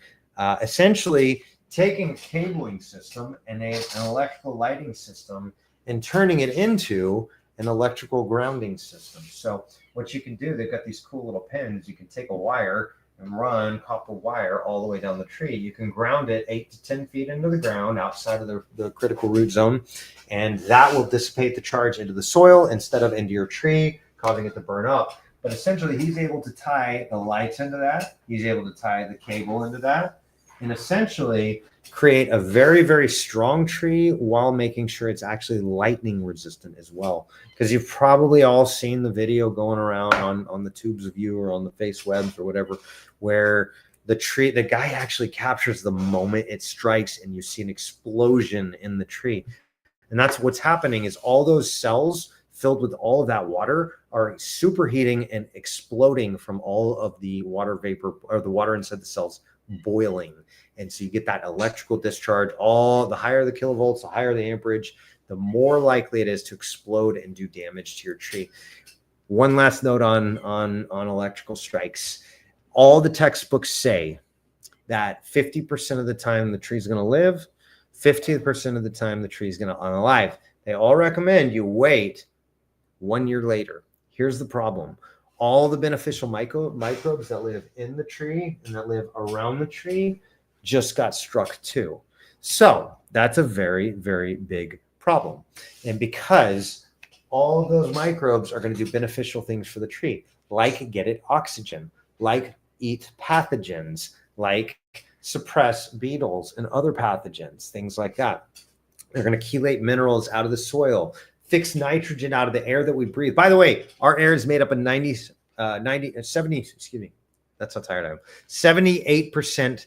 essentially taking a cabling system and an electrical lighting system and turning it into an electrical grounding system. So what you can do, they've got these cool little pins. You can take a wire and run copper wire all the way down the tree. You can ground it 8 to 10 feet into the ground outside of the critical root zone, and that will dissipate the charge into the soil instead of into your tree, causing it to burn up. But essentially, he's able to tie the lights into that. He's able to tie the cable into that, and essentially create a very, very strong tree while making sure it's actually lightning resistant as well. Because you've probably all seen the video going around on the tubes of you or on the face webs or whatever, where the guy actually captures the moment it strikes and you see an explosion in the tree. And that's what's happening is all those cells filled with all of that water are superheating and exploding from all of the water vapor or the water inside the cells boiling. And so you get that electrical discharge. All the higher the kilovolts, the higher the amperage, the more likely it is to explode and do damage to your tree. One last note on electrical strikes. All the textbooks say that 50% of the time the tree's going to live, 50% of the time the tree's going to unalive. They all recommend you wait 1 year later. Here's the problem. All the beneficial microbes that live in the tree and that live around the tree just got struck too. So that's a very, very big problem. And because all of those microbes are going to do beneficial things for the tree, like get it oxygen, like eat pathogens, like suppress beetles and other pathogens, things like that. They're going to chelate minerals out of the soil, fix nitrogen out of the air that we breathe. By the way, our air is made up of 78%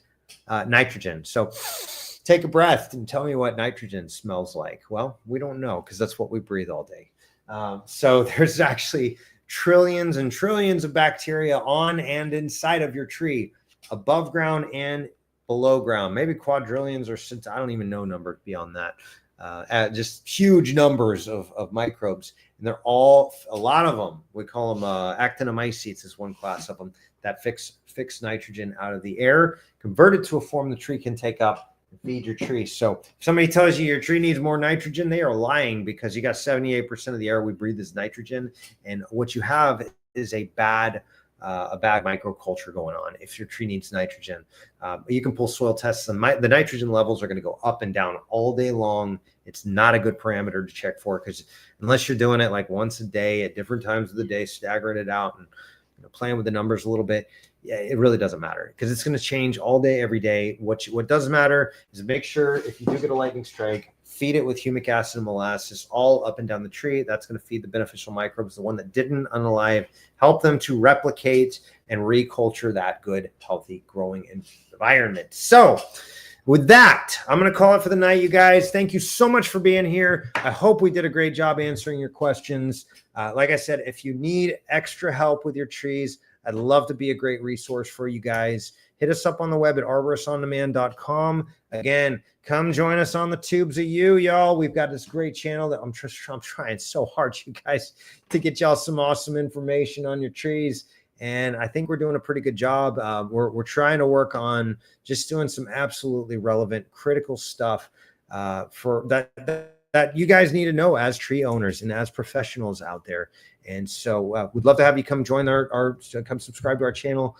nitrogen. So Take a breath and tell me what nitrogen smells like. Well, we don't know because that's what we breathe all day. So there's actually trillions and trillions of bacteria on and inside of your tree, above ground and below ground, maybe quadrillions, or I don't even know numbers beyond that. Just huge numbers of microbes. And they're all, a lot of them, we call them actinomycetes is one class of them that fix nitrogen out of the air, convert it to a form the tree can take up and feed your tree. So if somebody tells you your tree needs more nitrogen, they are lying, because you got 78% of the air we breathe is nitrogen. And what you have is a bad microculture going on. If your tree needs nitrogen, you can pull soil tests, and the nitrogen levels are going to go up and down all day long. It's not a good parameter to check for, because unless you're doing it like once a day at different times of the day, staggering it out and playing with the numbers a little bit, yeah, it really doesn't matter, because it's going to change all day, every day. What does matter is make sure if you do get a lightning strike, feed it with humic acid and molasses all up and down the tree. That's going to feed the beneficial microbes. The one that didn't unalive, help them to replicate and reculture that good, healthy, growing environment. So with that, I'm going to call it for the night, you guys. Thank you so much for being here. I hope we did a great job answering your questions. Like I said, if you need extra help with your trees, I'd love to be a great resource for you guys. Hit us up on the web at arboristondemand.com. Again, come join us on the tubes of y'all. We've got this great channel that I'm trying so hard, you guys, to get y'all some awesome information on your trees. And I think we're doing a pretty good job. We're trying to work on just doing some absolutely relevant, critical stuff for that you guys need to know as tree owners and as professionals out there. And so we'd love to have you come join come subscribe to our channel.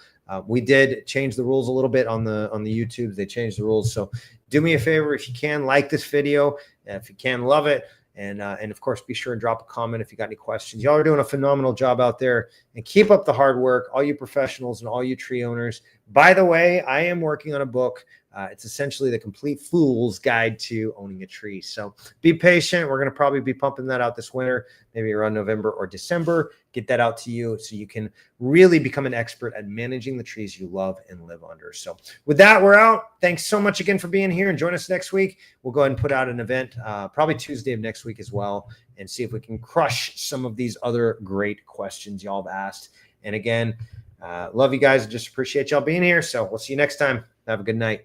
We did change the rules a little bit on the YouTubes. They changed the rules. So do me a favor, if you can, like this video. If you can, love it. And of course, be sure and drop a comment if you got any questions. Y'all are doing a phenomenal job out there, and keep up the hard work, all you professionals and all you tree owners. By the way, I am working on a book. It's essentially the complete fool's guide to owning a tree. So be patient. We're going to probably be pumping that out this winter, maybe around November or December. Get that out to you so you can really become an expert at managing the trees you love and live under. So with that, we're out. Thanks so much again for being here, and join us next week. We'll go ahead and put out an event probably Tuesday of next week as well, and see if we can crush some of these other great questions y'all have asked. And again, love you guys. Just appreciate y'all being here. So we'll see you next time. Have a good night.